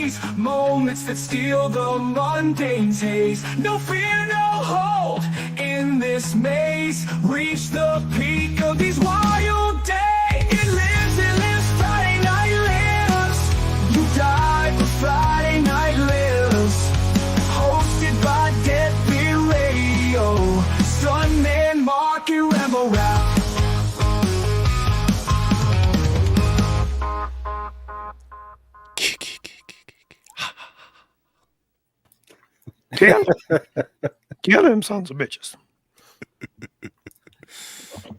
days, moments that steal the mundane taste. No fear, no hold in this maze. Reach the peak of these wild days. It lives, Friday night lives. You die, but Friday night lives. Hosted by Deadbeat Radio, Stuntman Mark and Rebel Rap. Kill them sons of bitches.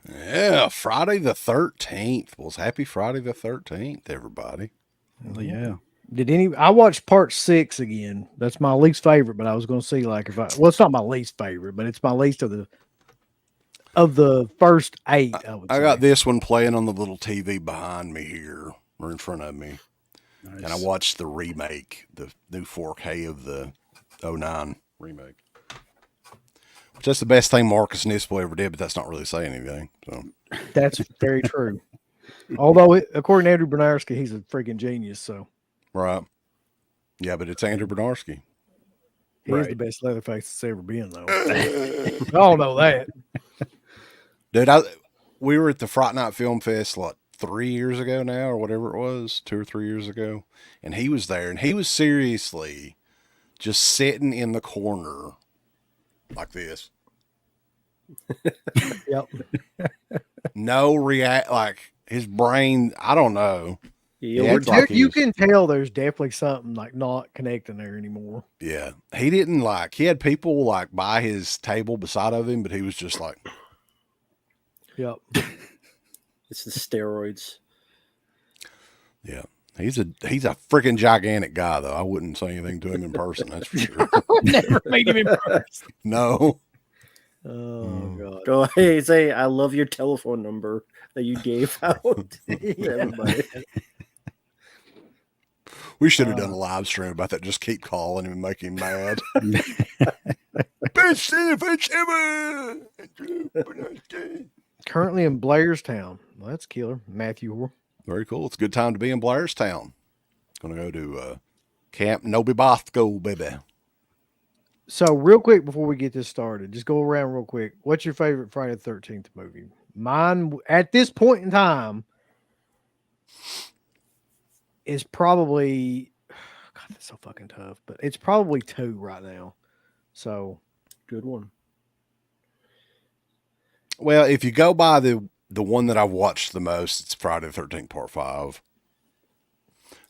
Yeah, Friday the 13th. Well, happy Friday the 13th, everybody. Hell yeah. I watched part 6 again. That's my least favorite, but I was going to see like well, it's not my least favorite, but it's my least of the first 8. I got this one playing on the little TV behind me here or in front of me. Nice. And I watched the remake, the new 4K of the 09 remake. Which that's the best thing Marcus Nispel ever did, but that's not really saying anything. So that's very true. Although, according to Andrew Bernarski, he's a freaking genius. So right, yeah, but it's Andrew Bernarski. He is the best Leatherface that's ever been, though. We all know that, dude. We were at the Fright Night Film Fest 3 years ago now, or whatever it was, 2 or 3 years ago, and he was there, and he was seriously just sitting in the corner like this. Yep. No react, like his brain, I don't know. You can tell there's definitely something like not connecting there anymore. Yeah. He didn't he had people like by his table beside of him, but he was just like, yep. It's the steroids. Yeah. He's a freaking gigantic guy, though. I wouldn't say anything to him in person. That's for sure. Never meet him in person. No. Oh God. Go ahead, say I love your telephone number that you gave out to everybody. We should have done a live stream about that. Just keep calling him and make him mad. Best sandwich ever. Currently in Blairstown. Well, that's killer. Matthew Hoare. Very cool. It's a good time to be in Blairstown. Going to go to Camp Nobi Bothco, baby. So real quick before we get this started, just go around real quick. What's your favorite Friday the 13th movie? Mine at this point in time is probably, God, that's so fucking tough, but it's probably 2 right now. So good one. Well, if you go by the one that I've watched the most, it's Friday the 13th Part 5.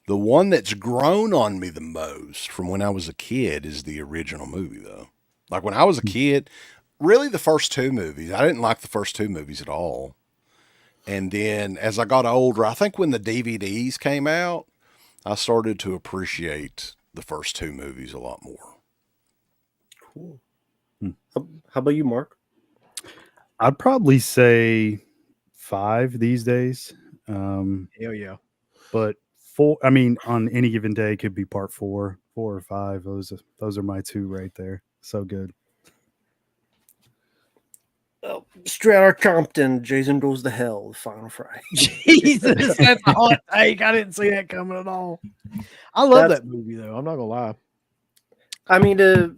The one that's grown on me the most from when I was a kid is the original movie, though. Like when I was a kid, really the first 2 movies, I didn't like the first 2 movies at all. And then as I got older, I think when the DVDs came out, I started to appreciate the first 2 movies a lot more. Cool. How about you, Mark? I'd probably say 5 these days. Hell yeah. But 4, I mean, on any given day, it could be part 4 or 5. Those are my 2 right there. So good. Oh, straight out of Compton, Jason Goes to Hell, Final Friday. Jesus, that's a hot take. I didn't see that coming at all. I love that movie, though. I'm not going to lie. I mean,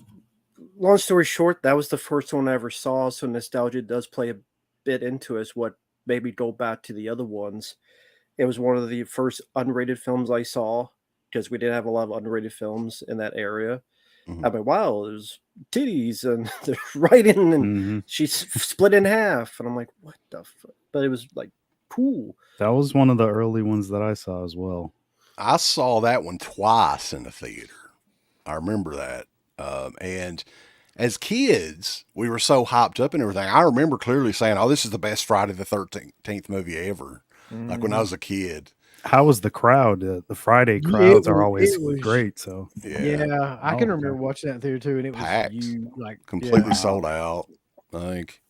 long story short, that was the first one I ever saw, so nostalgia does play a bit into us. What made me go back to the other ones. It was one of the first unrated films I saw, because we did have a lot of unrated films in that area. Mm-hmm. I mean, wow, there's titties and there's writing, and she's split in half. And I'm like, what the fuck? But it was like, cool. That was one of the early ones that I saw as well. I saw that one twice in the theater. I remember that. And as kids, we were so hyped up and everything. I remember clearly saying, oh, this is the best Friday the 13th movie ever. Like when I was a kid. How was the crowd? The Friday crowds are always great. So yeah, I can remember watching that in theater too, and it was packed, completely sold out. I think.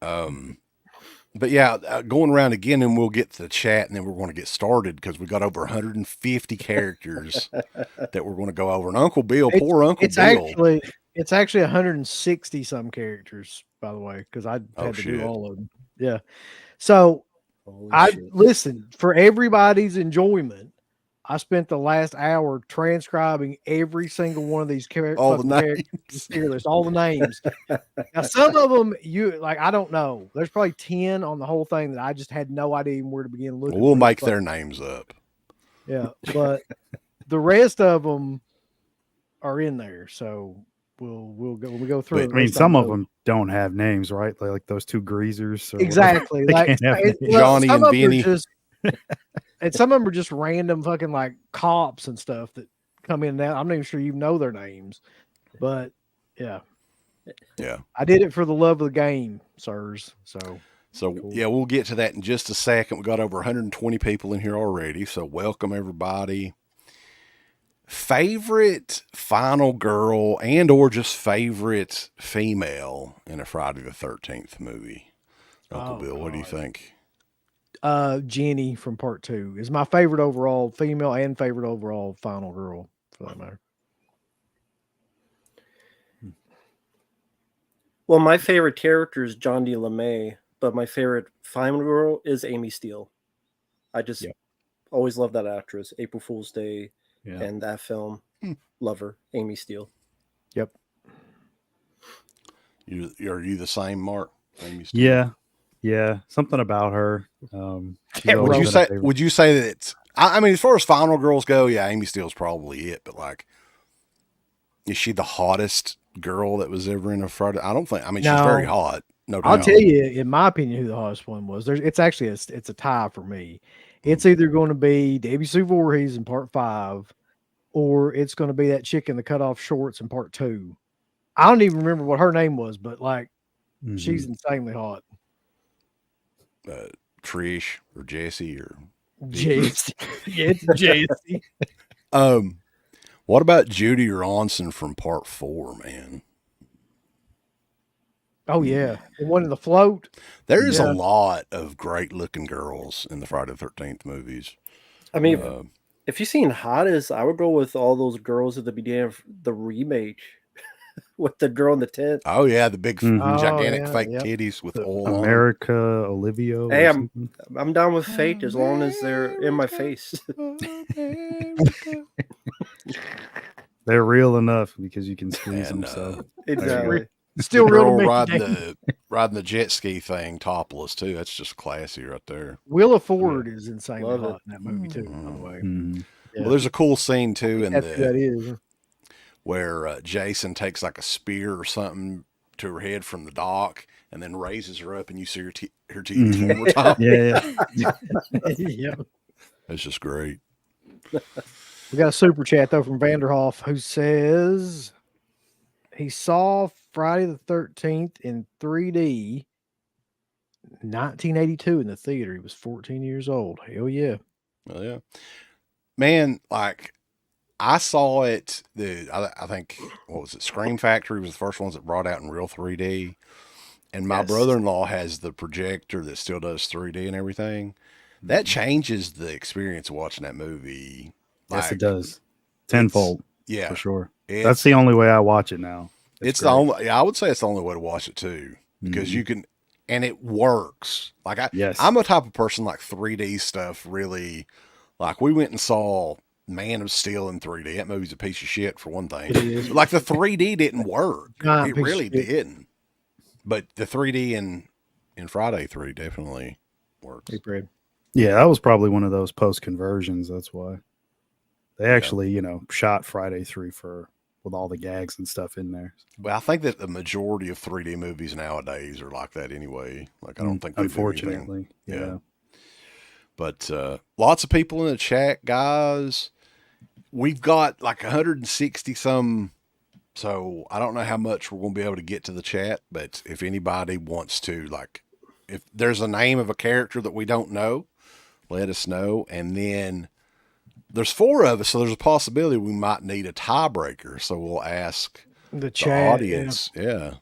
But yeah, going around again, and we'll get to the chat, and then we're going to get started because we got over 150 characters that we're going to go over. And Uncle Bill, poor Uncle Bill. It's actually 160 some characters, by the way, because I had to do all of them. Yeah, so listen, for everybody's enjoyment, I spent the last hour transcribing every single one of these All the characters. names. Tier list, all the names. Now, some of them I don't know. There's probably 10 on the whole thing that I just had no idea even where to begin looking. We'll for make the their names up. Yeah, but the rest of them are in there. So we'll go when we go through. But, I mean, some of them don't have names, right? Like those two greasers. Or whatever. Exactly. They Like can't have names. Johnny some and of them are Vinny. just, and some of them are just random fucking like cops and stuff that come in and out. I'm not even sure you know their names, but yeah, I did it for the love of the game, sirs. So cool. Yeah, we'll get to that in just a second. We got over 120 people in here already, so welcome everybody. Favorite final girl and or just favorite female in a Friday the 13th movie? Uncle Bill, what do you think? Jenny from part 2 is my favorite overall female and favorite overall final girl for that matter. Well, my favorite character is John D. LeMay, but my favorite final girl is Amy Steele. I just always love that actress. April Fool's Day and that film. Love her, Amy Steele. Yep. Are you the same, Mark? Amy Steele? Yeah. Something about her. Would you say that it's? I mean, as far as final girls go, yeah, Amy Steele's probably it. But like, is she the hottest girl that was ever in a Friday? I don't think. I mean, she's very hot. No doubt. I'll tell you, in my opinion, who the hottest one was. It's actually it's a tie for me. It's either going to be Debbie Sue Voorhees in part 5, or it's going to be that chick in the cutoff shorts in part 2. I don't even remember what her name was, but like, she's insanely hot. Trish or Jesse or Jesse. Yeah, it's Jesse. What about Judy Ronson from part 4, man? Oh yeah, the one in the float. There is a lot of great looking girls in the Friday the 13th movies. I mean, if you've seen hottest, I would go with all those girls at the beginning of the remake with the girl in the tent. Oh yeah, the big gigantic fake titties with oil on. America Olivia. Hey, I'm down with fate as long as they're in my face. They're real enough because you can squeeze them. So exactly. Still real to me. Riding the jet ski thing topless too. That's just classy right there. Willa Ford is insanely hot in that movie too. By the way. Yeah. Well, there's a cool scene too in where Jason takes like a spear or something to her head from the dock and then raises her up, and you see her titties one more time. Yeah. That's just great. We got a super chat though from Vanderhoff who says he saw Friday the 13th in 3D 1982 in the theater. He was 14 years old. Hell yeah. Well, yeah. Man, like I saw it, I think, what was it? Scream Factory was the first ones that brought out in real 3D. And my brother-in-law has the projector that still does 3D and everything. That changes the experience of watching that movie. Yes, it does. Tenfold. Yeah. For sure. That's the only way I watch it now. It's the only, I would say it's the only way to watch it too, because you can, and it works. Like I'm a type of person like 3D stuff really, like we went and saw Man of Steel in 3D. That movie's a piece of shit for one thing. Like the 3D didn't work. It really didn't. But the 3D in Friday 3 definitely works. Yeah, that was probably one of those post conversions. That's why they actually, shot Friday 3 with all the gags and stuff in there. Well, I think that the majority of 3D movies nowadays are like that anyway. Like I don't think they unfortunately, do anything. Yeah. But lots of people in the chat, guys. We've got like 160 some. So I don't know how much we're going to be able to get to the chat, but if anybody wants to, like, if there's a name of a character that we don't know, let us know. And then there's 4 of us, so there's a possibility we might need a tiebreaker. So we'll ask the audience. Yeah.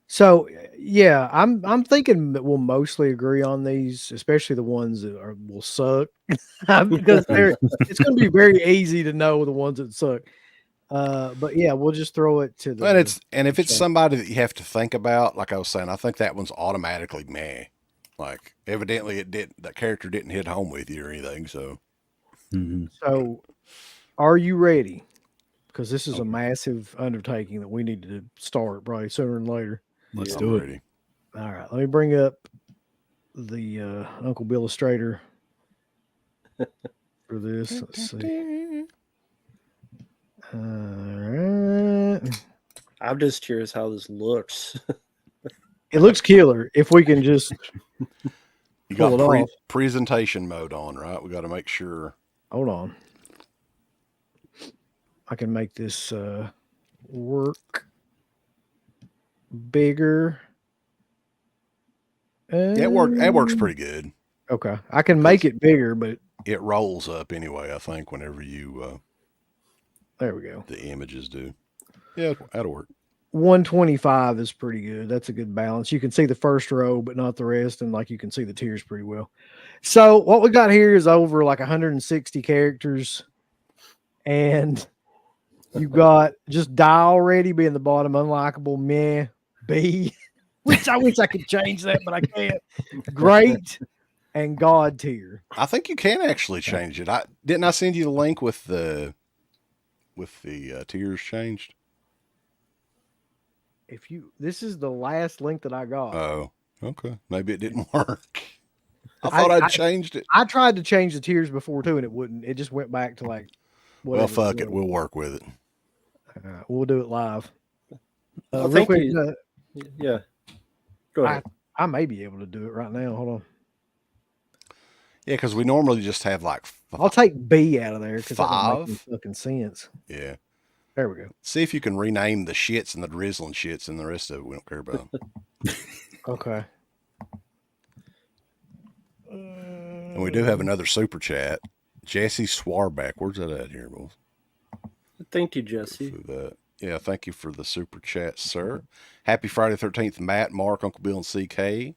So yeah, I'm thinking that we'll mostly agree on these, especially the ones that will suck, because it's going to be very easy to know the ones that suck. But yeah, we'll just throw it to the. And if it's somebody that you have to think about, like I was saying, I think that one's automatically meh. Like evidently that character didn't hit home with you or anything. So Mhm. So, are you ready? Because this is a massive undertaking that we need to start probably sooner than later. Let's I'm do it. ready. All right, let me bring up the Uncle Bill Illustrator for this. Let's see. All right. I'm just curious how this looks. It looks killer if we can just You pull got it off. presentation mode on, right? We got to make sure. Hold on. I can make this work bigger. Yeah, it works pretty good. Okay. I can make it bigger, but It rolls up anyway, I think, whenever you there we go. the images do. Yeah, that'll work. 125 is pretty good. That's a good balance. You can see the first row, but not the rest, and like you can see the tiers pretty well. So what we got here is over like 160 characters, and you got just die already being the bottom, unlikable, meh, B, which I wish I could change that, but I can't. Great and God tier. I think you can actually change it. I send you the link with the tiers changed. This is the last link that I got. Oh, okay. Maybe it didn't work. I thought I'd changed it. I tried to change the tiers before too, and it wouldn't. It just went back to like whatever. Well, fuck it. We'll work with it. We'll do it live. Well, Real thank quick, you. Yeah. Go ahead. I may be able to do it right now. Hold on. Yeah, because we normally just have like I'll take B out of there because that doesn't make 5. any fucking sense. Yeah. There we go. See if you can rename the shits and the drizzling shits and the rest of it. We don't care about. Okay. And we do have another super chat. Jesse Swarback. Where's that at here, boys? Thank you, Jesse. Through that. Yeah, thank you for the super chat, sir. Happy Friday the 13th, Matt, Mark, Uncle Bill, and CK.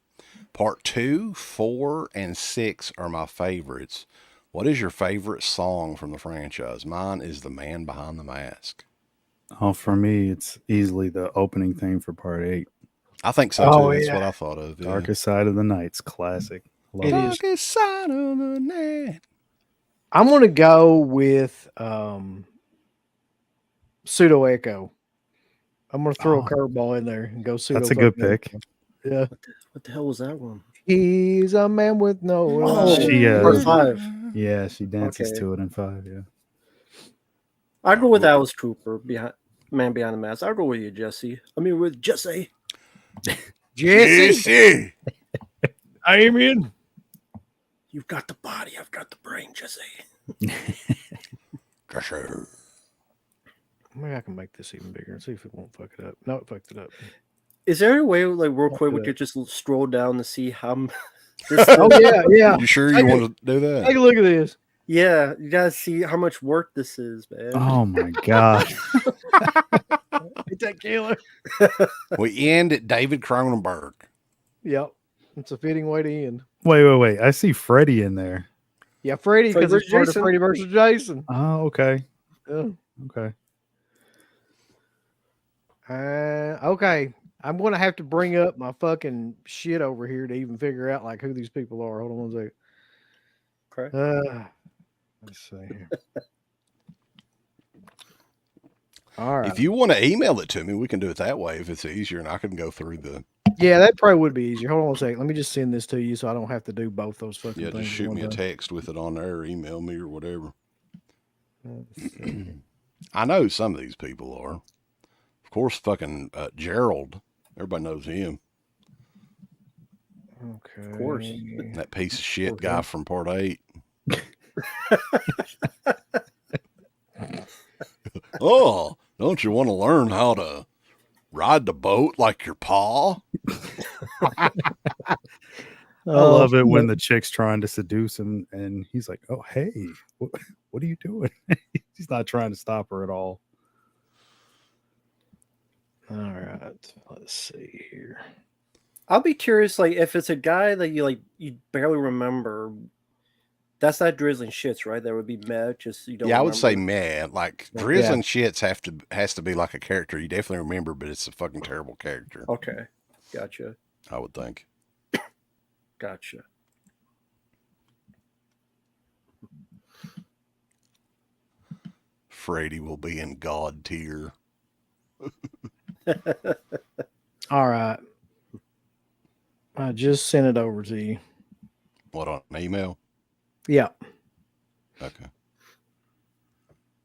Part 2, 4, and 6 are my favorites. What is your favorite song from the franchise? Mine is The Man Behind the Mask. Oh, for me, it's easily the opening theme for part 8. I think so, too. Oh, That's yeah. what I thought of. Yeah. Darkest Side of the Night's classic. Love It it. is. Darkest side of the night. I'm gonna go with Pseudo Echo. I'm gonna throw a curveball in there and go Pseudo. That's a good fucking pick. Echo. Yeah. What the hell was that one? He's a man with no. Oh, She, part 5. Yeah, she dances Okay. to it in 5, yeah. I'll go with Alice Cooper, Man Behind the Mask. I'll go with you, Jesse. I mean, with Jesse. Jesse. Amen. You've got the body, I've got the brain, Jesse. Maybe I can make this even bigger and see if it won't fuck it up. No, it fucked it up. Is there a way, like, real Don't quick, do we that. could just scroll down to see how? Oh yeah, yeah. You sure you Take want to do Take that? a look at this. Yeah, you guys see how much work this is, man. Oh, my God. Ain't that killer? We end at David Cronenberg. Yep. It's a fitting way to end. Wait. I see Freddy in there. Yeah, Freddy, Freddy because it's versus part of Jason. Freddy versus Jason. Oh, okay. Yeah. Okay. Okay. I'm gonna have to bring up my fucking shit over here to even figure out like who these people are. Hold on one second. Okay. Let's see here. All right. If you want to email it to me, we can do it that way if it's easier, and I can go through the. Yeah, that probably would be easier. Hold on a second. Let me just send this to you so I don't have to do both those fucking Yeah, things. just at shoot one me a time. text with it on there, or email me, or whatever. Let's see. I know some of these people are. Of course, fucking Gerald. Everybody knows him. Okay. Of course. That piece of shit Okay. guy from part 8. Oh, don't you want to learn how to ride the boat like your pa? I love it when the chick's trying to seduce him and he's like, oh, hey, what are you doing? He's not trying to stop her at all. All right. Let's see here. I'll be curious, like, if it's a guy that you barely remember. That's not drizzling shits, right? That would be meh. Just you don't. Yeah, I would say remember. meh. Like drizzling shits has to be like a character you definitely remember, but it's a fucking terrible character. Okay, gotcha. I would think. Gotcha. afraid he will be in God tier. All right. I just sent it over to you. What, on an email? Yeah. Okay.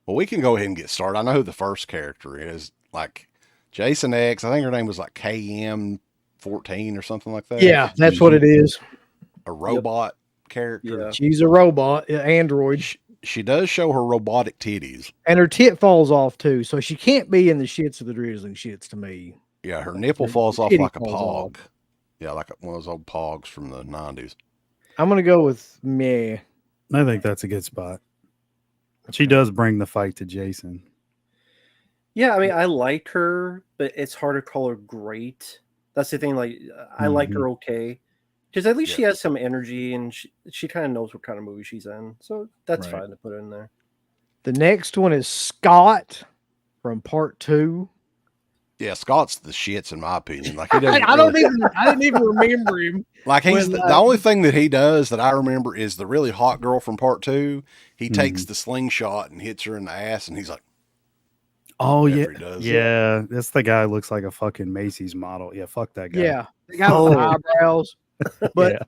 Well, we can go ahead and get started. I know who the first character is. Like Jason X, I think her name was like KM14 or something like that. Yeah, that's what it is. A robot character. Yeah. She's a robot, an android. She does show her robotic titties. And her tit falls off too. So she can't be in the shits of the drizzling shits to me. Yeah, her nipple Her falls off titty like a falls pog. off. Yeah, like one of those old pogs from the 90s. I'm going to go with meh. I think that's a good spot. She does bring the fight to Jason. Yeah, I mean, I like her, but it's hard to call her great. That's the thing. Like, I like her okay, because at least she has some energy and she kind of knows what kind of movie she's in. So that's Right. fine to put in there. The next one is Scott from part 2. Yeah, Scott's the shits in my opinion. Like he doesn't. I didn't even remember him. Like he's when, the only thing that he does that I remember is the really hot girl from part 2. He takes the slingshot and hits her in the ass, and he's like, Oh yeah, whatever he does. yeah. That's the guy who looks like a fucking Macy's model. Yeah, fuck that guy. Yeah. The guy with the Oh. eyebrows. But Yeah.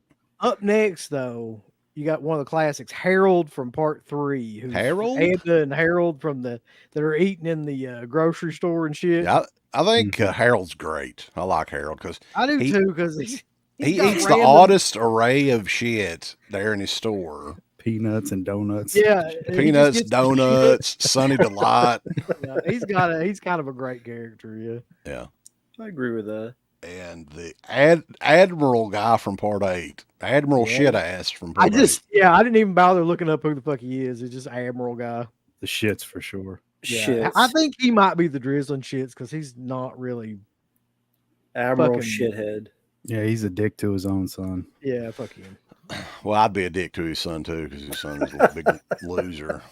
up next, though, you got one of the classics, Harold from part 3. Who's Harold? Anda and Harold from that are eating in the grocery store and shit. Yeah, I think Harold's great. I like Harold because I do he- too, because he got eats random- the oddest array of shit there in his store. Peanuts and donuts. Yeah, he just Peanuts, gets the donuts, Sunny Delight. shit. Yeah, he's kind of a great character. Yeah. Yeah. I agree with that. And the Admiral guy from part 8. Admiral Yeah. shit ass from part 8. I didn't even bother looking up who the fuck he is. It's just Admiral guy. The shits for sure. Yeah. Shit. I think he might be the drizzling shits because he's not really. Admiral fucking- shithead. Yeah, he's a dick to his own son. Yeah, fuck him. Well, I'd be a dick to his son too because his son was a big loser.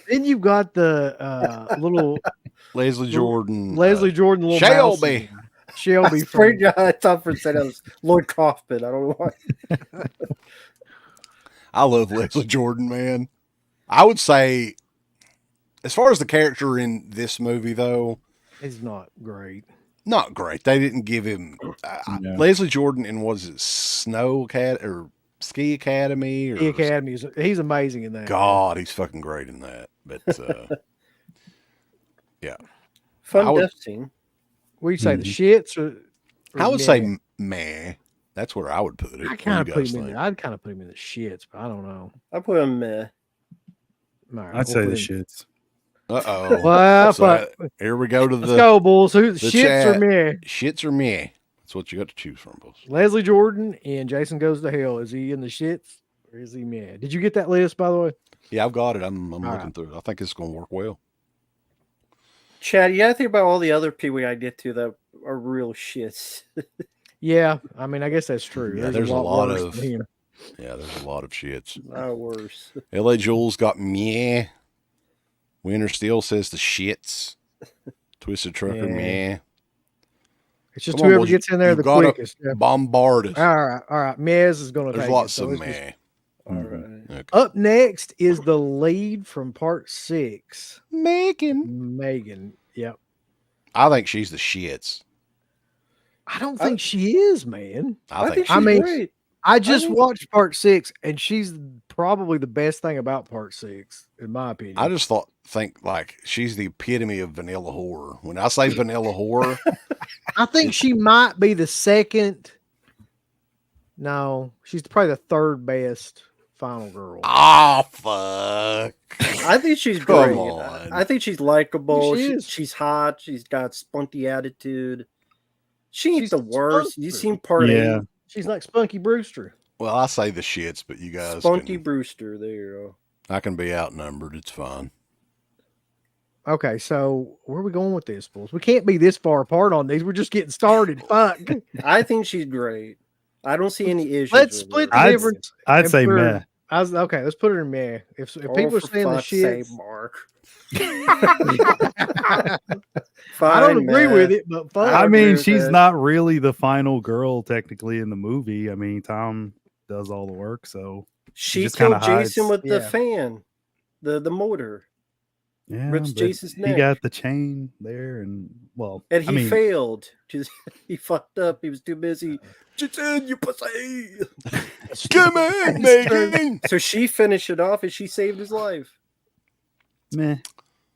Then you've got the little Leslie Jordan. Leslie Jordan, little Shelby. mouse. Shelby. I thought for a second that was Lloyd Kaufman. I don't know why. I love Leslie Jordan, man. I would say, as far as the character in this movie, though, He's not great. not great. They didn't give him No. Leslie Jordan in was it Snow Cat or Ski Academy or The Academy he's amazing in that. God, he's fucking great in that. But yeah, Fun I would- death scene. What do you say? The shits or I would meh? say meh. That's where I would put it. I What kind of do you put guys him in think? there. I'd kind of put him in the shits, but I don't know. I put him meh. All right, I'd we'll say put the him- shits. Uh-oh. Well, So, fuck. here we go to Let's the go, Bulls. Who the shits or chat. meh? Shits or meh. That's what you got to choose from, Bulls. Leslie Jordan and Jason Goes to Hell. Is he in the shits or is he meh? Did you get that list, by the way? Yeah, I've got it. I'm looking right. through it. I think it's going to work well. Chad, you gotta think about all the other people I get to that are real shits. Yeah, I mean, I guess that's true. Yeah, there's a lot worse of- than him. Yeah, there's a lot of shits. Not worse. L.A. Jules got meh. Winter Steel says the shits. Twisted Trucker, Yeah. meh. It's just Come on, whoever boys, gets in there you the gotta quickest. Yeah. Bombard us. All right. Mez is going to There's take lots it, so of let's just- meh. All right. Okay. Up next is the lead from part 6, Megan. Megan. Yep. I think she's the shits. I don't think she is, man. I think she's I mean, great. I just think- watched part 6, and she's probably the best thing about part 6, in my opinion. I just think like she's the epitome of vanilla horror. When I say vanilla horror, I think she might be the second. No, she's probably the third best final girl. oh fuck. I think she's Come great. on. I think she's likable. She is. She's hot. She's got spunky attitude. She ain't She's the worst. You spunky. seen part Yeah. 8? She's like Spunky Brewster. Well, I say the shits, but you guys Spunky can, Brewster. There you go. I can be outnumbered. It's fine. Okay, so where are we going with this, Bulls? We can't be this far apart on these. We're just getting started. Fuck. I think she's great. I don't see any issues. Let's with split her. the I'd- difference. I'd and say put her- meh. Okay, let's put her in meh. If Oh, people are for saying the fuck's shit, sake, Mark. I Fine, don't agree man. with it, but fuck. I I agree mean, with she's that. not really the final girl technically in the movie. I mean, Tom does all the work, so She just killed kinda hides. Jason with the Yeah. fan, the motor. Yeah, rips but Jason's he neck. got the chain there, and well, And he I mean, failed. He fucked up. He was too busy. Jason, you pussy. Come on, Megan. So she finished it off and she saved his life. meh.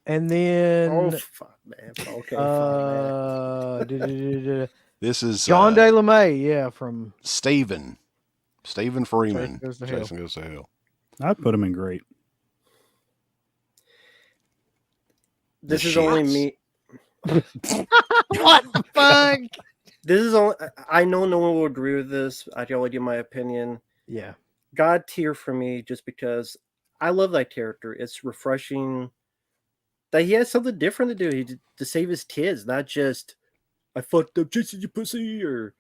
And then Oh, fuck, man. Okay, fuck, man. This is John De La May, yeah, from Stephen Freeman. Jason Goes to Hell. Jason Goes to Hell. I'd put him in great. This The is only shits. me. What the fuck? This is only. I know no one will agree with this. I can only give my opinion. Yeah. God tier for me, just because I love that character. It's refreshing that he has something different to do to save his kids, not just I fucked up Jason, you pussy, or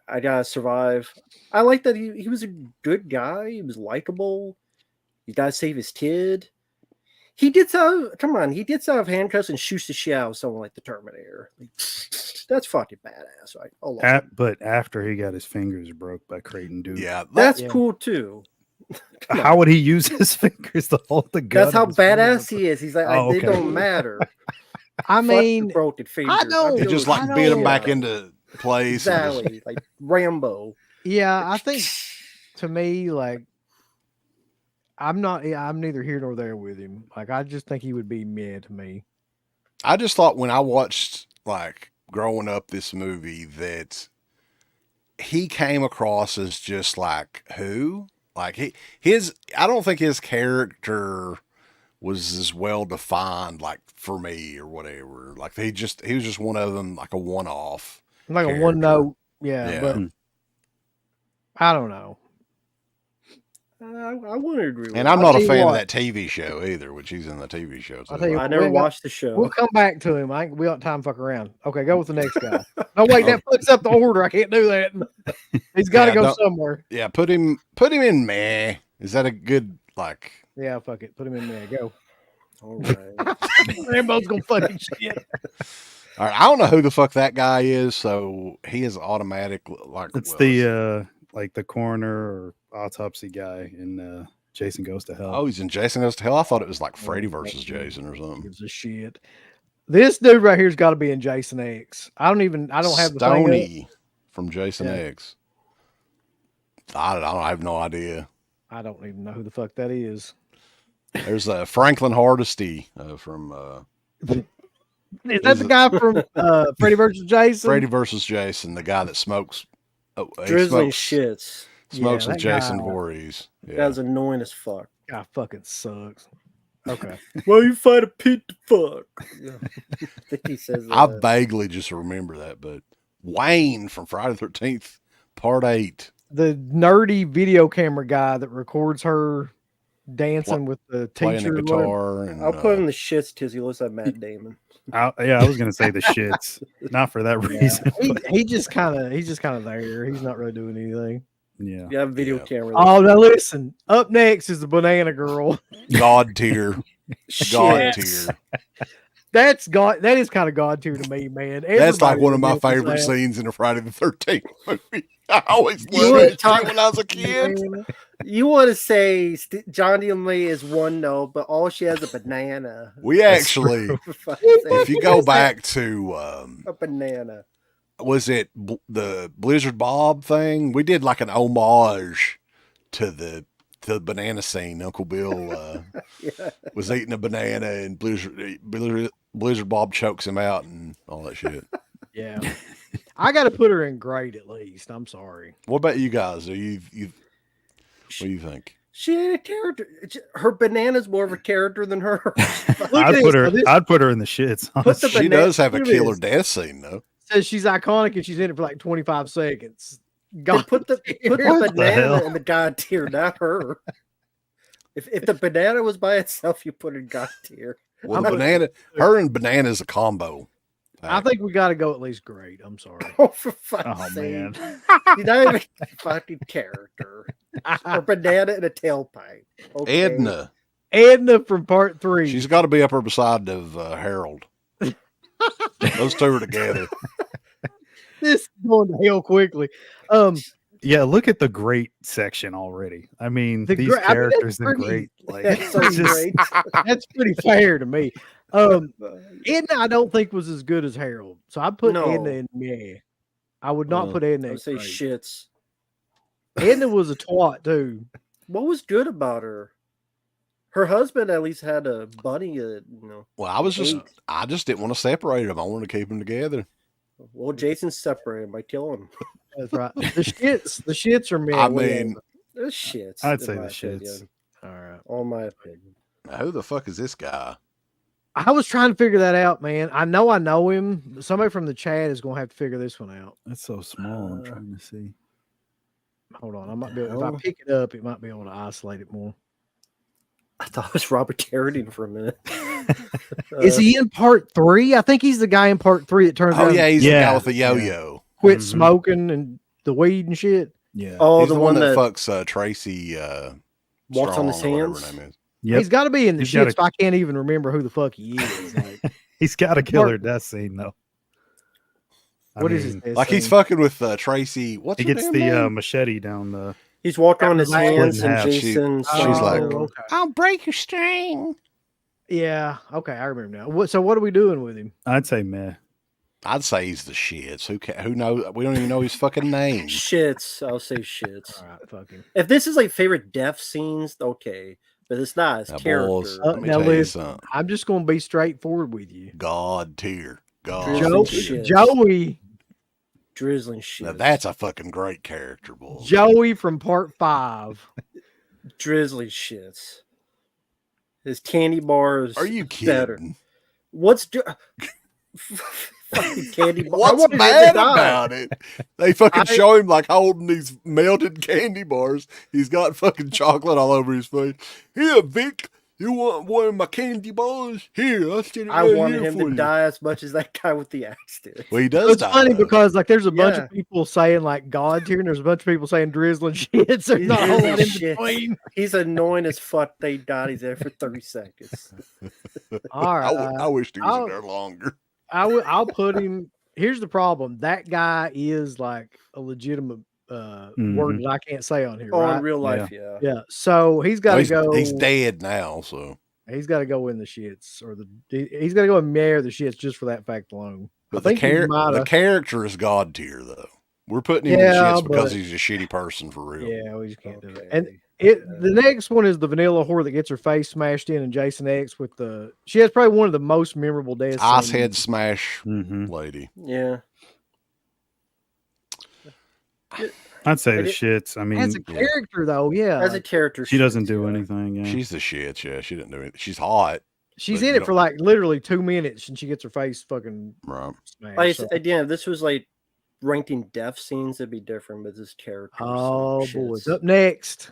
I gotta survive. I like that he was a good guy. He was likable. You gotta save his kid. He did so. Come on, he did so of handcuffs and shoots the shit out of someone like the Terminator. Like, that's fucking badass, right? Oh, But after he got his fingers broke by Creighton Duke, Yeah, that's Yeah. cool too. how would he use his fingers to hold the gun? That's how in his finger? badass he is. He's like, Oh, they okay. don't matter. I Fuck the mean, broken fingers. know. I'm He doing just like I beat him know. back into place. and just- exactly like Rambo. yeah, I think to me, like, I'm neither here nor there with him. Like, I just think he would be meh to me. I just thought when I watched like growing up this movie that he came across as just like who? Like I don't think his character was as well defined like for me or whatever. Like he was just one of them, like a one off. Like a Character. one note, yeah, Yeah. but I don't know. I wouldn't agree with And that. I'm not tell a you fan of what. that TV show either, which he's in the TV show. I'll too. tell you I never We'll- watched the show. We'll come back to him. We don't time to fuck around. Okay, go with the next guy. No, wait, that fucks up the order. I can't do that. He's got to Yeah, go no. somewhere. Yeah, put him in meh. Is that a good like? Yeah, fuck it. Put him in there. Go. All right. Rambo's gonna fucking shit. All right, I don't know who the fuck that guy is, so he is automatic. Like It's well, the like the coroner or autopsy guy in Jason Goes to Hell. oh, he's in Jason Goes to Hell. I thought it was like Freddy versus Jason or something. Gives a shit. This dude right here's got to be in Jason X. I don't have the thing up. Stoney from Jason Yeah. X. I have no idea. I don't even know who the fuck that is. There's Franklin Hardesty from Is that the guy from Freddy vs. Jason? Freddy versus Jason, the guy that smokes. Oh, he Drizzling smokes, shits. smokes Yeah, with that Jason guy- Voorhees. That Yeah. was annoying as fuck. Guy fucking sucks. Okay. Well, you fight a pit to fuck. I think he says that. I vaguely just remember that, but Wayne from Friday the 13th, Part 8. The nerdy video camera guy that records her dancing with the Playing teacher. the or whatever. guitar. And, I'll put him in the shits because he looks like Matt Damon. I was gonna say the shits, not for that reason. but He's just kind of there. He's not really doing anything. yeah, You have a video Yeah. camera. Oh, now listen. Up next is the Banana Girl. God tier. God Shit. tier. That's God. That is kind of God tier to me, man. That's like Everybody one of my admits that. favorite scenes in a Friday the 13th movie. I always You loved wanna it talk- when I was a kid. You want to say Johnny and Lee is one note, but all she has is a banana. We actually, For fuck's sake. if you go back to, a banana. was it the Blizzard Bob thing? We did like an homage to the banana scene. Uncle Bill Yeah. was eating a banana and Blizzard Bob chokes him out and all that shit. Yeah. I got to put her in grade at least. I'm sorry. What about you guys? What do you think? She ain't a character. Her banana's more of a character than her. Look at I'd this. put her. Now, this I'd put her in the shits. Put the honestly. She banana- does have a look at killer this. death scene though. says she's iconic and she's in it for like 25 seconds. Then God, put the What the banana hell? in the God tier, not her. If the banana was by itself, you put it in God tier. Well, the banana, her and banana is a combo. I think we got to go at least grade. I'm sorry. Oh, for fuck's Oh sake. man, She's not even a fucking character. Or banana in a tailpipe. Okay. Edna from part 3. She's got to be up there beside of Harold. Those two are together. This is going to hell quickly. Yeah, look at the great section already. I mean, The these great- I mean, that's characters and pretty- great. Like, That's so it's just- great. That's pretty fair to me. Edna, I don't think was as good as Harold, so I put No. Edna in meh. I would not Well, put Edna I in would say great. shits. Edna was a twat too. What was good about her? Her husband at least had a buddy. Well, I just didn't want to separate them. I wanted to keep them together. Well, Jason separated by killing him. That's right. The shits are meh. I whatever. mean, The shits. I'd in say my the shits. opinion. All right. All my opinion. now, who the fuck is this guy? I was trying to figure that out, man. I know him. But somebody from the chat is gonna have to figure this one out. that's so small. I'm trying to see. Hold on, I might be able, if I hell? pick it up, it might be able to isolate it more. I thought it was Robert Carradine for a minute. Is he in part 3? I think he's the guy in part 3 that turns Oh around yeah, he's the Yeah, guy with the yo-yo. quit Mhm. smoking and the weed and shit. Yeah. Oh, He's the the one that fucks Tracy. walks on his Strong or whatever hands? her name is. Yep. He's got to be in the He's shit. gotta- So I can't even remember who the fuck he is. Like, He's got a killer death scene though. I what is his mean, death Like he's scene? fucking with Tracy. What's He her gets damn the name? machete down the. He's walking on his Split in hands, and half. Jason. She's like, okay. I'll break your string. Yeah, okay, I remember now. So what are we doing with him? I'd say meh. I'd say he's the shits. Who knows? We don't even know his fucking name. Shits. I'll say shits. All right, fuck him. If this is like favorite death scenes, okay. But it's not his Now, character. boys, let me now tell you listen, something. I'm just going to be straightforward with you. God tier. God Drizzling tier. shit. Joey, Drizzling shit. Now that's a fucking great character, boy. Joey from part 5. Drizzly shits. His candy bars. Are you better. kidding? What's fucking candy bar? I What's wanted him to bad die. about it? They fucking show him like holding these melted candy bars. He's got fucking chocolate all over his face. Here, Vic, you want one of my candy bars? Here, I'll send it I right wanted here him for to you. die as much as that guy with the axe did. Well, he does It's die. funny though. because like there's a bunch Yeah. of people saying like God tier, and there's a bunch of people saying drizzling shit. There's not a whole lot in Drizzling shits. between. He's annoying as fuck. They died. He's there for 30 seconds. All right, I wished he was I'll- in there longer. I'll put him. Here's the problem. That guy is like a legitimate word that I can't say on here. Oh, Right? in real life, yeah. Yeah. So he's got to go. He's dead now, so. He's got to go in the shits, or he's got to go in Mayor the shits just for that fact alone. But I think he might the have. character is God tier, though. We're putting him in Yeah, shits because but- he's a shitty person for real. Yeah, we just can't do it. Okay. And the next one is the vanilla whore that gets her face smashed in Jason X with the. She has probably one of the most memorable deaths. Ice head smash Mm-hmm. lady. Yeah. I'd say the It- shits. I mean, As a character, though, yeah, As a character, she doesn't do yeah. anything. Yeah. She's the shit. Yeah, she didn't do anything. She's hot. she's but in you it for like literally 2 minutes, and she gets her face fucking Right. smashed. Like, so- again, if this was like ranked in death scenes, it'd be different. But this character. Oh, boys. Up next,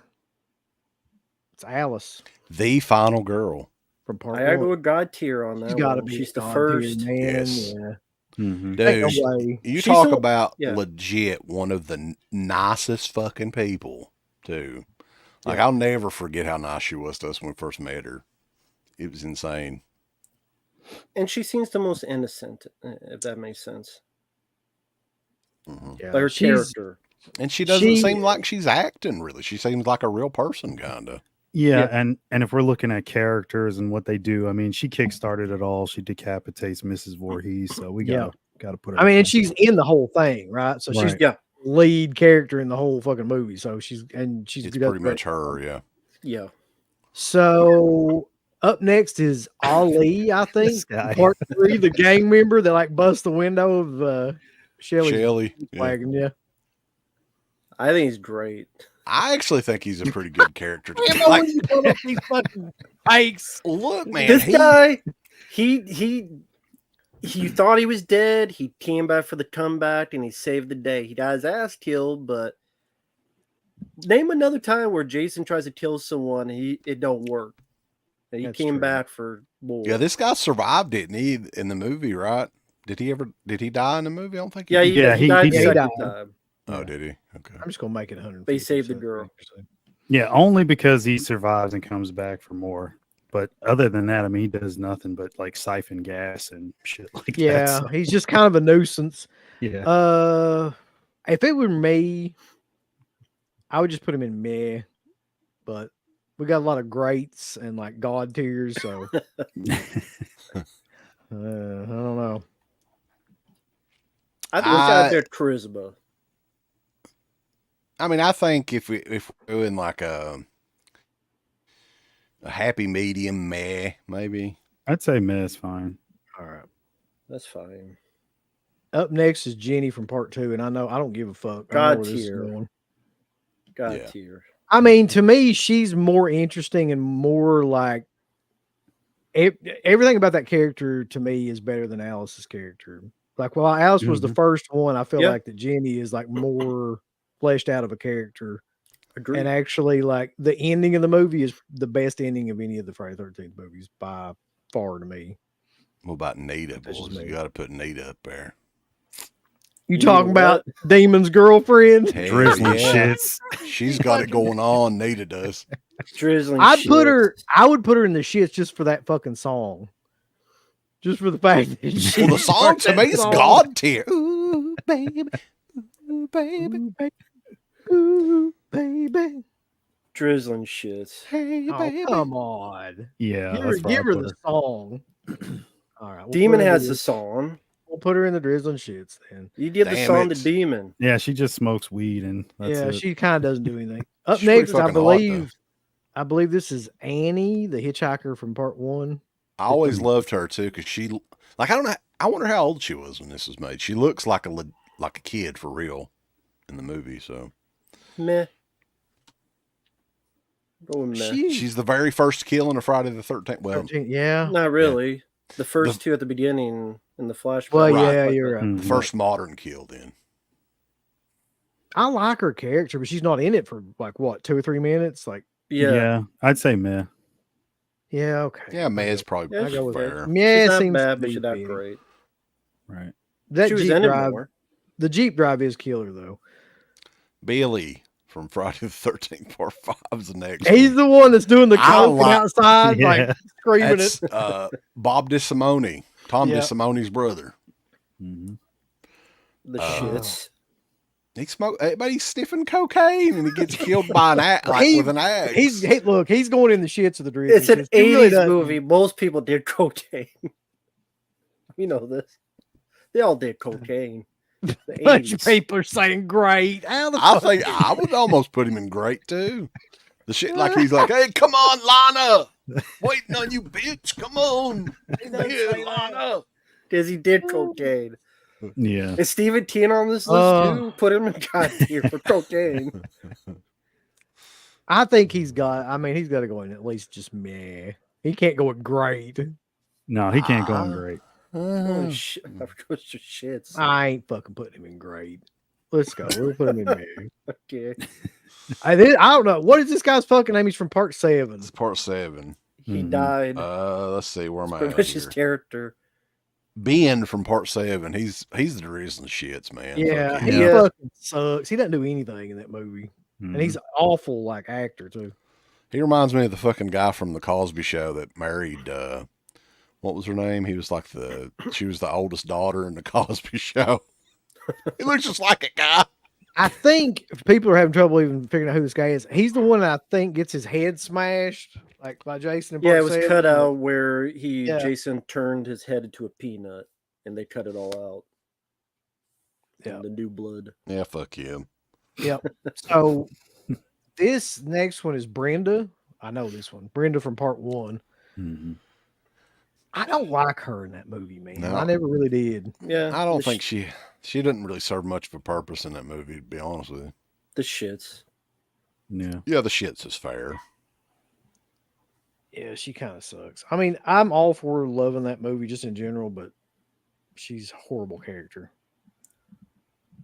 it's Alice The final girl. from part I gotta go one. with God tier on that. She's got to one. be She's the God tier, first. man. Yes. Yeah. Mhm. Dude, Ain't no way. you She's talk so- about yeah. legit one of the nicest fucking people, too. Like, Yeah. I'll never forget how nice she was to us when we first met her. It was insane. And she seems the most innocent, if that makes sense. Mhm. Yeah, Like her she's- character. And she doesn't She- seem like she's acting, really. She seems like a real person, kind of. Yeah, Yeah. and if we're looking at characters and what they do, I mean, she kickstarted it all. She decapitates Mrs. Voorhees, so we Yeah. gotta put her. I mean, up and she's in the whole thing, right? So she's Right. Yeah. lead character in the whole fucking movie. So she's It's does pretty great. much her, yeah. Yeah. So up next is Ali, I think, This guy. part 3, the gang member that like busts the window of Shelly's Shelly. Yeah. wagon. Yeah, I think he's great. I actually think he's a pretty good character. Like, Like, you come up these fucking pikes. look, man. This guy, he thought he was dead. He came back for the comeback and he saved the day. He got his ass killed, but name another time where Jason tries to kill someone, it don't work. And he That's came true. back for more. Yeah, this guy survived, didn't he, in the movie, right? Did he die in the movie? I don't think yeah, did. Yeah, he died he the did. second He died. time. Oh, did he? Okay. I'm just gonna make it 100. But he saved the girl. Yeah, only because he survives and comes back for more. But other than that, I mean, he does nothing but like siphon gas and shit like that. Yeah, so, he's just kind of a nuisance. yeah. If it were me, I would just put him in meh, but we got a lot of greats and like god tiers, so I don't know. I think he's got a bit of charisma. I mean, I think if we're doing like a happy medium, meh, maybe. I'd say meh is fine. All right. That's fine. Up next is Jenny from part 2, and I don't give a fuck. I know God where this is tier. going. God Yeah. tier. I mean, to me, she's more interesting and more like everything about that character to me is better than Alice's character. Like, while Alice was the first one, I feel Yeah. like that Jenny is like more fleshed out of a character. Agreed. And actually, like the ending of the movie is the best ending of any of the Friday 13th movies by far to me. What about Nita, That's just boys? me. You got to put Nita up there. You You talking know about Demon's girlfriend? Hell Drizzling yeah. shits. She's got it going on. Nita does. Drizzling I would put her in the shits just for that fucking song. Just for the fact that she Well, the song to that me is song. God tier. Ooh, baby. Ooh, baby. Ooh, baby. Ooh, baby. Drizzling shits. Hey, Oh, baby. come on. Yeah, Give her, that's where give I'd her put the her. song. All right. Demon has the song. We'll put her in the drizzling shits then. You give the Damn song it. to Demon. Yeah, she just smokes weed and that's Yeah, it. she kind of doesn't do anything. Up She's pretty next, I fucking hot, believe this is Annie, the hitchhiker from part 1. I always loved her too because she, like, I don't know. I wonder how old she was when this was made. She looks like a kid for real in the movie. So Meh. Go with meh. she's the very first kill in a Friday the 13th. Well, 13, yeah. Not really. The first two at the beginning in the flashback. Well, Right. yeah, you're right. Mhm. the first modern kill. Then I like her character, but she's not in it for like what, 2 or 3 minutes? Like, Yeah. I'd say meh. yeah, okay. yeah, May's probably Yeah, I go with fair. Yeah, She's it not seems bad, to but be she's not fair. great. Right. That She was Jeep in it drive, more. the Jeep drive is killer though. Billy from Friday the 13th Part 5 is the next. He's one. the one that's doing the I coke like- outside, Yeah. like screaming That's it. Bob DeSimone, Tom Yeah. DeSimone's brother. Mhm. The Uh, shits. He smoked, but he's sniffing cocaine and he gets killed by an axe, with an axe. He's going in the shits of the drizzling. It's an shits. He 80s really does. movie. Most people did cocaine. You know this. They all did cocaine. The Bunch of 80s. people are saying great. How the I fuck? think I would almost put him in great too. The shit like he's like, hey, come on, line up. Waiting on you, bitch. Come on. Here, line up. Because he did cocaine. Yeah. Is Stephen Teen on this list too? Put him in God tier for cocaine. I think he's got to go in at least just meh. He can't go with great. No, he can't go in great. Holy shit. That goes to shits. I ain't fucking putting him in great. Let's go. We'll put him in meh. Okay. I don't know. What is this guy's fucking name? He's from part 7. It's Part 7. He Mhm. died. Let's see, where am I at What's his here? character? Ben from Part 7. He's the reason shits, man. Yeah, Fuck he yeah. fucking sucks. He doesn't do anything in that movie. Mhm. And he's an awful like actor too. He reminds me of the fucking guy from the Cosby Show that married what was her name? He was like she was the oldest daughter in the Cosby Show. He looks just like a guy. I think if people are having trouble even figuring out who this guy is, he's the one that I think gets his head smashed like by Jason. In Yeah, part it was 7. cut out where Yeah. Jason turned his head into a peanut and they cut it all out. Yeah. And the new blood. Yeah, fuck him. Yep. So this next one is Brenda. I know this one. Brenda from part 1. Mhm. I don't like her in that movie, man. No. I never really did. Yeah. I don't the think she didn't really serve much of a purpose in that movie, to be honest with you. the shits. Yeah. Yeah, the shits is fair. Yeah, she kind of sucks. I mean, I'm all for loving that movie just in general, but she's a horrible character.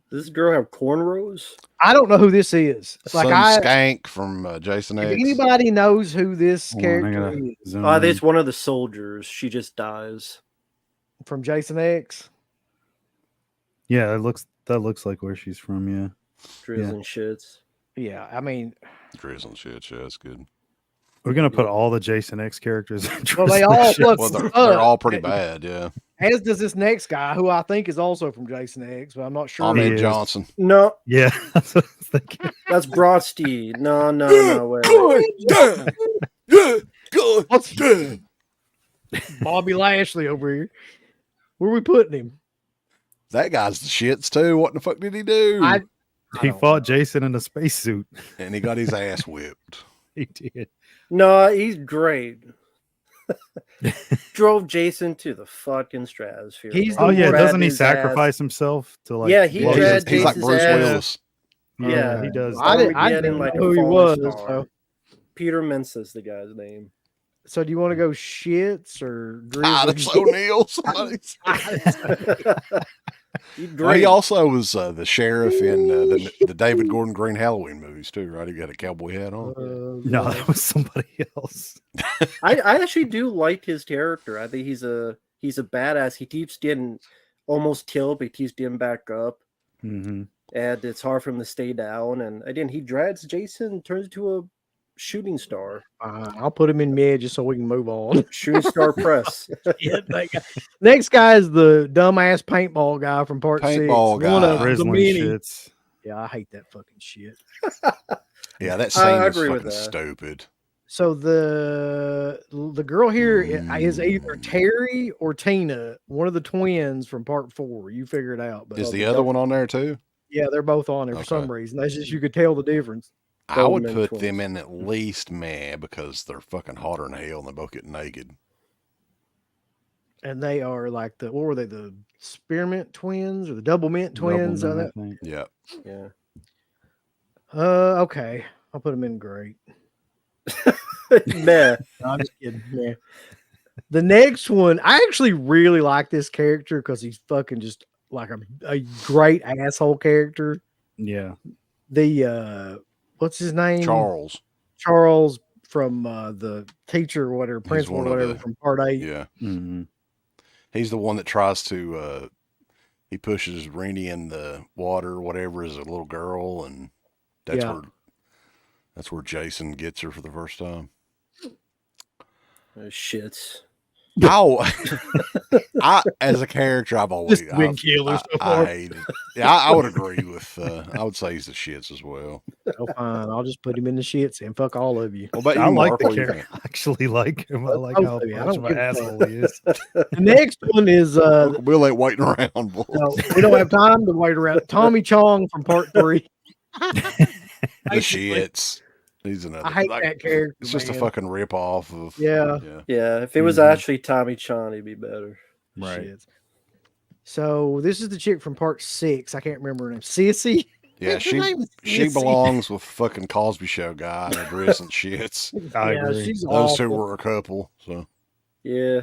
Does this girl have cornrows? I don't know who this is. Some skank from Jason If X. anybody knows who this Hold on, I character gotta is zoom Oh, in. it's one of the soldiers. She just dies. from Jason X, Yeah, that looks like where she's from. Yeah. Drizzling shits. yeah, I mean, Drizzling shit, yeah, that's good. We're gonna put all the Jason X characters. In well, they Drizzling all Shit. look. Well, they're all pretty bad, yeah. As does this next guy, who I think is also from Jason X, but I'm not sure. Ahmed is. Johnson. No, Yeah, that's what I was thinking. that's Brodsky. No, wait. God damn. Yeah, God What's- damn. Bobby Lashley over here. Where we putting him? That guy's the shits too. What the fuck did he do? I He don't fought know. Jason in a spacesuit. And he got his ass whipped. He did. No, he's great. Drove Jason to the fucking stratosphere. He's man. Oh yeah, Grabbed doesn't he his sacrifice himself to like? Yeah, he Well, blow dragged he's his like Jason's Bruce ass. Willis. Yeah, he does. I didn't Armageddon know like a who he fallen was. star. So. Peter Mensa's the guy's name. So do you want to go shits or Titus Grizzly? O'Neil. Somebody's. He's Well, great. he also was the sheriff in the David Gordon Green Halloween movies too, right? He got a cowboy hat on. No, that was somebody else. I actually do like his character. I think he's a badass. He keeps getting almost killed, but he keeps getting back up. Mm-hmm. And it's hard for him to stay down. And again, he drags Jason, turns into a shooting star. I'll put him in mid just so we can move on. Shooting star press. Next guy is the dumbass paintball guy from part Paintball 6. guy. One of the Grizzling many. shits. Yeah, I hate that fucking shit. Yeah, that I scene is agree with fucking that. stupid. So the girl here is either Terry or Tina, one of the twins from part 4. You figure it out. But Is the other one on there too? Yeah, they're both on there for some Okay. reason. That's just you could tell the difference. I would Goldman put them twins. in at least meh because they're fucking hotter than hell and they both get naked. And they are like what were they? The spearmint twins or the double mint twins? Doubleman, on I that? think. Yeah. Yeah. Okay. I'll put them in great. Meh. No, I'm just kidding. Yeah. The next one, I actually really like this character because he's fucking just like a great asshole character. Yeah. The what's his name? Charles. Charles from the teacher or whatever, principal one or of whatever the- from part 8. Yeah. Mm-hmm. He's the one that tries to he pushes Rennie in the water or whatever as a little girl, and Yeah. that's where Jason gets her for the first time. Shits. I as a character, I've always Just big killer so I far. hated. Yeah, I would agree with. I would say he's the shits as well. Oh, fine. I'll just put him in the shits and fuck all of you. What about I you, like Mark? the What do you character. think? I actually like him. I like Both how of you. I much don't of an give a asshole he is. The next one is Uncle Bill ain't waiting around, boy. no, we don't have time to wait around. Tommy Chong from part 3. The Basically. shits. He's another. I hate like, that character. It's just a man. fucking rip off of. Yeah. Yeah, if it was Mhm. actually Tommy Chan, it'd be better. Right. Shit. So this is the chick from part 6. I can't remember her name. Sissy. Yeah, Her she name is she Sissy. belongs with fucking Cosby Show guy and a dress and shits. I Yeah, agree. she's Those two awful. were a couple. So Yeah.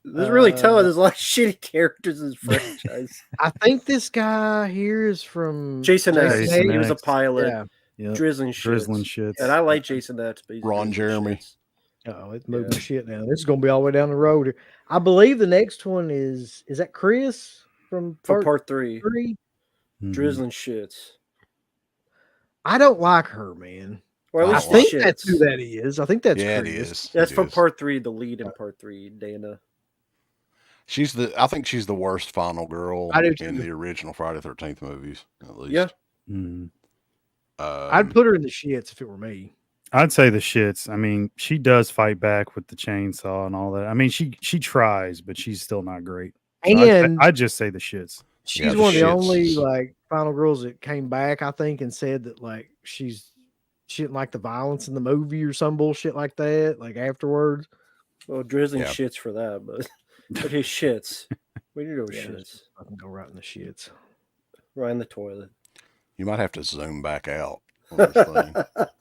This is really telling. Uh, There's a lot of shitty characters in this franchise. I think this guy here is from Jason X. Jason He was a X. pilot. Yeah. Yep. Drizzling shit. Drizzling shits. And I like Jason X, but he's Ron drizzling Jeremy. shits. Oh, it's moving Yeah. shit now. This is gonna be all the way down the road here. I believe the next one is that Chris from For part, part 3, 3? Mhm. drizzling shits. I don't like her, man. Or at I I least like think the that's who shits. that is. I think that's yeah, it Chris. is. That's It from is. part 3, the lead in part 3, Dana. I think she's the worst final girl I do in too. the original Friday 13th movies, at least. Yeah. Mhm. I'd put her in the shits if it were me. I'd say the shits. I mean, she does fight back with the chainsaw and all that. I mean, she tries, but she's still not great. So And I'd just say the shits. she's Yeah, the one of the shits only is- like final girls that came back, I think, and said that like she didn't like the violence in the movie or some bullshit like that. Like afterwards, Well, drizzling Yeah. shits for that, but his shits. We need those Yeah, shits. I can go right in the shits. Right in the toilet. You might have to zoom back out on this thing.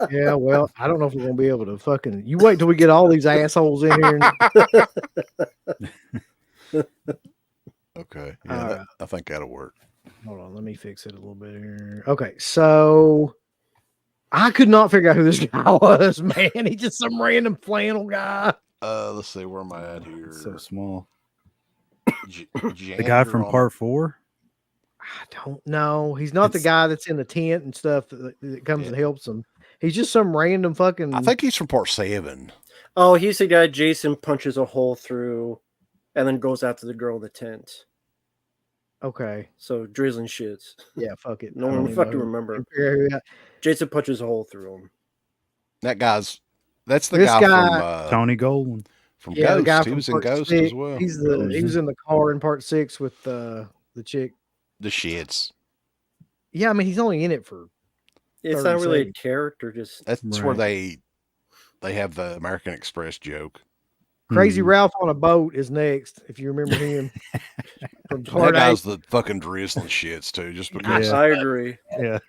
Yeah, well, I don't know if we're gonna be able to fucking. You wait till we get all these assholes in here. Okay. All Yeah, right. I think that'll work. Hold on, let me fix it a little bit here. Okay, so I could not figure out who this guy was, man. He's just some random flannel guy. Let's see, where am I at here? It's so small. J- The guy from Jandron- part 4. I don't know. He's not the It's- guy that's in the tent and stuff that comes Yeah. and helps him. He's just some random fucking. I think he's from part 7. Oh, he's the guy Jason punches a hole through and then goes after the girl in the tent. Okay. So drizzling shits. Yeah, fuck it. No I don't one even fucking know. remember. Yeah. Jason punches a hole through him. That's the This guy guy- Tony Goldwyn. from Yeah, the guy Ghost. He from was in part Ghost 6. as well. He was in the car in part 6 with the chick. The shits. Yeah, I mean he's only in it for It's 30 not really a seconds. character, just That's where Right. they have the American Express joke. Crazy Mhm. Ralph on a boat is next, if you remember him. From That part 8. guy's the fucking drizzling shits too, just because. Yeah. I agree. Yeah.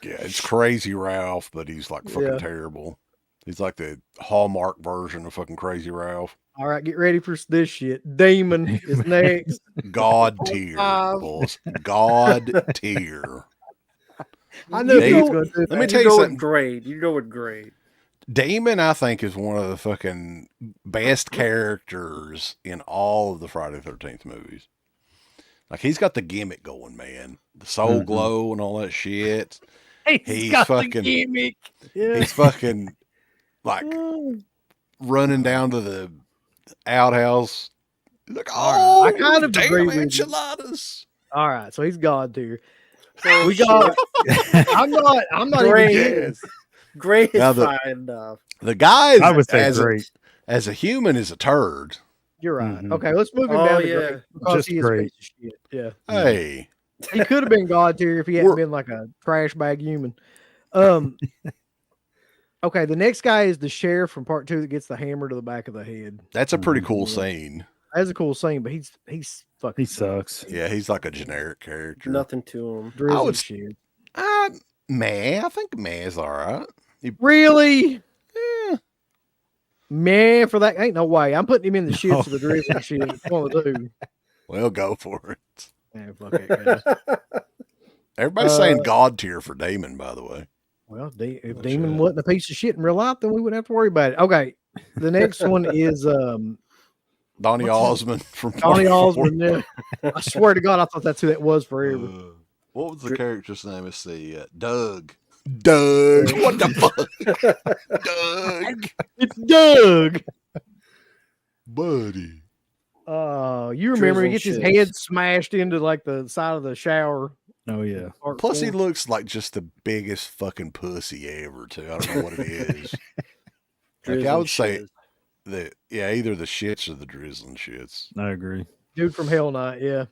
Yeah, it's Crazy Ralph, but he's like fucking Yeah. terrible. He's like the Hallmark version of fucking Crazy Ralph. All right, get ready for this shit. Demon is next. God tier, Five. boys. God tier. I knew he Dave, was going to do let me that. tell you go something. with grade. You go with grade. Damon, I think, is one of the fucking best characters in all of the Friday the 13th movies. Like, he's got the gimmick going, man. The soul Mhm. glow and all that shit. He's got the fucking- gimmick. Yeah. He's fucking, like, running down to the outhouse. He's like, All right, oh, I kind of damn agree with you. enchiladas. All right, so he's God tier. So We got. I'm not even Great. kidding. Grade is Now the- fine enough. The guy, I would say as great. as a human, is a turd. You're right. Mhm. Okay, let's move him Oh, down to yeah. great because Just he is a great. piece of shit. Yeah, Hey, he could have been God tier if he hadn't We're- been like a trash bag human. Okay, the next guy is the sheriff from part 2 that gets the hammer to the back of the head. that's a pretty cool Mhm. scene. That's a cool scene, but he's fucking He sucks. Yeah, he's like a generic character. Nothing to him. drizzly would- shit. Meh, I think Meh is all right. Really? Eh, Man, for that ain't no way. I'm putting him in the shits of the drizzly shit. It's one of the two. well, go for it. Man, fuck that guy. Everybody's saying God tier for Damon, by the way. Well, if Oh, Demon shit. wasn't a piece of shit in real life, then we wouldn't have to worry about it. Okay, the next one is Donny What's Osmond from Donny Part Osmond. Yeah. I swear to God, I thought that's who that was Four. forever. What was the character's name? Let's see. Doug. Doug. What the fuck? Doug. It's Doug. Buddy. You remember he Drizzling gets his shits. head smashed into like the side of the shower. Oh yeah. Part Plus, he 4. looks like just the biggest fucking pussy ever, too. I don't know what it is. Like, I would say either the shits or the drizzling shits. I agree. Dude from Hell Night. Yeah.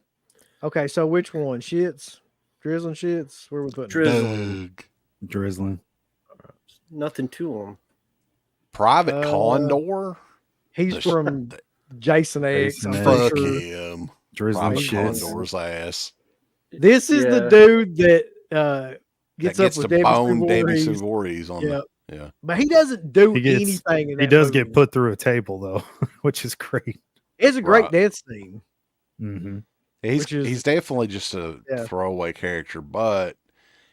Okay, so which one? Shits, drizzling shits. Where we putting? Drizzling. Doug. Drizzling. Nothing to him. Private Uh, Condor? He's The sh- from Jason X. Jason I'm X. pretty Fuck sure. him. Drizzling Private shits. Condor's ass. This is the Yeah. dude that gets That up gets with to Debbie bone Debbie Voorhees. Sue Voorhees on Yeah, yeah. but he doesn't do He gets- anything. In that He does movie. get put through a table though, which is great. It's a great Right. death scene. Mm-hmm. Which is- He's definitely just a Yeah. throwaway character, but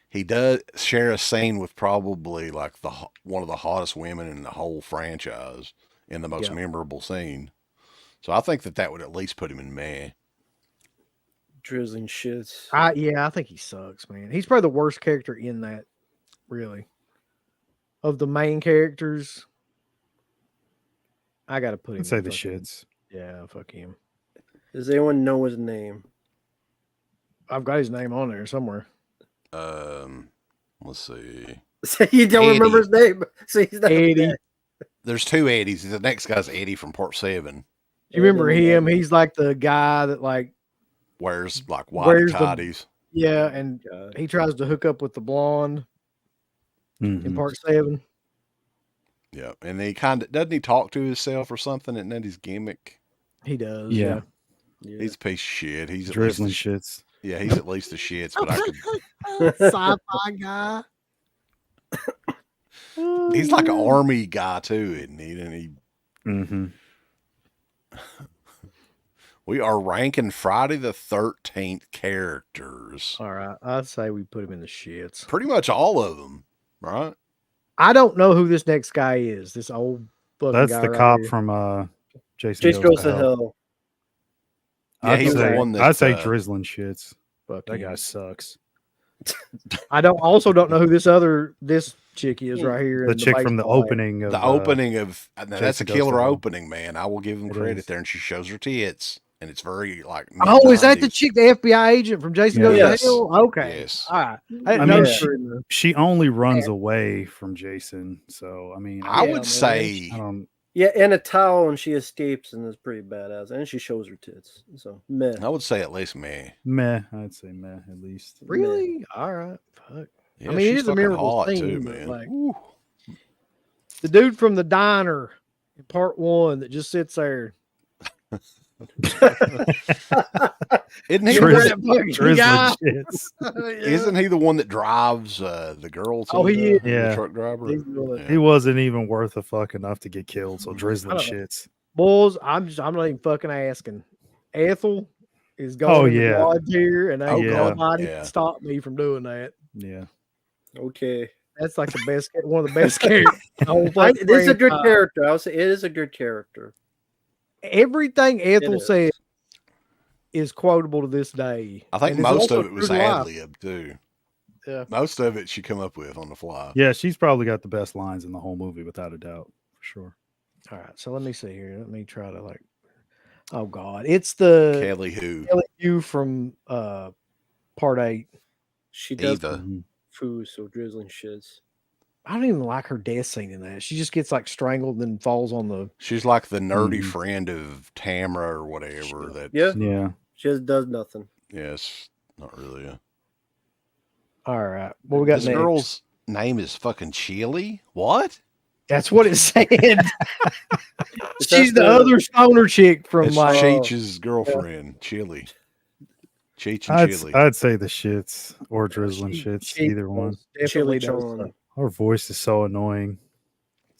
he does share a scene with probably like one of the hottest women in the whole franchise in the most Yeah. memorable scene. So I think that would at least put him in Meh. Drizzling shits. I think he sucks, man. He's probably the worst character in that, really. Of the main characters, I gotta put him. I'd say in the fucking- shits. Yeah, fuck him. Does anyone know his name? I've got his name on there somewhere. Let's see. You don't Eddie. remember his name. So he's not Eddie. There's two Eddies. The next guy's Eddie from Part 7. You remember him? He's like the guy that like Wears like whitey Wears the- tighties. yeah, and God. he tries to hook up with the blonde in Mhm. part 7. Yeah, and he doesn't he talk to himself or something? Isn't that his gimmick? He does. Yeah. Yeah. He's a piece of shit. He's Drizzling at least shits. yeah, he's at least the shits. But I could. Sci-fi guy. He's like an army guy too, isn't he? And he. Mm-hmm. We are ranking Friday the 13th characters. All right, I'd say we put him in the shits. Pretty much all of them, right? I don't know who this next guy is. This old fucking That's guy the right cop here. from Jason Jason Goes goes to to Hell. hell. Yeah, I'd he's the say, one that, I'd say uh, drizzling shits. Fuck That him. guy sucks. I don't know who this chick is right here. The in chick from the baseball hat. opening of The opening of that's a Jason Goes to killer Hell. opening, man. I will give them It credit is. there, and she shows her tits, and it's very like. Oh, is that the mid-nineties. chick, the FBI agent from Jason Goes Yes. to Hell? Okay. Yes. All right. I I didn't know mean, she were in the. she only runs away from Jason. So I mean, I Yeah, would man. say I don't. Yeah, and a towel, and she escapes, and it's pretty badass. And she shows her tits. So, meh. at least me. Meh. I'd say meh at least. Really? All right. Fuck. Yeah, I mean, it she's is a fucking memorable hot scene, too, but, man. like- Ooh. The dude from the diner in part 1 that just sits there. Isn't he? Drizzle- the one that fucking Drizzling guy? shits. Isn't he the one that drives the girl to Oh, he the, is. the Yeah. truck driver? He's the one that- He wasn't even worth a fuck enough to get killed. So drizzling I don't know. shits. Boys, I'm not even fucking asking. Ethel is going Oh, in the yeah. God tier, and ain't yeah. nobody Yeah. can stop me from doing that. Yeah. Okay. That's like the best, one of the best characters. in the whole fucking It is a good franchise. character. I'll say it is a good character. Everything Ethel is. said is quotable to this day. I think And it's most also of it was true to life. ad lib too. Yeah. Most of it she come up with on the fly. Yeah. She's probably got the best lines in the whole movie, without a doubt, for sure. All right, so let me see here. Let me try to like. Oh God, it's the Kelly who? Kelly Hu from part 8. She does Eva. Mhm. food, so drizzling shits. I don't even like her death scene in that. She just gets like strangled and falls on the. She's like the nerdy Mhm. friend of Tamara or whatever. That Yeah. Yeah. She just does nothing. Yes, not really. All right, what we got This next? girl's name is fucking Chili. What? That's what it said. Is She's that the other stoner chick from It's like. Cheech's girlfriend, Chili. Cheech and I'd, Chili. I'd say the shits or drizzling she- shits, she either one. does- definitely Chili does. Chon. Her voice is so annoying.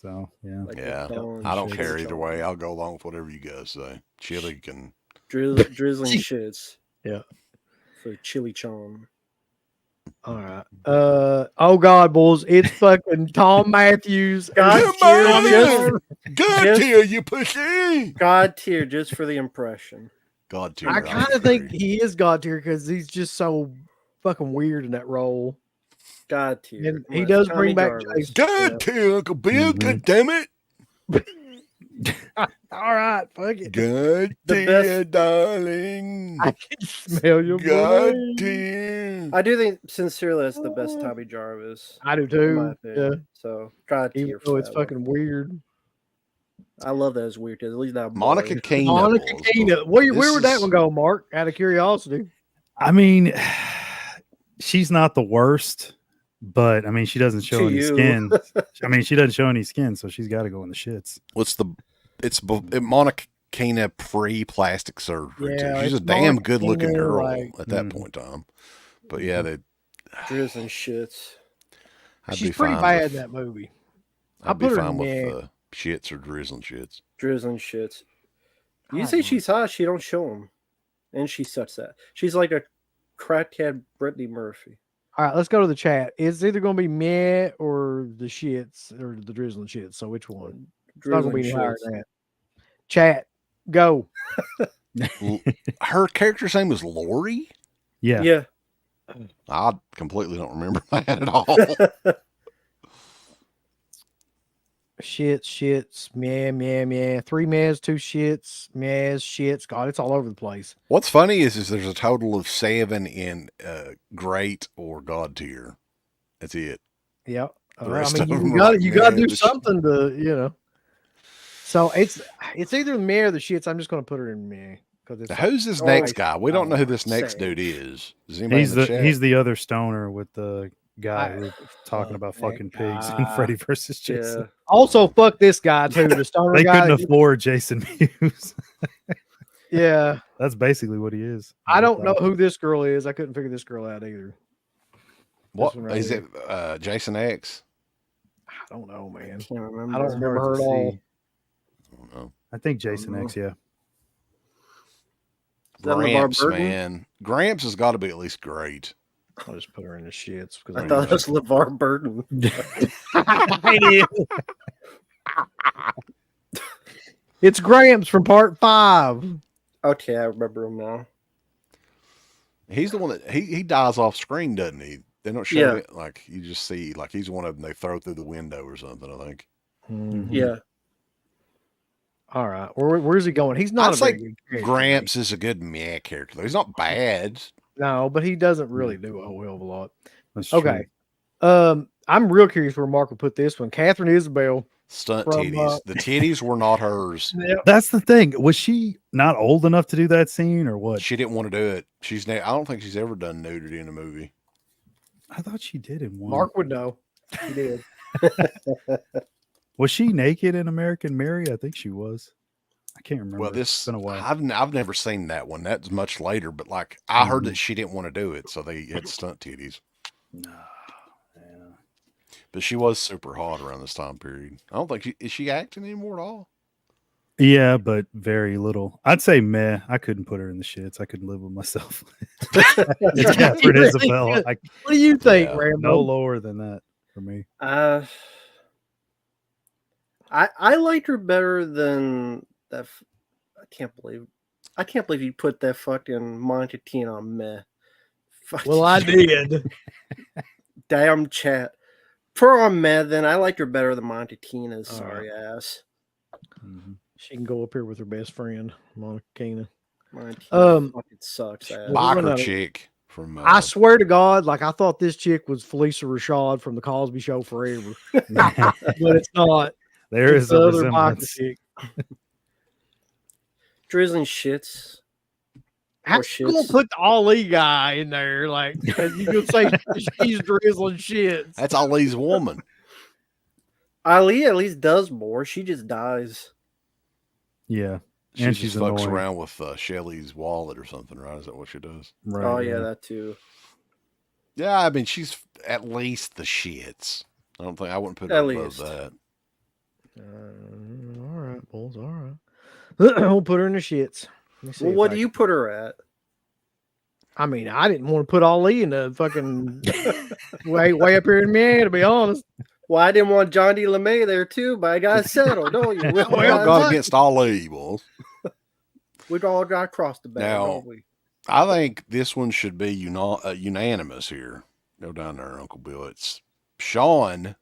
So yeah. Like Yeah, the Chon I don't shits. care either way. I'll go along with whatever you guys say. Chili can. Drizzling shits. Yeah. For Chili Chon. All right. Oh God, boys, it's fucking Tom Matthews. God Come tier, on, just, God Just- tier, you pussy. God tier just for the impression. God tier. I kind of think he is God tier because he's just so fucking weird in that role. God tier. And he Well, does Tommy bring back Jarvis. Jason. God tier, Uncle Bill. Mhm. God damn it. All right, fuck it. God The tier, darling. I can smell your God blood. tier. I do think sincerely that's the best Tommy Jarvis. I do In my too. opinion. Yeah, So God even tier. though for it's that one. fucking weird. I love that it's weird. 'Cause at least that Monica boy- Keena. Monica boys. Keena. Where This would that is- one go, Mark? Out of curiosity. I mean, she's not the worst, but I mean, she doesn't show To any you. skin. I mean, she doesn't show any skin, so she's got to go in the shits. It's Monica Keena pre-plastic surgery. Yeah, too. She's a it's damn Monica good-looking Keena, girl like- at that Mhm. point in time. But yeah, drizzling shits. I'd She's be pretty fine bad with, in that movie. I'd I'll be put her in fine with the- shits or drizzling shits. Drizzling shits. You God, say man. she's hot, she don't show them. And she sucks that. She's like a crackhead Brittany Murphy. All right, let's go to the chat. It's either going to be meh or the shits or the drizzling shits. So which one? It's not going to be any higher shits. than that. Chat, go. Her character's name was Lori. Yeah. Yeah. I completely don't remember that at all. Shits, meh, meh, meh. 3 mehs, 2 shits, mehs, shits. God, it's all over the place. What's funny is there's a total of 7 in great or god tier. That's it. Yep. The rest I of mean, them you are got like, you got to meh, do the sh- something to, you know. So it's either the meh or the shits. I'm just going to put her in meh because it's Who's this Oh, next I- guy? We don't know who this oh, next same. dude is. Is anybody He's in the the chat? he's the other stoner with the guy I- who was talking about that fucking pigs in guy. Freddy versus Jason. Yeah. also fuck this guy too. The stoner They guy. couldn't afford Jason Mewes. Yeah, That's basically what he is. I don't know who this girl is. I couldn't figure this girl out either. What one right is here. it? Jason X? I don't know, man. Can't remember. I don't remember her hard at to all. see. I don't know. I think Jason know. X, yeah. Is that LeVar Gramps, Burton? man. Gramps has got to be at least great. I'll just put her in the shits because I thought it was LeVar Burton. It's Gramps from part 5. Okay, I remember him now. He's the one that he dies off screen, doesn't he? They don't show Yeah. it like you just see like he's one of them they throw through the window or something. I think. Mhm. Yeah. All right. Where's he going? He's not I'd a very say good character. Gramps is a good meh character. Though. He's not bad. No, but he doesn't really do a whole hell of a lot. That's Okay. I'm real curious where Mark will put this one. Catherine Isabel. Stunt From, titties. The titties were not hers. true. That's the thing. Was she not old enough to do that scene, or what? She didn't want to do it. I don't think she's ever done nudity in a movie. I thought she did in one. Mark would know. He did. Was she naked in American Mary? I think she was. I can't remember. Well, It's been a while. I've never seen that one. That's much later. But like I heard Mhm. that she didn't want to do it, so they had stunt titties. No. Yeah. But she was super hot around this time period. I don't think is she acting anymore at all. Yeah, but very little. I'd say meh. I couldn't put her in the shits. I couldn't live with myself. It's Catherine Isabel. What do you think, Yeah, Rambo? No lower than that for me. I liked her better than that. I can't believe you put that fucking Monty Teen on meh. Well, I did. Damn chat. For on meh, then I liked her better than Monty Tina's sorry ass. Mhm. She can go up here with her best friend, Monica Keena. Monty Tina fucking sucks ass. Well, we're Biker not- chick from. I swear to God, like I thought this chick was Felicia Rashad from the Cosby Show forever, but it's not. There It's is the a other biker resemblance. chick. Drizzling shits. How Or you gonna shits. put the Ali guy in there? Like you gonna say she's drizzling shits? That's Ali's woman. Ali at least does more. She just dies. Yeah. She And just she's fucks annoying. around with Shelly's wallet or something, right? Is that what she does? Right. Oh yeah, that too. Yeah, I mean she's at least the shits. I wouldn't put her At above least. that. All right, bulls. All right. We'll put her in the shits. Let me see Well, if what I do you put her at? I mean, I didn't want to put Ali in the fucking way up here in me, to be honest. Well, I didn't want John D. LeMay there too, but I got settled, don't you? Well, Well, gone fuck. against Ali, boys. We all got across the back, Now- don't we? I think this one should be unanimous here. Go down there, Uncle Bill. It's Sean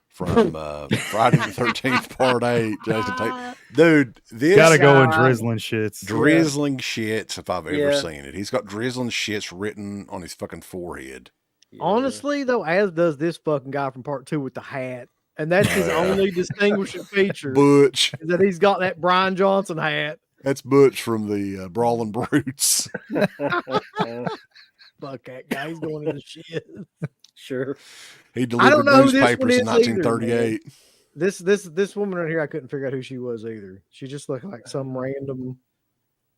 from Friday the 13th, Part 8. Jason Tate. Dude, this Gotta go in guy- drizzling shits. drizzling shits if I've ever Yeah. seen it. He's got drizzling shits written on his fucking forehead. Yeah. Honestly, though, as does this fucking guy from part 2 with the hat. And that's his Yeah. only distinguishing feature Butch. is that he's got that Brian Johnson hat. That's Butch from the Brawling Brutes. Fuck that guy. He's going in the shit. Sure. He don't delivered know who this one newspapers in is either, 1938. This woman right here, I couldn't figure out who she was either. She just looked like some random.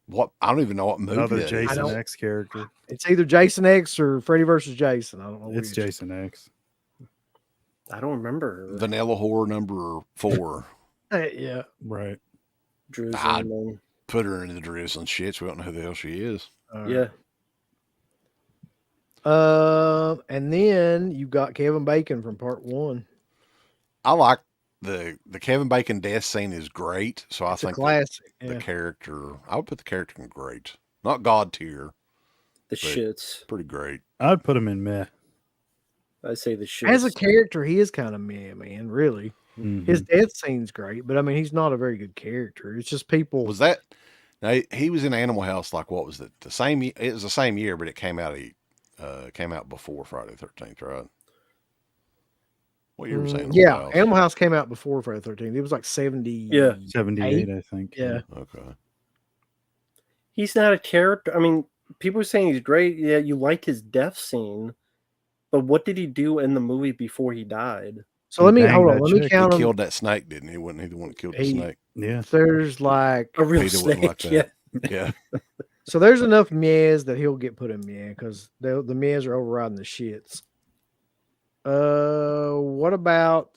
What? I don't even know what movie Another that is. Jason don't- X character. It's either Jason X or Freddy versus Jason. I don't know. It's which. Jason X. I don't remember her. Vanilla Whore number 4. Yeah. Right. Drizzling Ah, and- Put her into the drizzling shits. We don't know who the hell she is. All yeah. right. And then you got Kevin Bacon from part 1. I like the Kevin Bacon death scene is great. So I It's a think classic. the Yeah. character, I would put the character in great. Not God tier. The shits. Pretty great. I'd put him in meh. I say the shits. As a character, he is kind of meh, man. Really, Mhm. his death scene's great, but I mean, he's not a very good character. It's just people. Was that? Now, he was in Animal House. Like what was it? The same. It was the same year, but it came out before Friday the 13th, right? What year was Animal Yeah, House? Animal House came out before Friday the 13th. It was like 70. Yeah. 78, I think. Yeah. Okay. He's not a character. I mean, people are saying he's great. Yeah, you liked his death scene, but what did he do in the movie before he died? So let me Bang hold on. that Let me chick. count He them. killed that snake, didn't he? Wasn't he the one that killed the He- snake? Yeah. There's like A real Peter wouldn't snake. like Yeah. that. Yeah. so there's enough mehs that he'll get put in meh because the mehs are overriding the shits. What about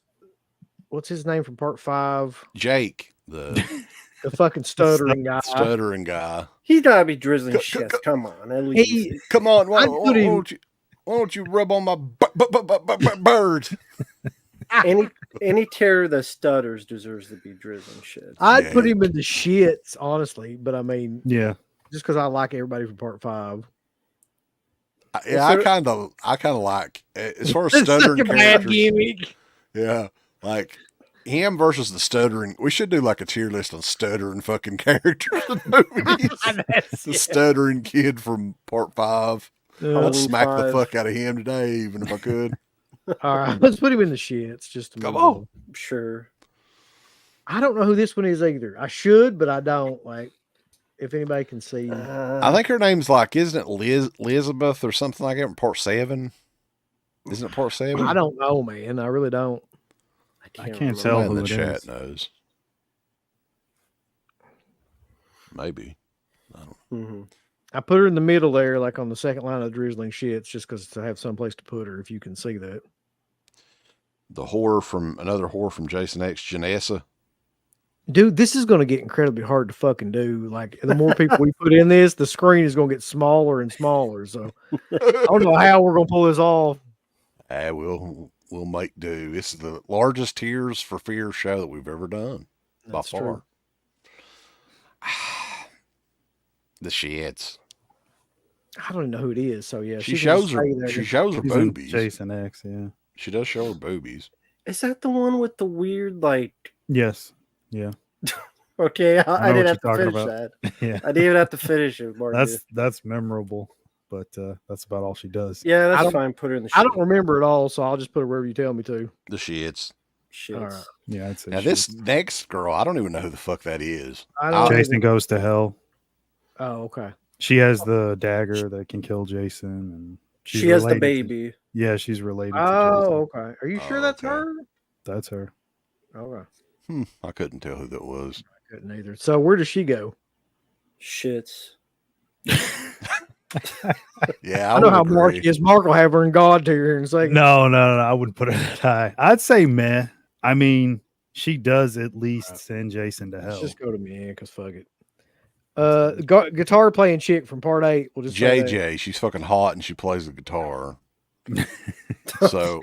what's his name from part 5? Jake, the The fucking stuttering guy. stuttering guy. He's got to be drizzling Co- shits. co- Come on, at least. He, Come on, I'd put him- why don't you rub on my bird? Any terror that stutters deserves to be drizzling shits. I'd put Yeah. him in the shits, honestly. But I mean, Yeah. just because I like everybody from part 5. Yeah, I kind of like as far as stuttering Such a bad characters. gimmick. Yeah, like him versus the stuttering. We should do like a tier list on stuttering fucking characters in movies. The stuttering kid from Part 5. I'd Halloween smack the 5. fuck out of him today, even if I could. All right, let's put him in the shits. Just to Come move on. Sure. I don't know who this one is either. I should, but I don't. Like, if anybody can see, I think her name's like, isn't it Elizabeth or something like that in Part 7? Isn't it Part 7? I don't know, man. I really don't. I can't remember. tell Somebody in who the it chat is. knows. Maybe. Mm-hmm. I put her in the middle there, like on the second line of the drizzling shits, just because to have some place to put her. If you can see that. Another whore from Jason X, Janessa. Dude, this is going to get incredibly hard to fucking do. Like, the more people we put in this, the screen is going to get smaller and smaller. So, I don't know how we're going to pull this off. We'll make do. This is the largest Tears for Fear show that we've ever done. That's by far. true. The shits. I don't even know who it is. So, yeah. She can shows just her. stay there. She shows her She's in boobies. Jason X, yeah. She does show her boobies. Is that the one with the weird, like? Yes. Yeah. Okay, I know didn't what have to you're finish talking that. Yeah. I didn't even have to finish it, Mark. That's memorable, but that's about all she does. Yeah, I that's don't- fine. Put her in the. I don't shit. remember it all, so I'll just put it wherever you tell me to. The shits. Shit. All right. Yeah, I'd say Now this next girl, I don't even know who the fuck that is. I don't Jason Goes to Hell. Oh, okay. She has the dagger that can kill Jason, and she's She has the related to- baby. yeah, she's related to Oh, Jason. okay. Are you sure Oh, that's okay. her? That's her. Okay. I couldn't tell who that was. I couldn't either. So, where does she go? Shits. Yeah, I know would how agree. Mark is. Mark will have her in God tier in a second. No, I wouldn't put her that high. I'd say meh. I mean, she does at least send Jason to Let's hell. just go to me because fuck it. Guitar playing chick from part 8. We'll just say that. JJ, she's fucking hot and she plays the guitar. So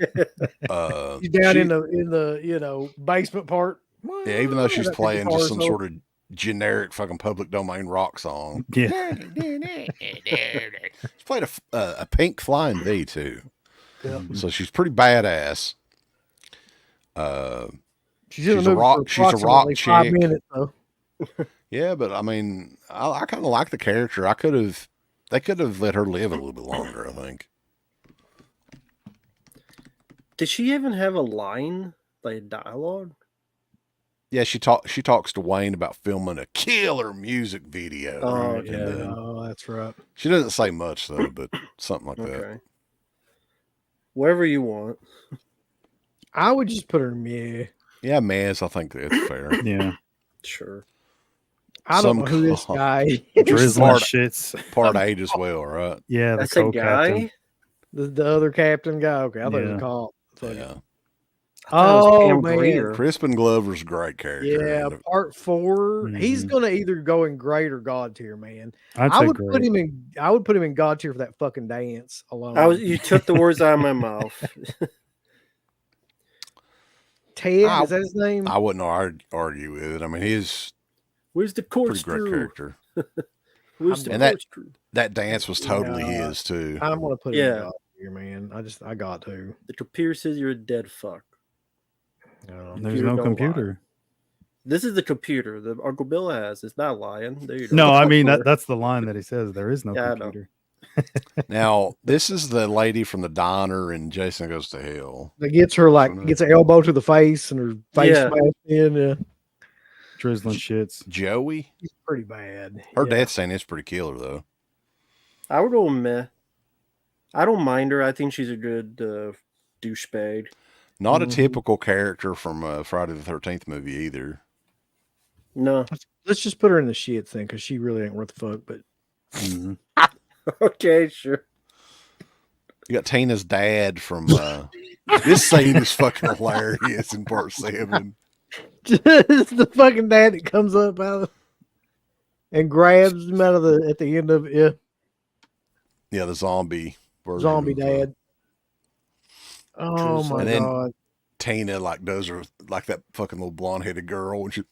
She's down in the basement part. yeah, even though she's That playing guitar just some solo. sort of generic fucking public domain rock song. Yeah. She's played a pink flying V too. Yeah. So she's pretty badass. She's in She's the a movie rock- for she's a rock approximately 5 chick. minutes though. Yeah, but I mean, I kind of like the character. They could have let her live a little bit longer, I think. Did she even have a line, like dialogue? Yeah, she talks to Wayne about filming a killer music video. Oh, right? okay. And then Oh, that's right. she doesn't say much though, but something like that. Okay. Whatever you want. I would just put her in meh. Yeah, Maz, I think that's fair. Yeah. Sure. I don't Some know who this call- guy Drizzling Part- shits. Part 8 as well, right? Yeah, the That's a co-captain. guy. the other captain guy. Okay, I thought it was Yeah. a cop. Fuck it. Yeah. I thought it was Oh, Pam man. Grier. Crispin Glover's a great character. Yeah, And part 4. He's Mhm. gonna either go in great or God tier, man. I'd I say would great. put him in God tier for that fucking dance alone. You took the words out of my mouth. Ted, I- is that his name? I wouldn't argue with it. I mean, he's Where's the a pretty corkscrew? great character. Where's the And that- corkscrew? That dance was totally Yeah. his too. I'm gonna put him in Yeah. God tier, man. I got to. The computer says you're a dead fuck. There's Computer no don't computer. This is the computer that Uncle Bill has. It's not lying. There you go. No, I mean that's the line that he says. There is no Yeah, I know. computer. Now, this is the lady from the diner in Jason Goes to Hell. That gets her gets an elbow to the face and her face Yeah. smashed in. Yeah, Drizzling shits. Joey. she's pretty bad. Her Yeah. death scene is pretty killer though. I would go meh. I don't mind her. I think she's a good douchebag. Not a Mhm. typical character from a Friday the 13th movie either. No. Let's just put her in the shit thing because she really ain't worth the fuck. But Mhm. Okay, sure. You got Tina's dad from this scene is fucking hilarious in part 7. just the fucking dad that comes up out of and grabs him out of at the end of it. Yeah, Yeah, the zombie version zombie of, dad. Oh True my And then- god! Tina like does her like that fucking little blonde headed girl and she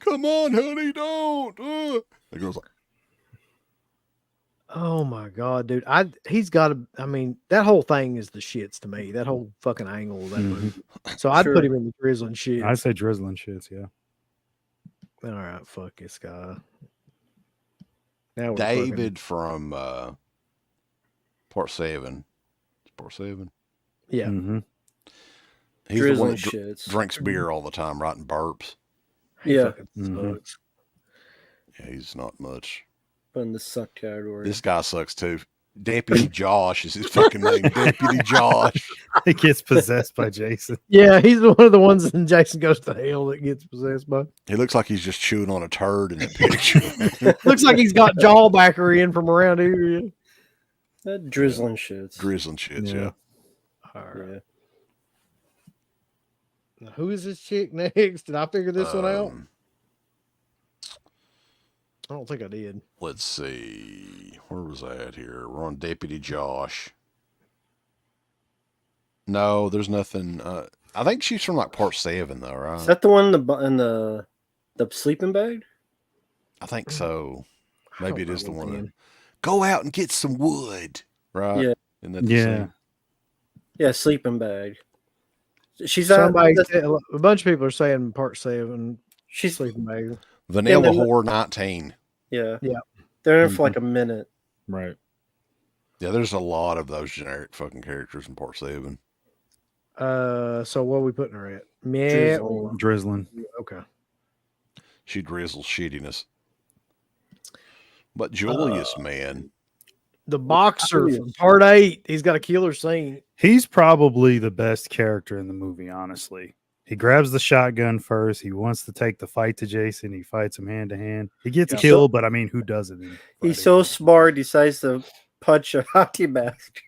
come on, honey, don't. The girl's like, Oh my god, dude! He's got to. I mean, that whole thing is the shits to me. That whole fucking angle of that movie. So I'd put Sure. him in the drizzling shits. I'd say drizzling shits. Yeah. All right, fuck this guy. Now we're fucking- David from Part 7. Part 7. Yeah. Mm-hmm. He's the one Drizzling that shits. drinks beer all the time, writing burps. He Yeah. fucking Mhm. sucks. Yeah, he's not much. But in the suck category. This guy sucks too. Deputy Josh is his fucking name. Deputy Josh. He gets possessed by Jason. Yeah, he's one of the ones in Jason Goes to Hell that gets possessed by. He looks like he's just chewing on a turd in the picture. Looks like he's got jawbacker in from around here. Yeah. That drizzling shits. Drizzling shits, yeah. All right. Yeah. Now, who is this chick next? Did I figure this one out? I don't think I did. Let's see. Where was I at here? We're on Deputy Josh. No, there's nothing. I think she's from like Part 7, though, right? Is that the one in the sleeping bag? I think so. I Maybe it don't is the know one. again. That, go out and get some wood, right? Yeah. And that the Yeah. scene? Yeah, sleeping bag. She's Somebody, out. a bunch of people are saying Part 7. She's Sleeping bag. Vanilla then- Whore 19. yeah. Yeah. They're in for like a minute. Right. Yeah, there's a lot of those generic fucking characters in Part 7. So what are we putting her at? Meh Drizzle. or Drizzling. okay. She drizzles shittiness. But Julius, man. The boxer from Part 8. He's got a killer scene. He's probably the best character in the movie, honestly. He grabs the shotgun first. He wants to take the fight to Jason. He fights him hand to hand. He gets Yeah. killed, but I mean, who doesn't? in He's Friday? so smart. Decides to punch a hockey mask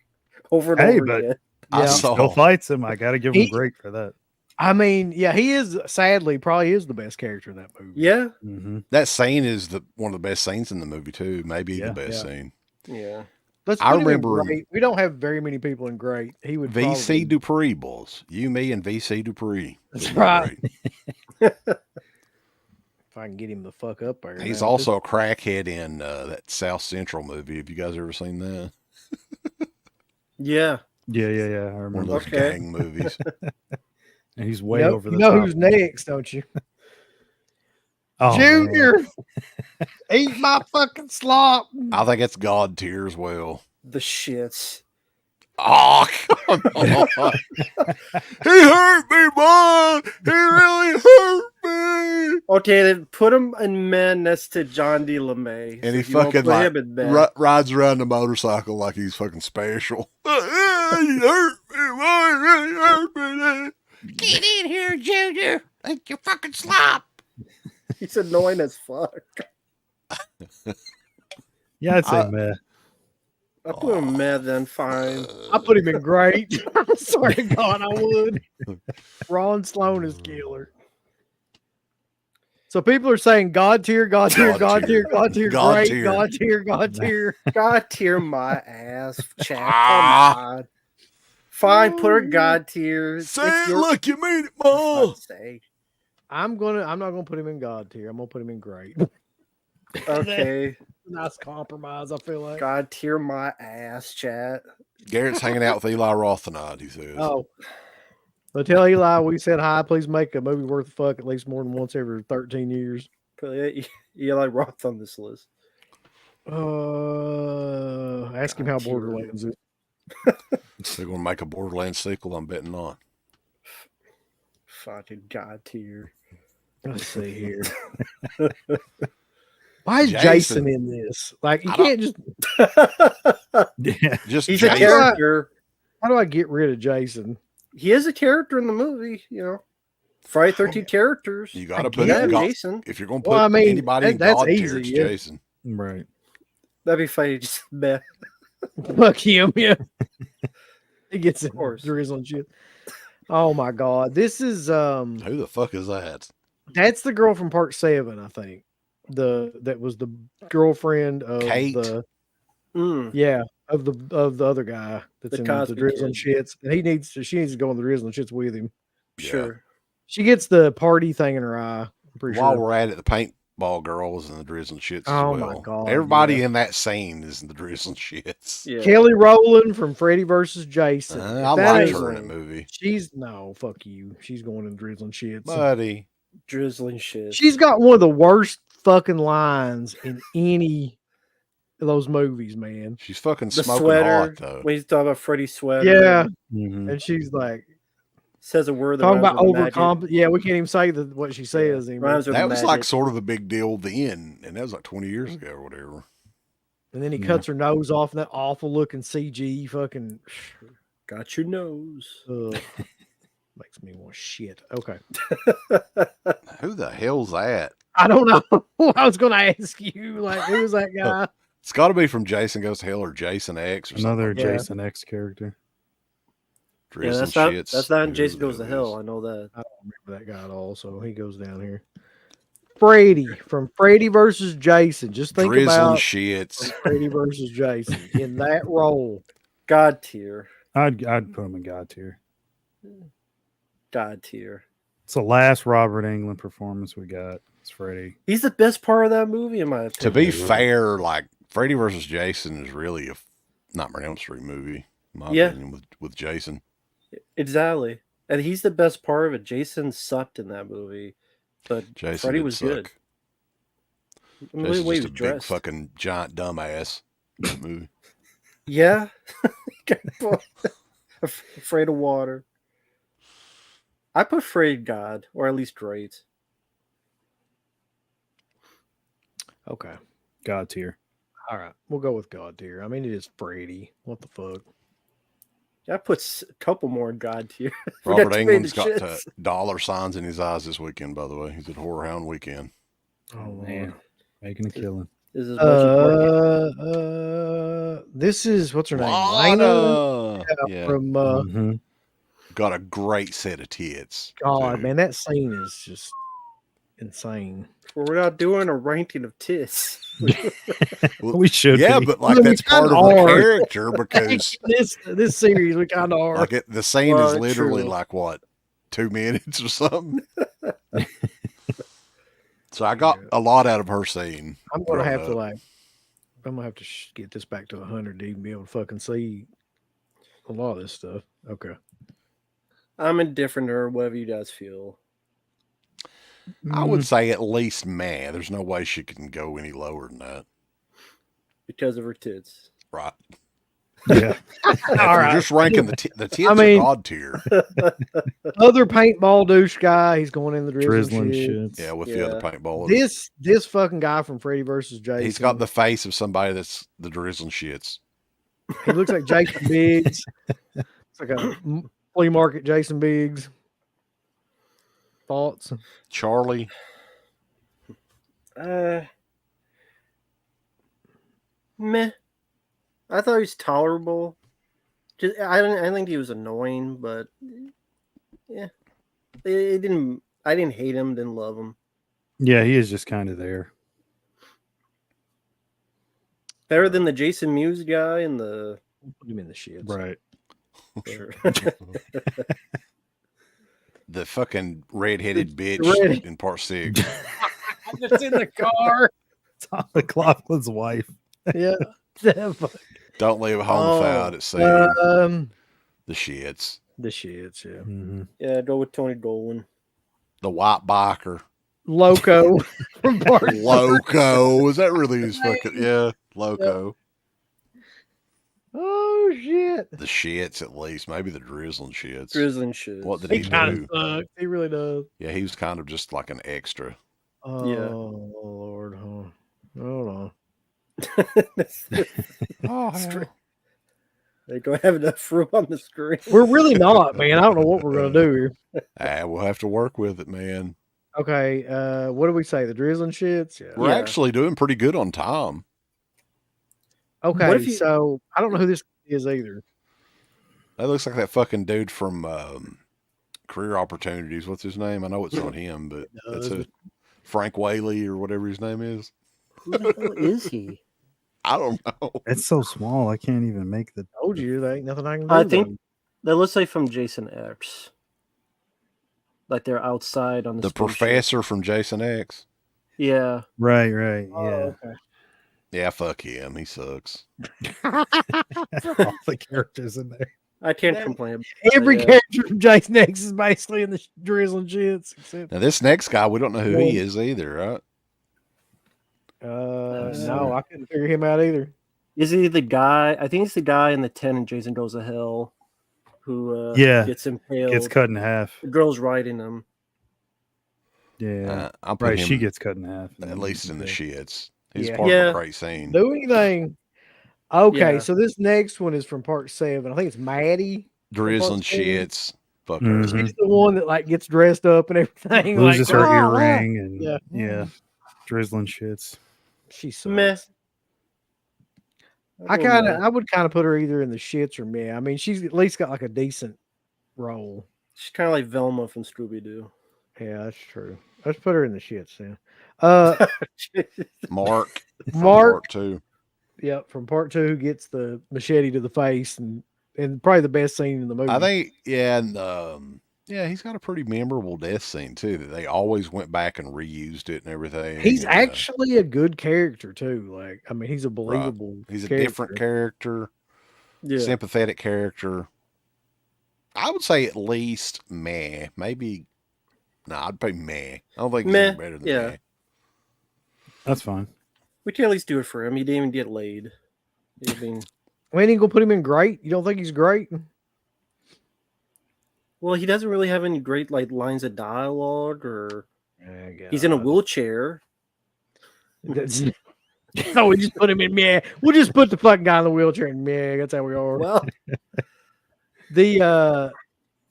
over and Hey, over but- again. I Yeah. saw. Still fights him. I got to give him He- great for that. I mean, yeah, he is sadly probably is the best character in that movie. Yeah. Mm-hmm. That scene is one of the best scenes in the movie, too. Maybe Yeah. the best Yeah. scene. Yeah. Let's I put him in remember- Great. We don't have very many people in Great. He would VC probably- Dupree, boys. You, me, and VC Dupree. That's Would be right. great. if I can get him the fuck up there. He's now. also a crackhead in that South Central movie. Have you guys ever seen that? Yeah. Yeah. I One of remember. those Okay. gang movies. And he's way Yep, over the you know top. who's next, don't you? Oh, man. Junior, eat my fucking slop. I think it's God tier as well. The shits. Oh, come on. He hurt me, boy. He really hurt me. Okay, then put him in men next to John D. LeMay. And he if you won't fucking put like him in men. rides around the motorcycle like he's fucking special. He hurt me, boy. He really hurt me. Get in here, Junior. Make your fucking slop. He's annoying as fuck. Yeah, I'd say meh. I put him in men, then fine. I put him in Great. I swear to God, I would. Ron Sloan is killer. So people are saying God tier, God tier, God God tier. tier, God tier, God great, tier. God tier, God tier. God tier my ass, chat. Ah. Come on. Fine, put her God tier. Say it like you mean it, Ma. I'm not gonna put him in God tier. I'm gonna put him in great. Okay. Nice compromise, I feel like. God tier my ass, chat. Garrett's hanging out with Eli Roth tonight, he says. Oh. So tell Eli we said hi. Please make a movie worth the fuck at least more than once every 13 years. Put Eli Roth on this list. Ask him how Borderlands is. They're going to make a Borderlands sequel, I'm betting on. Fucking God tier. Let's see here. Why is Jason. Jason in this? Like, you I don't- can't just. Yeah. Just He's a Jason. character. How do I get rid of Jason? He is a character in the movie, you know. Friday 13 characters. You got to I put Yeah, it. Jason. If you're going to put Well, I mean, anybody in that's God tier, easy, it's yeah. Jason. Right. That'd be funny. Just meh. Fuck him, yeah. He gets in course. drizzling shit. Oh my god. This is Who the fuck is that? that's the girl from part 7, I think. That was the girlfriend of Kate? the Mm. yeah, of the other guy that's The in the Cosby drizzling kid. shits. And she needs to go on the drizzling shits with him. Yeah. Sure. She gets the party thing in her eye. I'm pretty While sure. we're at it, the ball girls and the drizzling shits Oh as my well. God, Everybody yeah. in that scene is the drizzling shits. Yeah. Kelly Rowland from Freddy versus Jason. If I that liked ain't- her in that movie. She's no, fuck you. She's going in drizzling shits. Buddy. Drizzling shit. She's got one of the worst fucking lines in any of those movies, man. She's fucking The smoking sweater. hot, though. When he's talking about Freddy's sweater. Yeah. Mhm. And she's like Says a word that talking rhymes about with magic. overcomp. Yeah, we can't even say what she says anymore. Rhymes with That was like magic. sort of a big deal then, and that was like 20 years ago or whatever. And then he Yeah. cuts her nose off in that awful looking CG fucking Got your nose. makes me want shit. Okay. Who the hell's that? I don't know. I was gonna ask you, like, who's that guy? It's got to be from Jason Goes to Hell or Jason X or Another something. Yeah. Jason X character. Yeah, Drizzling that's not shits. that's not in Who Jason Goes to knows? Hell. I know that. I don't remember that guy at all, so he goes down here. Freddy from Freddy versus Jason. Just think Drizzling about shits. Freddy versus Jason in that role. God tier. I'd put him in God tier. God tier. It's the last Robert Englund performance we got. It's Freddy. He's the best part of that movie, in my opinion. To be fair, like Freddy versus Jason is really a Nightmare on Elm Street movie, in my Yeah. opinion, with Jason. Exactly. And he's the best part of it. Jason sucked in that movie. But Jason Freddy did was suck. good. I mean, the Jason's way he just was a big dressed. fucking giant dumbass in that movie. Yeah. Afraid of water. I put Afraid God, or at least great. Okay. God tier. All right. We'll go with God tier. I mean, it is Freddy. What the fuck? I put a couple more in God tier. We got Robert too many Englund's got shits. dollar signs in his eyes this weekend, by the way. He's at Horror Hound Weekend. Oh, Man, making a killing. Is this budget this is what's her name? Lana Lana! Yeah. from Mhm. Got a great set of tits. God, too. man, that scene is just insane. Well, we're not doing a ranking of tits. Well, We should. yeah, be. but like Well, we that's part of kinda her are. character because this series we kind of are. like the scene Well, is literally true. like what 2 minutes or something. So I got a lot out of her scene. I'm gonna growing have to up. like, I'm gonna have to get this back to 100 to even be able to fucking see a lot of this stuff. Okay. I'm indifferent to her, whatever you guys feel. I would say at least meh. There's no way she can go any lower than that. Because of her tits. Right. Yeah. If you're just ranking the tits mean- are God tier. Other paintball douche guy, he's going in the drizzling Drizzling shit. shits. Yeah, with the other Yeah. paintballers. This fucking guy from Freddy versus Jason. He's got the face of somebody that's the drizzling shits. He looks like Jason Biggs. It's like a flea market Jason Biggs. Thoughts? Charlie. Meh. I thought he was tolerable. Just, I think he was annoying, but yeah, it didn't. I didn't hate him. Didn't love him. Yeah, he is just kind of there. Better than the Jason Mewes guy and the. Put him in the shits. Right. Sure. The fucking red-headed bitch red- in part 6. Just in the car. Tom McLaughlin's wife. Yeah. Don't leave home Oh. without it seeing The the shits. shits, yeah. Mm-hmm. Yeah, go with Tony Dolan. The white biker. Loco from part Loco. Is that really his fucking... Yeah, Loco. Oh shit. The shits, at least. Maybe the drizzling shits. Drizzling shit. What did He he kind do? of sucks. He really does. Yeah, he was kind of just like an extra. Oh Yeah. Lord. Hold on. Oh, Screen. They don't have enough room on the screen. We're really not, man. I don't know what we're gonna do here. we'll have to work with it, man. Okay, what do we say? The drizzling shits? Yeah. We're Yeah. actually doing pretty good on time. Okay, What if you- so I don't know who this is either. That looks like that fucking dude from Career Opportunities. What's his name? I know it's not him, but that's it. Frank Whaley or whatever his name is. Who the hell is he? I don't know. It's so small. I can't even make the. Told you there ain't nothing I can do. I about think it. that looks like from Jason X. Like they're outside on the The spaceship. professor from Jason X. Yeah. Right, yeah. Oh, okay. Yeah, fuck him. He sucks. All the characters in there. I can't That- complain. Every Yeah. character from Jason X is basically in the drizzling shits. Except, Now this next guy, we don't know who he One. is either, right? no, I couldn't figure him out either. Is he the guy? I think he's the guy in the 10 and Jason Goes to Hell who Yeah, gets impaled. Gets cut in half. The girl's riding him. Yeah. I'll put Right, him she gets cut in half. at least in the shits. He's Yeah. part of Yeah. a great scene. Do anything. Okay, Yeah. so this next one is from part 7. I think it's Maddie. Drizzling Part seven. shits. Fuck her. Mhm. She's the one that like gets dressed up and everything. Loses like, her "Ah, ah." earring and Yeah. yeah, drizzling shits. She sucks. Meh. I would kind of put her either in the shits or meh. I mean, she's at least got like a decent role. She's kind of like Velma from Scooby Doo. Yeah, that's true. Let's put her in the shits then. Mark. from Mark. part 2. Yep, from part 2, who gets the machete to the face and probably the best scene in the movie. I think, yeah, and yeah, he's got a pretty memorable death scene too. That they always went back and reused it and everything. he's and, actually a good character too. Like, I mean, he's a believable. he's a different character, Yeah. sympathetic character. I would say at least meh, maybe. No, I'd pay meh. I don't think he's Meh, any better than yeah. meh. That's fine. We can at least do it for him. He didn't even get laid. I mean, We ain't gonna put him in great. You don't think he's great? well, he doesn't really have any great like lines of dialogue, or he's in a wheelchair. So we just put him in meh. We'll just put the fucking guy in the wheelchair in meh. That's how we are. Well,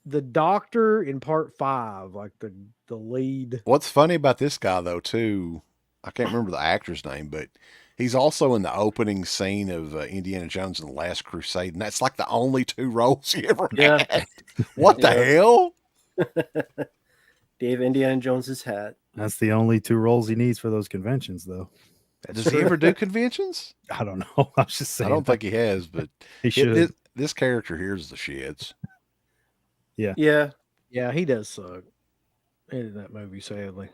The doctor in part 5, like the lead. What's funny about this guy though too, I can't remember the actor's name, but he's also in the opening scene of Indiana Jones and the Last Crusade, and that's like the only 2 roles he ever Yeah. had. What the Yeah. hell? Dave Indiana Jones's hat. That's the only 2 roles he needs for those conventions, though. Does he ever do conventions? I don't know. I was just saying. I don't think he has, but he should. this character here's the shits. Yeah. Yeah, he does suck in that movie, sadly.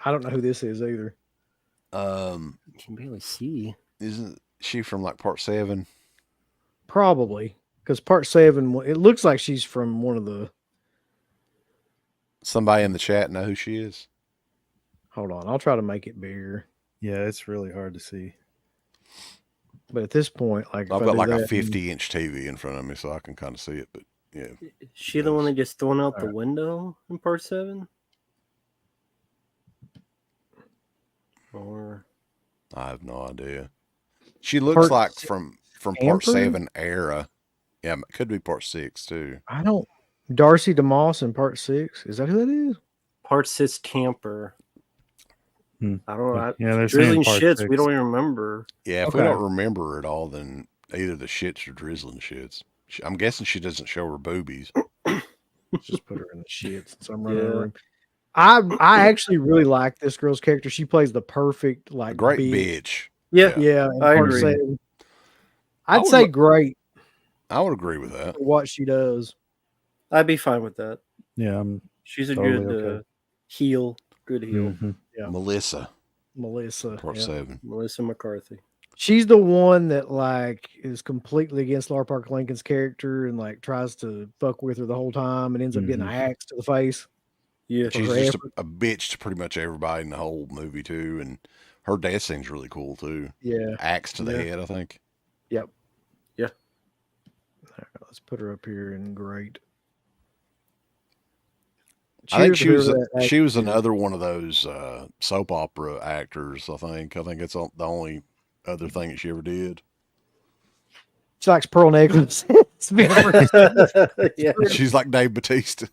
I don't know who this is either. You can barely see. Isn't she from like part 7? Probably because part 7, it looks like she's from one of the. Somebody in the chat know who she is? Hold on, I'll try to make it bigger. Yeah, it's really hard to see. But at this point, like, I've if I got do like a that, 50-inch TV in front of me, so I can kind of see it. But yeah, Is she the one that gets thrown out the Alright. window in part 7? Or I have no idea. She looks Part like si- from part Camper? 7 era. Yeah, it could be part 6 too. I don't. Darcy DeMoss in part 6. Is that who that is? part 6 camper. Hmm. I don't know. Yeah, they're Drizzling saying part shits. 6. We don't even remember. Yeah, if we Okay. don't remember it all, then either the shits or drizzling shits. I'm guessing she doesn't show her boobies. Just put her in the shit since I'm running over him. I actually really like this girl's character. She plays the perfect A like great bitch. bitch. Yeah. Yeah, in I part agree. 7. I I'd would say look- great I would agree with that. for what she does. I'd be fine with that. Yeah, I'm She's a Totally good okay. heel. Good heel. mhm. Yeah. Melissa, Melissa. part yeah. 7. Melissa McCarthy. She's the one that like is completely against Laura Park Lincoln's character and like tries to fuck with her the whole time and ends up getting an axe to the face. Yeah. She's her just effort. a bitch to pretty much everybody in the whole movie too, and her death scene's really cool too. Yeah. Axe to the Yeah. head, I think. Yep. Yeah. All right, let's put her up here in great. I think Cheers she to was whoever that she was actress is. another one of those soap opera actors. I think that's the only other thing that she ever did. She likes pearl necklace. It's been Yeah. She's like Dave Bautista.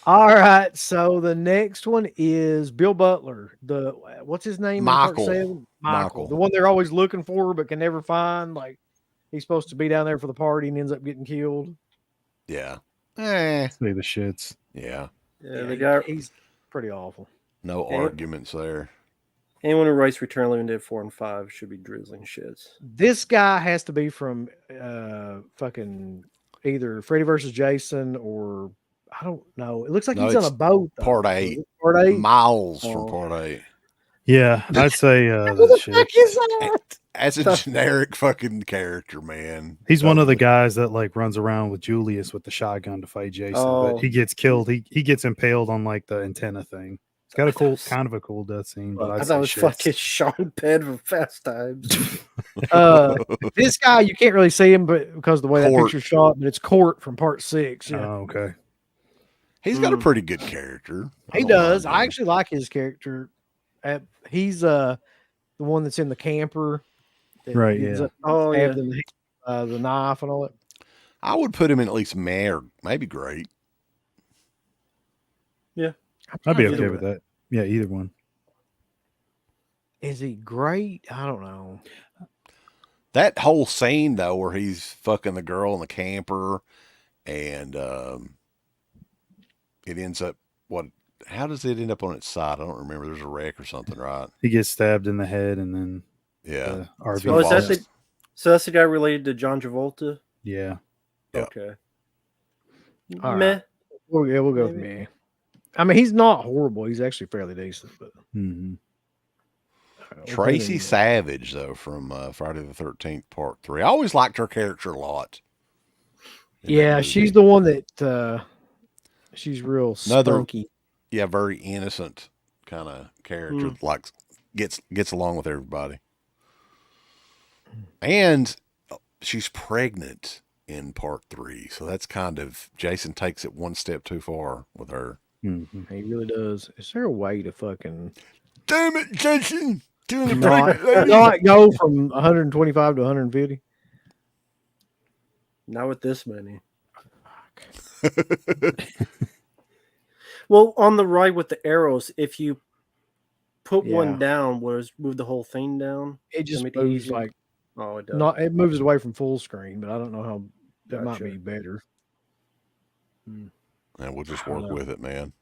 All right, so the next one is Bill Butler. The what's his name? in part Michael. 7? Michael. The one they're always looking for but can never find. Like he's supposed to be down there for the party and ends up getting killed. Yeah. Say the shits. Yeah. Yeah, the guy. He's pretty awful. No Yeah. arguments there. Anyone who writes Return of the Living Dead 4 and 5 should be drizzling shits. This guy has to be from fucking either Freddy versus Jason or I don't know. It looks like No, he's on a it's boat. Though. Part So 8. is it Part 8. Miles from Oh. Part 8. Yeah, I'd say Who the the chick. fuck is that? As a generic fucking character, man. He's one of the Totally. guys that like runs around with Julius with the shotgun to fight Jason, Oh. but he gets killed. He gets impaled on like the antenna thing. It's got a cool, kind of a cool death scene, but I I'd thought say it was shits. fucking Sean Penn from Fast Times. This guy, you can't really see him, but because of the way that Court. picture's shot, but it's Court from Part 6. Yeah, Oh, okay. He's got a pretty good character. he don't does. mind I him. actually like his character. He's the one that's in the camper. That Right, ends yeah. up Oh, stabbed yeah. in the knife and all that. I would put him in at least meh or maybe great. I'd be Either okay way. with that. Yeah, either one. Is he great? I don't know. That whole scene though, where he's fucking the girl in the camper, and it ends up what? How does it end up on its side? I don't remember. There's a wreck or something, right? He gets stabbed in the head, and then Yeah. the RV. Oh, is that falls. so that's the guy related to John Travolta? Yeah. Yeah. Okay. All Meh. right. We'll go with me. I mean, he's not horrible. He's actually fairly decent. But hmm Tracy Savage though from Friday the 13th Part 3. I always liked her character a lot. in that Yeah, movie. she's the one that she's real Another- spunky. Yeah, very innocent kind of character. Like gets along with everybody. And she's pregnant in Part 3, so that's kind of Jason takes it one step too far with her. hmm He really does. Is there a way to fucking Damn it, Jason! Doing the not, pregnant lady. not go from 125 to 150? Not with this many. Well, on the right with the arrows, if you put Yeah. one down, move the whole thing down? It just make it moves easier? like Oh, it does. it moves away from full screen, but I don't know how that Gotcha. might be better. And we'll just I don't work know. with it, man.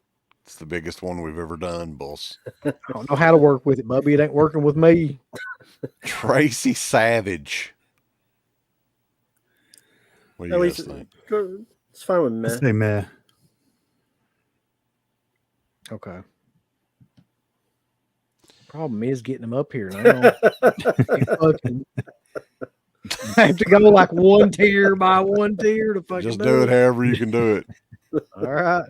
It's the biggest one we've ever done, boss. I don't know how to work with it, Bubby. It ain't working with me. Tracy Savage. What do At you least guys think? it's fine with Let's meh. say meh. Okay. Problem is getting them up here now. I have to go like one tier by one tier to fucking Just do it however you can do it. All right.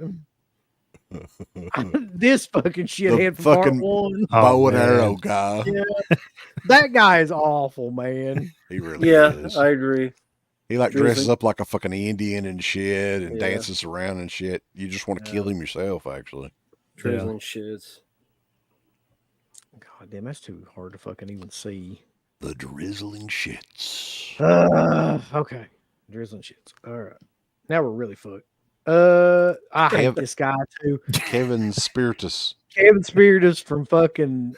This fucking shithead from fucking- part 1. Oh, Bow and man. arrow guy. Yeah. That guy is awful, man. He really Yeah, is. I agree. He like Drizzling. dresses up like a fucking Indian and shit and Yeah. dances around and shit. You just want to kill him yourself, actually. Drizzling shits. God damn, that's too hard to fucking even see. The drizzling shits. Okay. Drizzling shits. All right. Now we're really fucked. I hate Kev- this guy too. Kevin Spiritus. Kevin Spiritus from fucking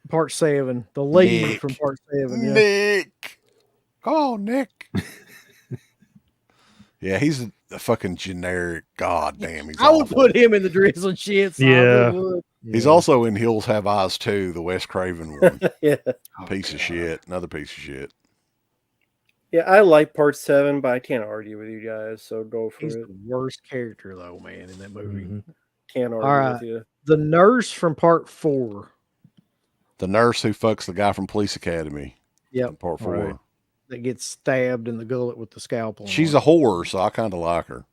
part 7. The lead Nick. from part 7. Yeah. Nick. Oh, Nick. Yeah, he's a fucking generic. God damn, he's I would awful. put him in the drizzling shits. I Yeah. really would. He's also in Hills Have Eyes too, the Wes Craven one. Yeah. Piece of shit. Another piece of shit. Yeah, I like part 7, but I can't argue with you guys, so go for He's it. the worst character though, man, in that movie. Mhm. Can't argue right. with you. The nurse from part 4. The nurse who fucks the guy from Police Academy. Yep. In part 4. Right. That gets stabbed in the gullet with the scalpel. She's a whore, so I kind of like her.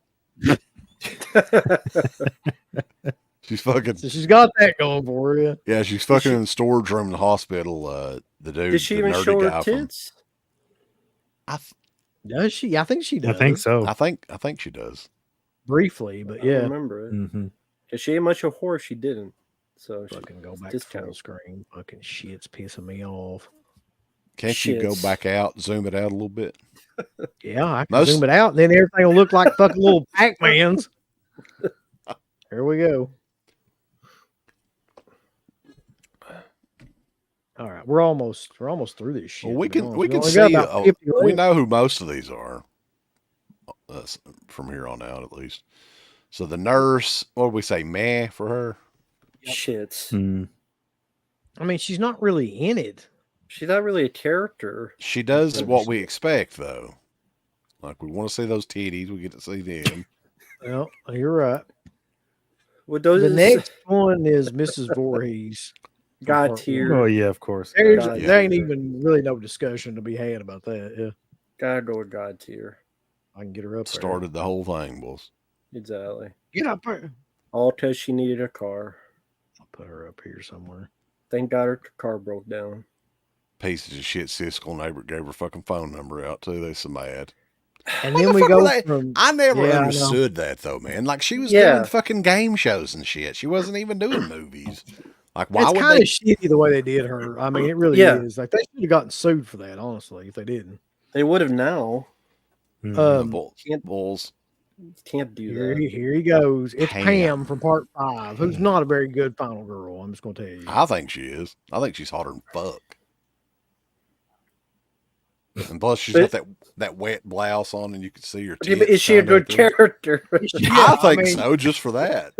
She's fucking. So she's got that going for you. Yeah, she's fucking in the storage room in the hospital. The dude. Did she the even nerdy show her guy from- tits? Does she? I think she does. I think so. I think she does. Briefly, but I yeah. don't remember it. hmm Because she ain't much of a whore if she didn't. So she, Fucking go back discount. full screen. Fucking shit's pissing me off. Can't you go Shits. back out, zoom it out a little bit? Yeah, I can Most- zoom it out, and then everything will look like fucking little Pac-Mans. Here we go. All right, we're almost through this shit. Well, we to be can honest. we can only see. got about 50 We left. know who most of these are. From here on out, at least. So the nurse, what do we say? Meh for her. Shits. Mm. I mean, she's not really in it. She's not really a character. She does Good what shit. we expect, though. Like we want to see those titties, we get to see them. Well, you're right. With those The next one is Mrs. Voorhees. from God part tier. Oh yeah, of course. God There ain't tier. even really no discussion to be had about that. Yeah, Gotta go with God tier. I can get her up there. Started the whole thing, boys. Exactly. Get up there. All because she needed a car. I'll put her up here somewhere. Thank God her car broke down. Pieces of shit. Siskel and Ebert gave her fucking phone number out too. They so mad. And What then the we fuck go were they- from. I never Yeah, I know. understood that though, man. Like she was Yeah. doing fucking game shows and shit. She wasn't even doing movies. Like why It's would kind they? of shitty the way they did her. I mean, it really Yeah. is. Like they should have gotten sued for that, honestly, if they didn't. They would have now. Bulls. Can't do Here, that. here he goes. It's Pam. Pam from part 5, who's not a very good final girl. I'm just gonna tell you. I think she is. I think she's hotter than fuck. And plus, she's got that wet blouse on, and you can see her. Yeah, but is she a tits good kinda through. character? I think mean- so, just for that.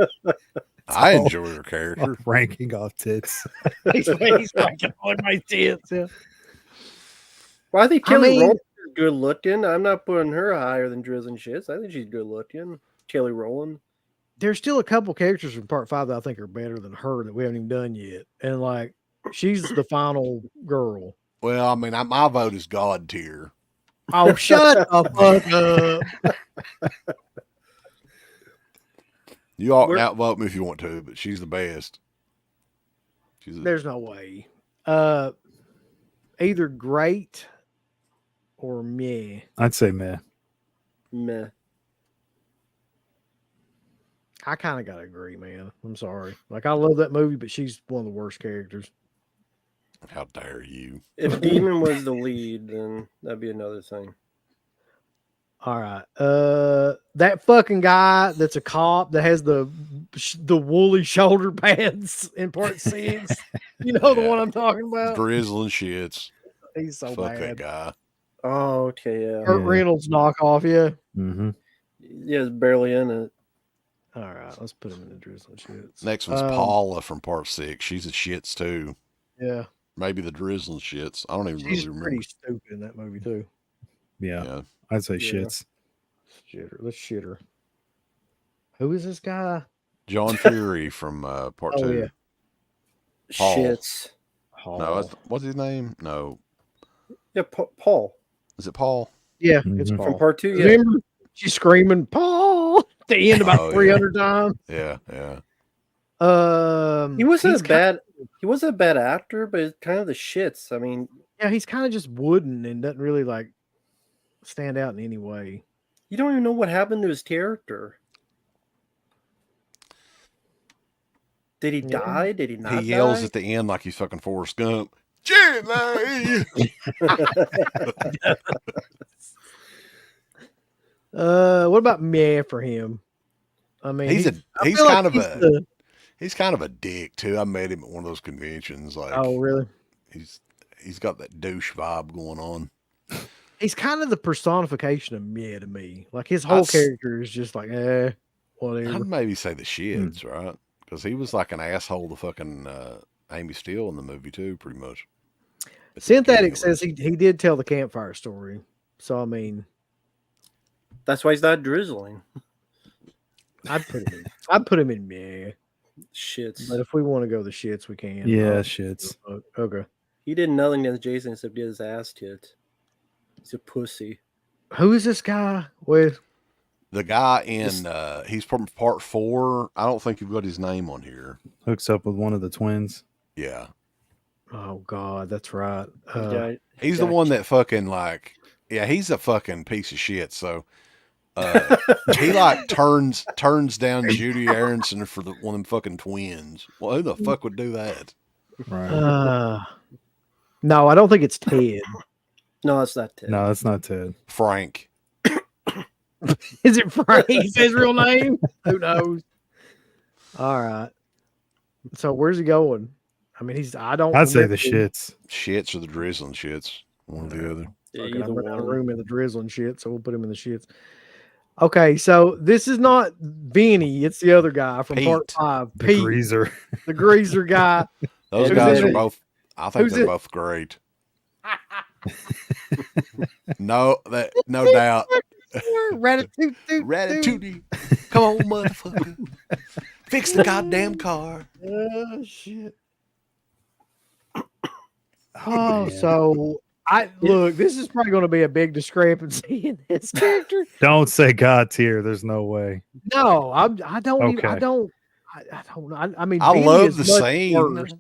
I enjoy her character. Ranking off tits. he's ranking on my tits. Yeah. Well, I think I Kelly mean- Rowland is good looking. I'm not putting her higher than Drizzling Shits. I think she's good looking. Kelly Rowland. There's still a couple characters from part 5 that I think are better than her that we haven't even done yet. And like, she's the final girl. Well, I mean, my vote is God tier. Oh, shut the fuck up. You all We're- outvote me if you want to, but she's the best. She's There's no way. Either great or meh. I'd say meh. Meh. I kind of gotta agree, man. I'm sorry. Like I love that movie, but she's one of the worst characters. how dare you? If Demon was the lead, then that'd be another thing. All right. That fucking guy that's a cop that has the woolly shoulder pads in part 6. You know the Yeah. one I'm talking about? Drizzling shits. He's so Fuck that bad. guy. Oh, okay, yeah. Kurt Yeah. Reynolds knockoff, yeah. Mm-hmm. Yeah, it's barely in it. All right, let's put him in the drizzling shits. Next one's Paula from part 6. She's a shits too. Yeah, Maybe the drizzling shits. I don't even she's really remember. pretty stupid in that movie too. Yeah, Yeah. I'd say Yeah. shits. Shit her. Let's shit her. Who is this guy? John Fury from part Oh, 2. yeah. Paul. Shits. Hall. No, what's his name? No. Yeah, Paul Is it Paul? Yeah, it's Mhm. Paul. from part 2. Yeah. Remember, she's screaming Paul at the end about Oh, yeah. 300 times. Yeah, yeah. He wasn't he's a bad. He wasn't a bad actor, but it's kind of the shits. I mean, Yeah, he's kind of just wooden and doesn't really like stand out in any way. you don't even know what happened to his character. Did he Yeah. die? Did he not? He yells die? at the end like he's fucking Forrest Gump. Jenny! What about meh for him? I mean, He's I he's feel like kind of he's a the- he's kind of a dick too. I met him at one of those conventions. Like oh, really? he's got that douche vibe going on. He's kind of the personification of meh to me. Like his whole That's- character is just like, whatever. I'd maybe say the shits, right? Because he was like an asshole to fucking Amy Steele in the movie too, pretty much. At the beginning, Synthetic at says least. he did tell the campfire story. So I mean, That's why he's not drizzling. I'd put him in meh. Shits. But if we want to go the shits, we can. Yeah, Oh, shits. okay. He did nothing against Jason except get his ass kicked. He's a pussy. Who is this guy with? The guy in he's from part 4. I don't think you've got his name on here. Hooks up with one of the twins. Yeah. Oh God, that's right. Yeah, He's the one that fucking like, yeah, he's a fucking piece of shit. So he like turns down Judy Aronson for one of them fucking twins. Well, who the fuck would do that? Right. No, I don't think it's Ted. no, that's not Ted. No, that's not Ted. Frank. Is it Frank? His real name? Who knows? All right. So where's he going? I mean, I don't. I'd say remember the him. shits. Shits or the drizzling shits. One or the other. Yeah, Fuck it, either I'm running out of one. room in the drizzling shit, so we'll put him in the shits. Okay, so this is not Vinny; it's the other guy from part Pete. 5, The Pete, greaser. the greaser guy. Those Who's guys in are it? both. I think Who's they're it? both great. No doubt. Ratatouille. Ratatouille. Come on, motherfucker. Fix the goddamn car. Oh shit. man. So I look. This is probably going to be a big discrepancy in this character. Don't say God tier. There's no way. No, I don't. Even, I Okay. don't. I don't know. I mean, I Vinny love is the much scene. worse.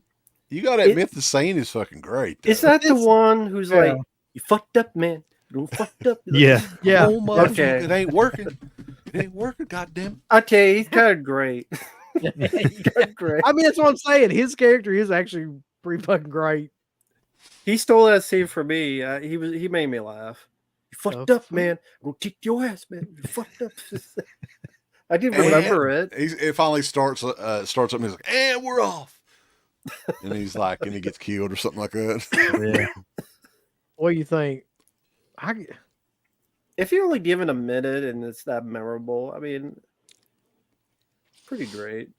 You got to admit the scene is fucking great. Is though. that the one who's Yeah. like, you fucked up, man? You fucked up. Yeah. Yeah. Oh, motherfucker, Okay. it ain't working. It ain't working, goddamn. I tell you, he's kind of great. He's kind of great. I mean, that's what I'm saying. His character is actually pretty fucking great. He stole that scene from me. He made me laugh. You fucked Oh, up, man. I'm gonna kick your ass, man. You fucked up. I didn't remember it. It finally starts up and he's like, and we're off. And he's like, and he gets killed or something like that. Yeah. What do you think? If you only give it a minute and it's that memorable, I mean, pretty great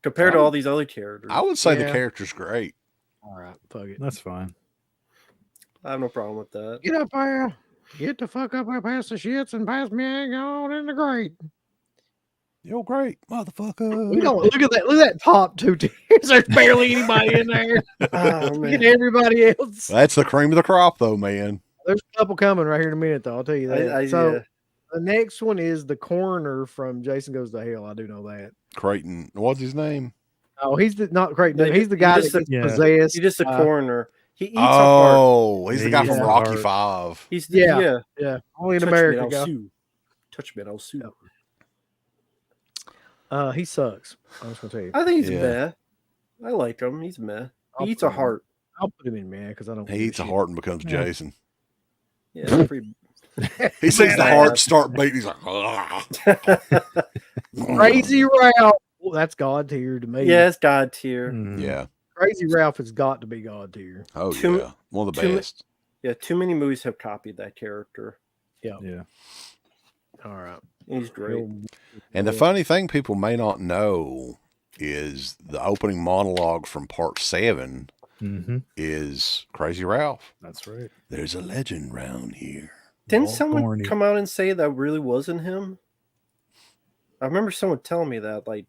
compared to all these other characters. I would say the Yeah. character's great. All right, fuck it. That's fine. I have no problem with that. Get up there. Get the fuck up there past the shits and pass me egg on in the grate. You're great, motherfucker. We don't look at that. Look at that top 2 tiers. There's barely anybody in there. Oh, Look man. at everybody else. That's the cream of the crop, though, man. There's a couple coming right here in a minute, though. I'll tell you that. So yeah. the next one is the coroner from Jason Goes to Hell. I do know that. Creighton, what's his name? Oh, he's not great. No, Yeah, he's the he guy just that gets Yeah. possessed. He's just a coroner. He eats a heart. Oh, he's the guy Yeah. from Rocky Five. He's Yeah. Yeah, only in Touch America. Me, I'll Go. sue. Touch me, I'll sue. He sucks. I'm just gonna tell you. I think he's Yeah. meh. I like him. He's meh. I'll He eats put a him- heart. I'll put him in man because I don't. He give eats a shit. heart and becomes Yeah. Jason. Yeah, it's pretty. He sees the Man. heart start beating. He's like, "Ugh." Crazy Ralph. Well, that's God tier to me. Yeah, it's God tier. Mhm. Yeah. Crazy Ralph has got to be God tier. Oh, Too- yeah. One of the too- best. Yeah, too many movies have copied that character. Yeah. All right. He's great. And the funny thing people may not know is the opening monologue from part 7 Mm-hmm. is Crazy Ralph. That's right. There's a legend round here. Didn't All someone thorny. come out and say that really wasn't him? I remember someone telling me that like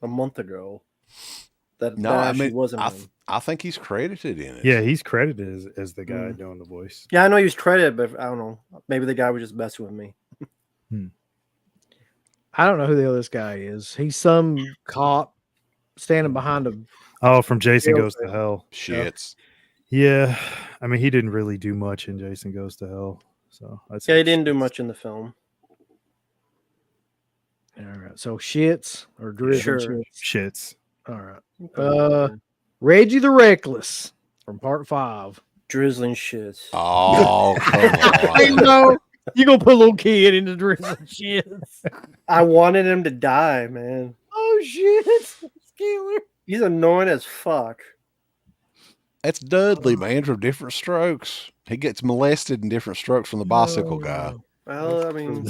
a month ago. That, No, that I actually mean, wasn't him. I think he's credited in it. Yeah, he's credited as the guy doing the voice. Yeah, I know he was credited, but I don't know. Maybe the guy was just messing with me. I don't know who the hell this guy is. He's some cop standing behind a. Oh, from Jason Yeah. Goes to Hell. Shits. Yeah. I mean, he didn't really do much in Jason Goes to Hell. So I'd say Yeah, he didn't do shits. much in the film. All right. So shits or driven Sure. shits. Shits. All right. Reggie the Reckless from part 5. Drizzling shits. Oh, come I on. know. You gonna put a little kid into drizzling shits. I wanted him to die, man. Oh shit. Killer. He's annoying as fuck. That's Dudley, man, from Different Strokes. He gets molested in Different Strokes from the bicycle guy. Well, I mean,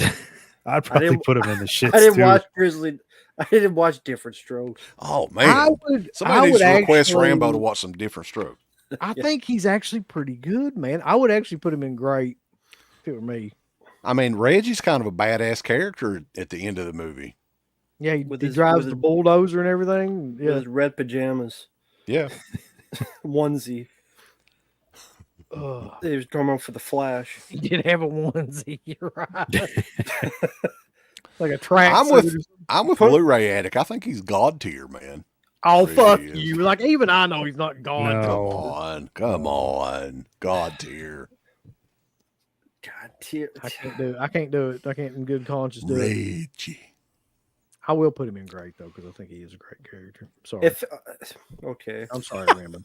I'd probably didn't- put him in the shits I didn't too. watch Grizzly. I didn't watch Different Strokes. Oh, I man. would. Somebody I needs would to request actually- Rambo to watch some Different Strokes. I think he's actually pretty good, man. I would actually put him in great. If it were me. I mean, Reggie's kind of a badass character at the end of the movie. Yeah, he, With he his- drives with the his- bulldozer and everything. With Yeah. his red pajamas, Yeah. onesie. Ugh. He was coming up for the Flash. He did have a onesie. You're right. Like a track. I'm with- suit or something. I'm with Blu-ray Addict. I think he's God tier, man. Oh Really fuck is. you! Like even I know he's not gone. No. Come on. God tier. God tier. I can't do it. I can't do it. I can't in good conscience do it. Reggie. I will put him in great though because I think he is a great character. Sorry. If okay, I'm sorry, Raymond.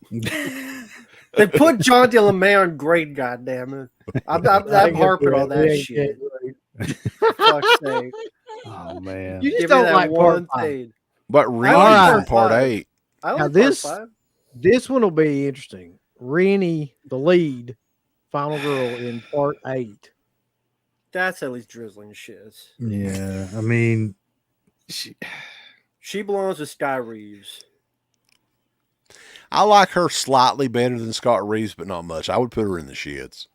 they put John DeLaMere in great. Goddamn it! I'm harping on that shit. Fuck's sake. Oh man. You just Give me don't that like part one 5. thing. But Rennie Alright. from part Five. 8. I like Now part this- 5. This one will be interesting. Rennie, the lead, final girl in part 8. That's at least drizzling shits. Yeah. I mean, She belongs with Sky Reeves. I like her slightly better than Scott Reeves, but not much. I would put her in the shits.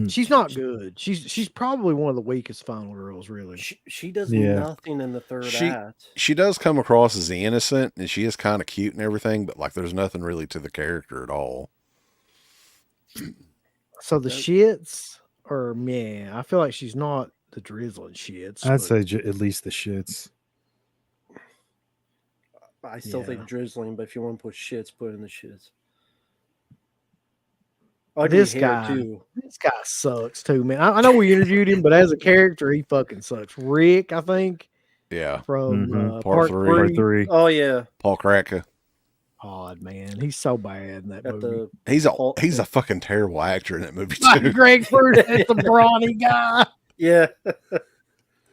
She's not good. She's probably one of the weakest final girls, really. She does Yeah. nothing in the third act. She does come across as innocent, and she is kind of cute and everything, but like there's nothing really to the character at all. So the shits are meh. I feel like she's not the drizzling shits. I'd but- say at least the shits. I still Yeah. think drizzling, but if you want to put shits, put in the shits. This hair, guy, too. this guy sucks too, man. I know we interviewed him, but as a character, he fucking sucks. Rick, I think, Yeah. from Mhm. Part part three. Part three. 3. Oh yeah, Paul Cracker. Odd man, he's so bad in that got movie. the He's a fucking terrible actor in that movie Like too. Greg Fruit, that's the brawny guy. yeah.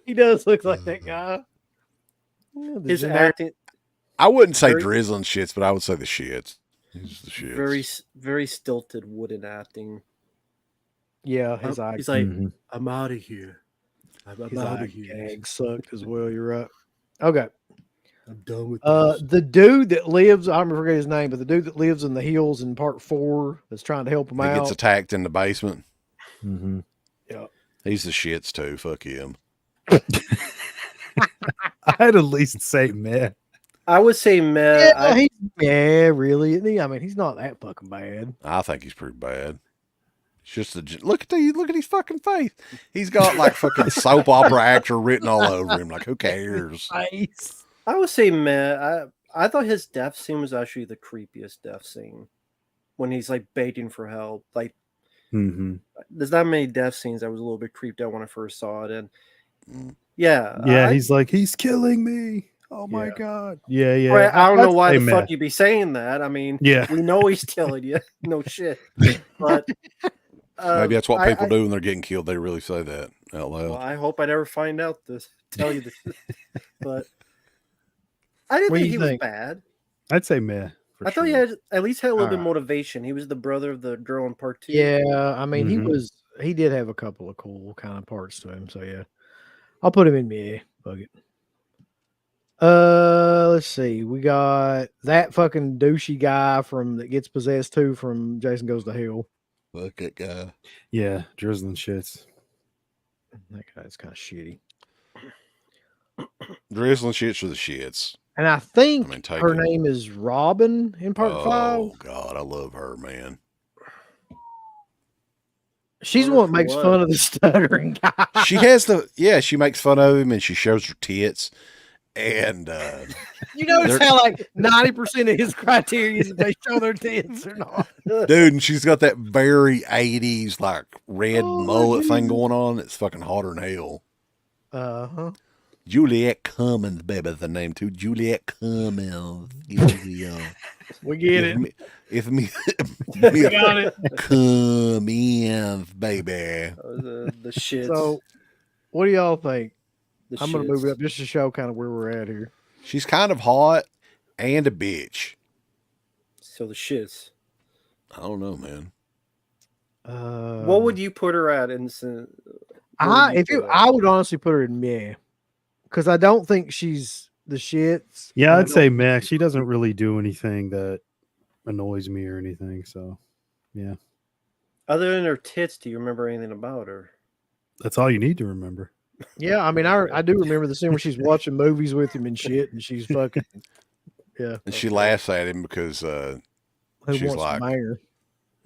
He does look like that guy. Yeah, the His generic- acting I wouldn't say Very- drizzling shits, but I would say the shits. He's the shits. very stilted wooden acting. yeah, his eye, He's like, Mhm. I'm out of here. I'm his out eye of here. gag sucked as well. You're right. Okay. I'm done with this. The dude that lives, I don't forget his name, but the dude that lives in the hills in part 4 that's trying to help him He out. gets attacked in the basement. Mm-hmm. He's the shits too. Fuck him. I'd at least say meh. I would say meh. Yeah, really. Isn't he? I mean, he's not that fucking bad. I think he's pretty bad. It's just look at his fucking face. He's got like fucking soap opera actor written all over him. Like, who cares? Nice. I would say meh. I thought his death scene was actually the creepiest death scene. When he's like begging for help. Like, Mm-hmm. there's not many death scenes I was a little bit creeped out when I first saw it. And yeah. Yeah, he's like, he's killing me. Oh my Yeah. god. Yeah, yeah. Right, I don't know I'd why say the meh. fuck you'd be saying that. I mean, Yeah. we know he's killing you. No shit. But Maybe that's what I- people do when they're getting killed. They really say that out loud. Well, I hope I never find out this. Tell you the truth. But I didn't What do think you he think? was bad. I'd say meh. For I thought he sure. had at least had a little bit of Alright. motivation. He was the brother of the girl in part 2. Yeah, I mean, Mhm. he did have a couple of cool kind of parts to him. So yeah, I'll put him in meh. Fuck it. Let's see. We got that fucking douchey guy from that gets possessed too from Jason Goes to Hell. Fuck that guy. Yeah, drizzling shits. That guy's kind of shitty. Drizzling shits for the shits. And I think I mean, take her it. name is Robin in part 5. Oh God, I love her, man. She's the Wonder one that for makes what? fun of the stuttering guy. She has she makes fun of him and she shows her tits. And You notice They're- how like 90% of his criteria is if they show their tits or not. dude, and she's got that very 80s like red Oh, my mullet thing Jesus. going on. It's fucking hotter than hell. Uh-huh. Juliet Cummins, baby, is the name too. Juliet Cummins. Yeah. We get it. It's me. We got it. Cummins, baby. The shits. So, what do y'all think? the I'm going to move shits. it up just to show kind of where we're at here. She's kind of hot and a bitch. So the shits. I don't know, man. What would you put her at? I would honestly put her in meh because I don't think she's the shits. Yeah, and I I'd say don't- meh. She doesn't really do anything that annoys me or anything. So, yeah, Other than her tits, do you remember anything about her? that's all you need to remember. Yeah, I mean, I do remember the scene where she's watching movies with him and shit, and she's fucking yeah. And she laughs at him because, Who she's wants like- to bang her?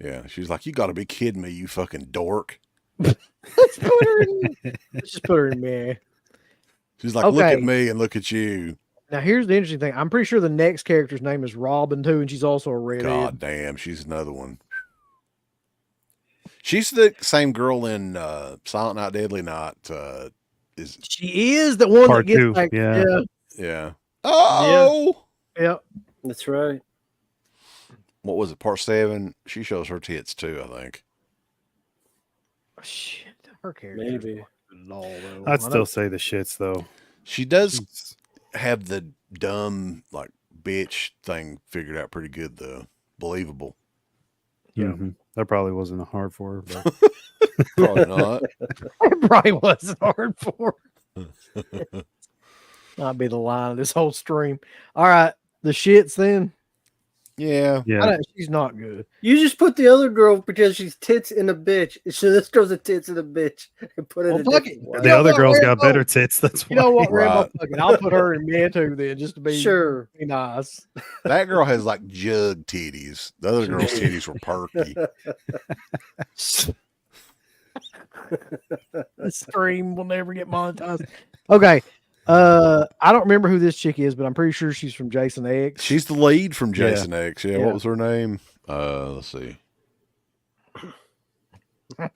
yeah, she's like, you got to be kidding me, you fucking dork. Let's put her in. Let's just put her in meh. She's like, look at Okay. me and look at you. Now here's the interesting thing. I'm pretty sure the next character's name is Robin too, and she's also a redhead. God damn, she's another one. She's the same girl in Silent Night, Deadly Night. She is the one Part that gets two, like yeah. Yeah. Oh, yeah. That's right. what was it? Part 7. She shows her tits too, I think. Shit, her character. Maybe. I'd still say the shits though. She does It's- have the dumb like bitch thing figured out pretty good though. Believable. Yeah. Mhm. That probably wasn't hard for her, but Probably not. It probably wasn't hard for her. Might be the line of this whole stream. All right, the shits then. Yeah. Yeah. She's not good. You just put the other girl because she's tits in a bitch. So this girl's a tits in a bitch and put it Well, in a fuck different it. way. The You know other what, girl's got Rambo? better tits. That's why. You know what, Rambo? Right. Fuck it. I'll put her in man too then, just to be Sure. be nice. That girl has like jug titties. The other girl's titties were perky. The stream will never get monetized. Okay. I don't remember who this chick is, but I'm pretty sure she's from Jason X. She's the lead from Yeah. Jason X. Yeah, Yeah. what was her name? Let's see.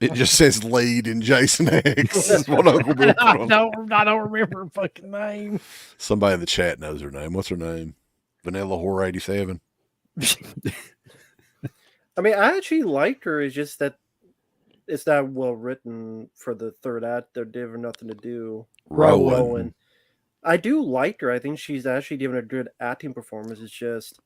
It just says lead in Jason X. Is what Uncle Bill put on. I don't remember her fucking name. Somebody in the chat knows her name. What's her name? Vanilla Whore 87. I mean, I actually liked her. It's just that it's not well written for the third act. They're given nothing to do. Rowan. I do like her. I think she's actually given a good acting performance. It's just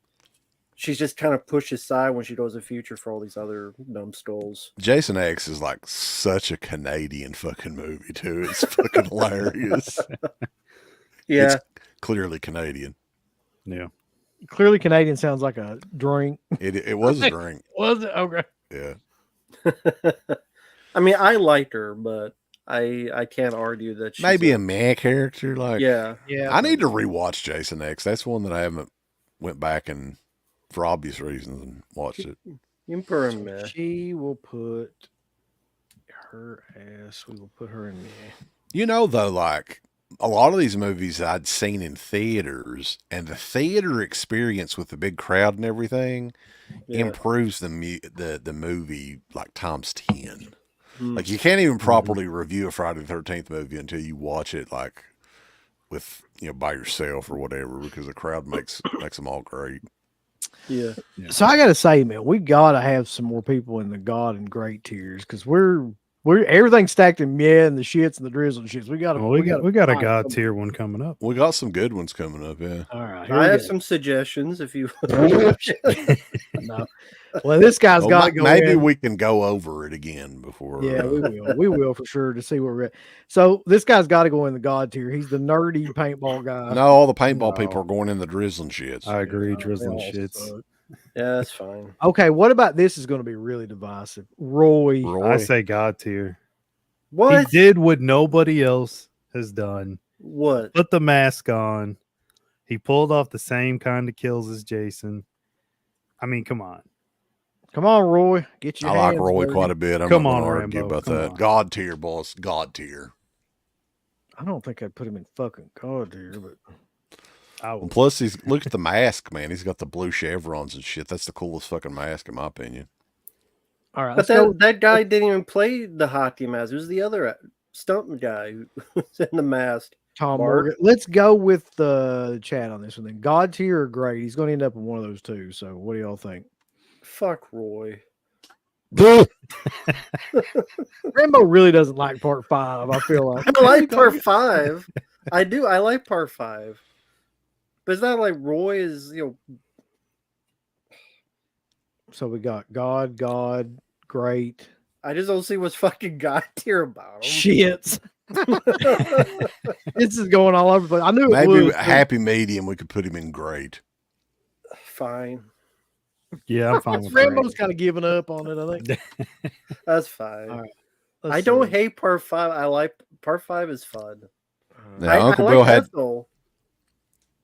she's just kind of pushed aside when she goes to Future for all these other numbskulls. Jason X is like such a Canadian fucking movie too. It's fucking hilarious. Yeah. It's clearly Canadian. Yeah. Clearly, Canadian sounds like a drink. It was a drink. Was it? Okay. Yeah. I mean, I liked her, but I can't argue that she's Maybe a meh character. Like, yeah. I need to rewatch Jason X. That's one that I haven't went back and for obvious reasons and watched it. You can put her in meh. She will put her ass. We will put her in meh. You know, though, like a lot of these movies I'd seen in theaters, and the theater experience with the big crowd and everything improves the movie like times 10. Like you can't even properly review a Friday the 13th movie until you watch it like with by yourself or whatever, because the crowd makes them all great. Yeah. So I gotta say, man, we gotta have some more people in the God and Great tiers because we're everything's stacked in and the shits and the drizzle and shits. We got a God tier one coming up. We got some good ones coming up. Yeah. All right, I have some suggestions if you No. Well, this guy's got to go. Maybe in. we can go over it again before. Yeah, we will. We will for sure to see where we're at. So this guy's got to go in the God tier. He's the nerdy paintball guy. No, all the paintball people are going in the drizzling shits. I agree, drizzling They all shits. suck. Yeah, that's fine. Okay, what about this is going to be really divisive. Roy. I say God tier. What? He did what nobody else has done. What? Put the mask on. He pulled off the same kind of kills as Jason. I mean, come on. Come on, Roy. Get your I like hands Roy dirty. quite a bit. I'm Come not on, going to argue Rambo. about Come that. on. God tier, boss. God tier. I don't think I'd put him in fucking God tier, but I And will. plus, look at the mask, man. He's got the blue chevrons and shit. That's the coolest fucking mask, in my opinion. all right. But Let's go. that guy didn't even play the hockey mask. It was the other stuntman guy who was in the mask. Tom Mark. Morgan. Let's go with the chat on this one then. God tier or great? He's going to end up in one of those two. So what do y'all think? Fuck Roy. Rambo really doesn't like part 5. I feel like. I like part 5. I do. I like part 5. But it's not like Roy is, So we got God, great, I just don't see what's fucking God tier about him. shits. This is going all over the place. I knew it Maybe was. a happy medium, we could put him in great. Fine. Yeah, I'm fine with Rambo's that. kind of giving up on it, I think. That's fine. All right. I don't hate part 5. I like part 5 is fun. Now, Uncle I Bill like had Ethel.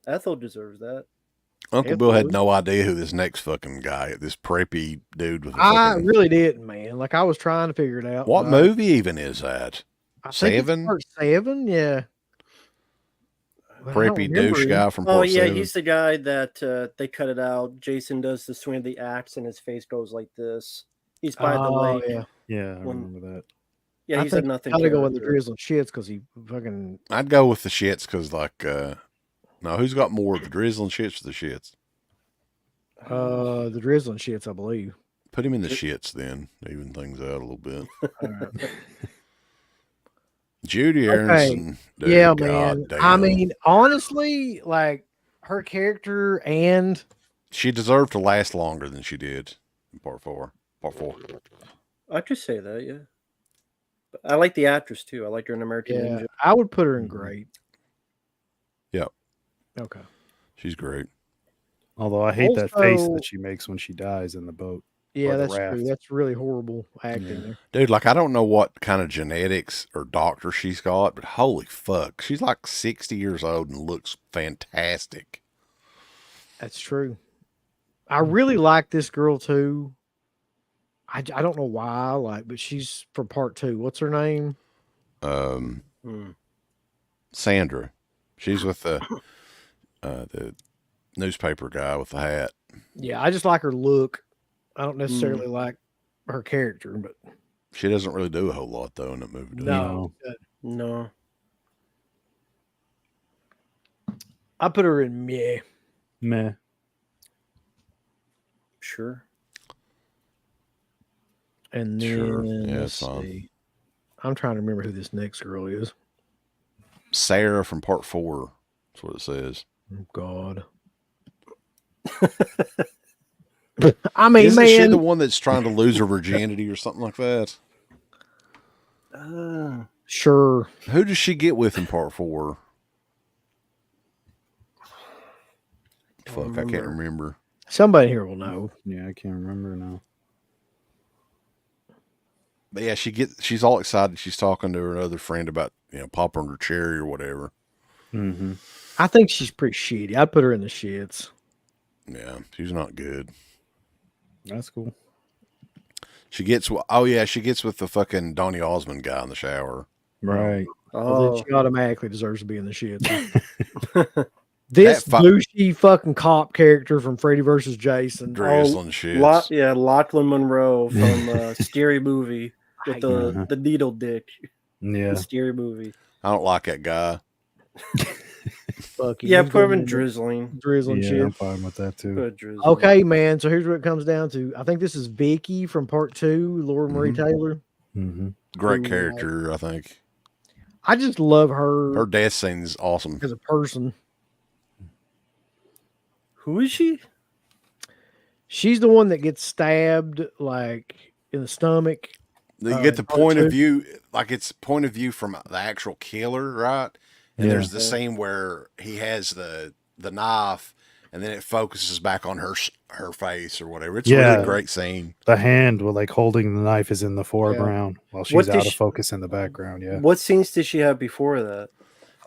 Ethel deserves that. Uncle Bill had no idea who this next fucking guy, this preppy dude with. I really didn't, man. Like I was trying to figure it out. What but movie even is that? I think it's 7? part 7, yeah. But I don't Preppy remember douche him. guy from Oh part yeah, 7. he's the guy that they cut it out. Jason does the swing of the axe, and his face goes like this. He's by the Oh, lake. yeah. Yeah, I When- remember that. Yeah, I he's a think nothing. gotta go with the character. drizzling shits because he fucking. I'd go with the shits because, like, no, who's got more, the drizzling shits or the shits? The drizzling shits, I believe. Put him in the shits then, even things out a little bit. All right. Judy Aronson. Dude, Yeah, God man. damn. I mean, honestly, like her character and she deserved to last longer than she did in part 4. I could say that, yeah. But I like the actress too. I like her in American yeah, Ninja. I would put her in great. Yep. Okay. She's great. Although I hate that face Also- that she makes when she dies in the boat. Yeah, the that's raft. true. That's really horrible acting Yeah. there. Dude, like, I don't know what kind of genetics or doctor she's got, but holy fuck. She's like 60 years old and looks fantastic. That's true. I really like this girl too. I don't know why I like, but she's for part 2. What's her name? Sandra. She's with the newspaper guy with the hat. Yeah, I just like her look. I don't necessarily like her character, but She doesn't really do a whole lot, though, in that movie. does she? no. No. I put her in meh. Meh. Sure. And then Sure. Yeah, let's it's fine. see. I'm trying to remember who this next girl is. Sarah from part 4. That's what it says. Oh, God. I mean, Isn't she the man. one that's trying to lose her virginity or something like that? Sure. Who does she get with in part 4? Fuck, I can't remember. Somebody here will know. Yeah, I can't remember now. But yeah, she's all excited. She's talking to her other friend about, popping her cherry or whatever. Mm-hmm. I think she's pretty shitty. I'd put her in the shits. Yeah, she's not good. That's cool. She gets with the fucking Donny Osmond guy in the shower. Right. Well, Oh, then she automatically deserves to be in the shits. This That douchey fucking cop character from Freddy vs. Jason. Drizzling shit. Lachlan Monroe from Scary Movie with Uh-huh. the needle dick. Yeah. The Scary Movie. I don't like that guy. Fuck you. Yeah, He's put him gonna in be drizzling. drizzling Yeah, shit. I'm fine with that too. Put drizzling. Okay, man. So here's what it comes down to. I think this is Vicky from part 2, Laura Marie Taylor. Mm-hmm. Great Ooh, character, I think. I just love her Her death scene is awesome. as a person. Who is she? She's the one that gets stabbed like in the stomach. You get the part point of 2. view, like it's point of view from the actual killer, right? And Yeah. there's the scene where he has the knife, and then it focuses back on her face or whatever. It's a Yeah. really great scene. The hand with like holding the knife is in the foreground while she's What did out of she- focus in the background. Yeah. What scenes did she have before that?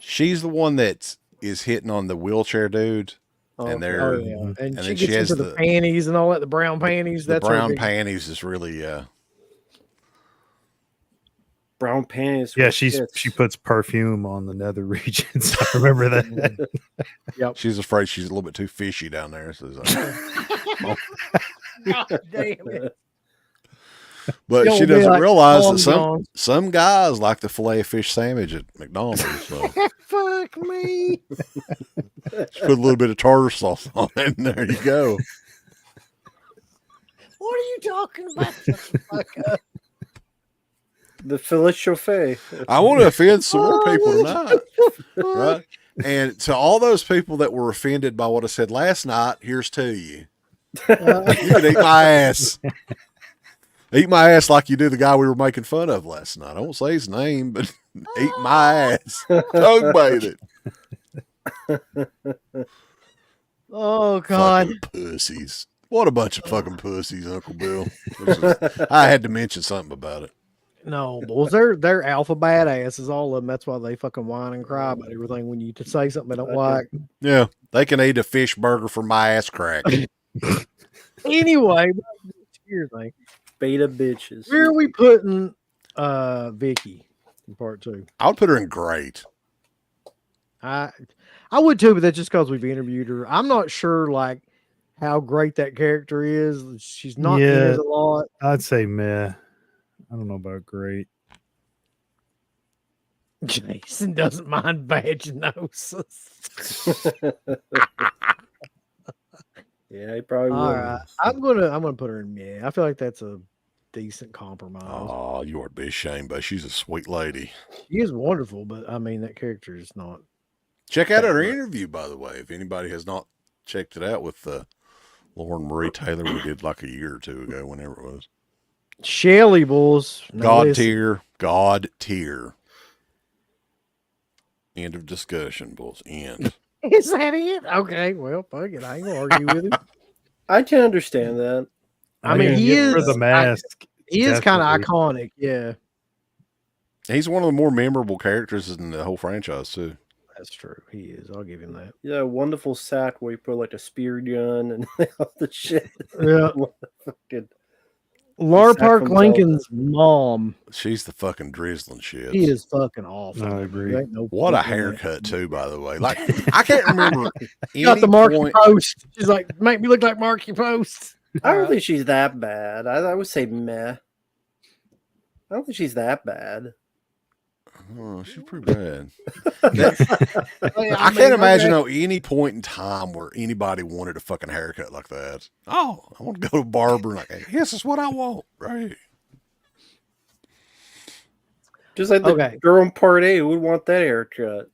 She's the one that is hitting on the wheelchair dude, and they're Oh yeah, and, and she then gets she has into the the- panties and all that. The brown panties. the That's her brown big- panties is really Brown panties. Yeah, with tits. she puts perfume on the nether regions. I remember that. she's afraid she's a little bit too fishy down there. So it's like- God damn it. but Don't she be doesn't like realize Long that John. some guys like the filet of fish sandwich at McDonald's. So Fuck me. just put a little bit of tartar sauce on it, and there you go. What are you talking about? Fuck up. The filet chauffeur. I want to offend some more people tonight, right? And to all those people that were offended by what I said last night, here's to you. You can eat my ass. Eat my ass like you do the guy we were making fun of last night. I won't say his name, but eat my ass. Tongue bathe it. Oh God. Fucking pussies. What a bunch of fucking pussies, Uncle Bill. I had to mention something about it. No, bulls. They're alpha badasses, all of them. That's why they fucking whine and cry about everything when you say something they don't like. Yeah, they can eat a fish burger for my ass crack. Anyway, cheers, thing. Beta bitches. Where are we putting Vicky in part 2? I would put her in great. I would too, but that's just because we've interviewed her. I'm not sure like how great that character is. She's not in Yeah. it a lot. I'd say meh. I don't know about great. Jason doesn't mind vaginosis. Yeah, he probably All would. right, I'm gonna put her in meh. I feel like that's a decent compromise. Oh, you ought to be ashamed, but she's a sweet lady. She is wonderful, but I mean that character is not. Check out our interview, by the way, if anybody has not checked it out with Lauren Marie Taylor we did like a year or two ago, whenever it was. Shelly bulls. Now God listen, tier. God tier. End of discussion, bulls. End. Is that it? Okay, well, fuck it. I ain't gonna argue with him. I can understand that. I mean, he for is- the mask. He is kind of definitely. iconic. Yeah, He's one of the more memorable characters in the whole franchise too. that's true. He is. I'll give him that. Yeah, wonderful sack where you put like a spear gun and all the shit. Yeah. Fucking Laura Sack Park from Lincoln's mom. She's the fucking drizzling shit. He is fucking awful. I agree. There ain't no What a fucking way. haircut too, by the way. Like I can't remember She got any the Marky point. Post. She's like, make me look like Marky Post. I don't think she's that bad. I would say meh. I don't think she's that bad. Oh, she's pretty bad. I I can't imagine any point in time where anybody wanted a fucking haircut like that. Oh, I want to go to a barber and like, hey, this is what I want, right? Just like the Okay. girl in part A who would want that haircut.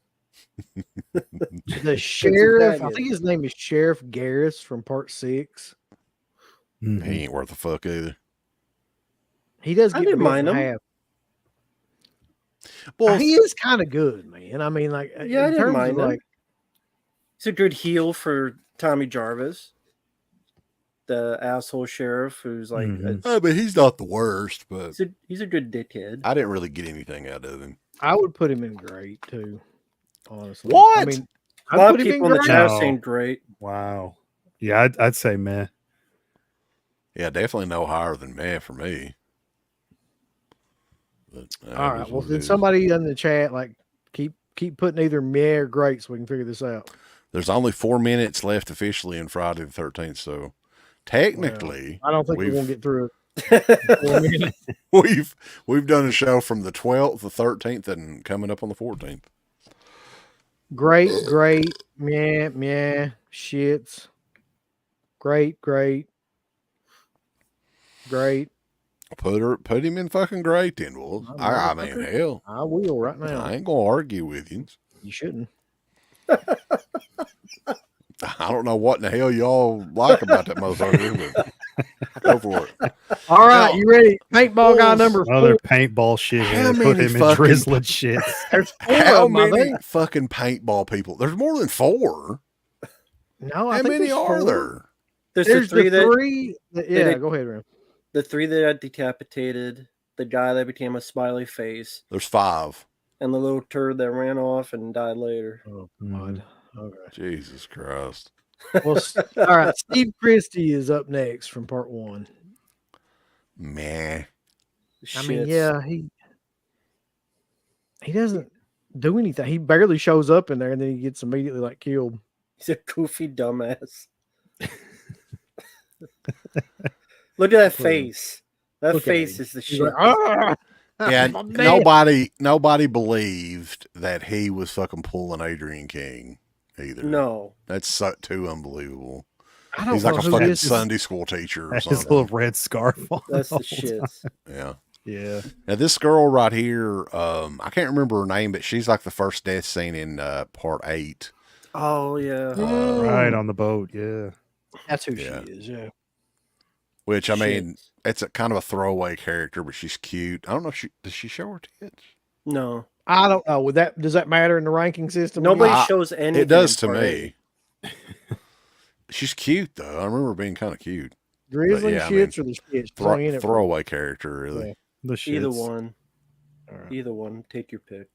The sheriff. I bad, think his name is Sheriff Garris from Part 6. Mhm. He ain't worth a fuck either. He does I get didn't to mind him. half. Well, He is kind of good, man. I mean, like, Yeah, I in didn't terms mind of him. like, He's a good heel for Tommy Jarvis, the asshole sheriff who's like Mhm. but he's not the worst. But he's a good dickhead. I didn't really get anything out of him. I would put him in great too. Honestly, What? I mean, A lot put of him people in the great. chat No. saying great. Wow. Yeah, I'd say meh. Yeah, definitely no higher than man for me. But, All right. Well, then somebody in the chat like keep putting either meh or great so we can figure this out. there's only 4 minutes left officially in Friday the 13th, so technically I don't think we we've won't get through it. we've done a show from the 12th, the 13th, and coming up on the 14th. Great, meh, shits. Great. Put him in fucking great then, Wolf. I mean, hell, I will right now. I ain't gonna argue with you. You shouldn't. I don't know what in the hell y'all like about that motherfucker, but go for it. All right, Now- you ready? Paintball guy number Another 4. paintball shit. How Put many him in fucking- drizzling shit. There's 4 How of them, I many think. fucking paintball people? There's more than 4. No, I How think many there's are 4. there? There's There's the three the that 3. Yeah, they- go ahead, Ram. the 3 that got decapitated, the guy that became a smiley face, There's 5. and the little turd that ran off and died later. Oh Mhm. God. Okay. Jesus Christ. Well, all right. Steve Christie is up next from Part 1. Meh. I mean, Shits. yeah, he doesn't do anything. He barely shows up in there, and then he gets immediately like killed. He's a goofy dumbass. Look at that face. That Look at face him. is the He's shit. like, "Ah!" Yeah, My man. nobody believed that he was fucking pulling Adrian King either. No. That's too unbelievable. I don't He's like know a who fucking this is. Sunday school teacher or His something. little red scarf on. That's the whole shits. time. Yeah. Yeah. Now this girl right here, I can't remember her name, but she's like the first death scene in part 8. Oh yeah. Right on the boat. Yeah. That's who Yeah. she is. Yeah. Which I mean, Shits. it's a kind of a throwaway character, but she's cute. I don't know if does she show her tits? No. I don't know. Does that matter in the ranking system? Nobody I- shows anything. It does in to part me. She's cute though. I remember her being kind of cute. Grizzly yeah, I mean, shits or the shits? She's only in it for- Throwaway character, really. Yeah. The eight. shit. Either one. All right. Either one. Take your pick.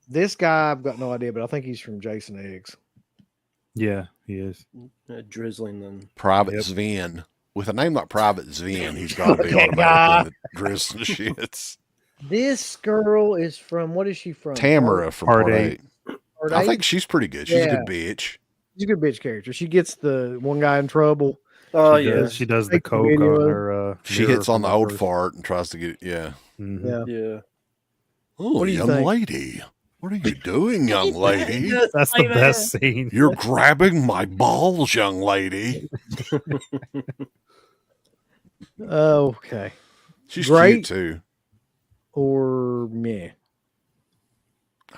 This guy, I've got no idea, but I think he's from Jason Eggs. Yeah, he is. Drizzling them. Private Yep. Sven. With a name like Private Sven, he's got to be Okay, automatically in the drizzling shits. This girl is from, what is she from? Tamara from Part part eight. 8. Part I eight? think she's pretty good. She's a Yeah. good bitch. She's a good bitch character. She gets the one guy in trouble. Oh She yeah. does, she does the Take the coke video. on her. She mirror hits on from the old first- fart and tries to get it. Yeah. Mhm. Yeah. Yeah. Oh, What do you young think? lady. What are you doing, young lady? That's the best scene. You're grabbing my balls, young lady. Okay. She's Great. cute too. Or meh.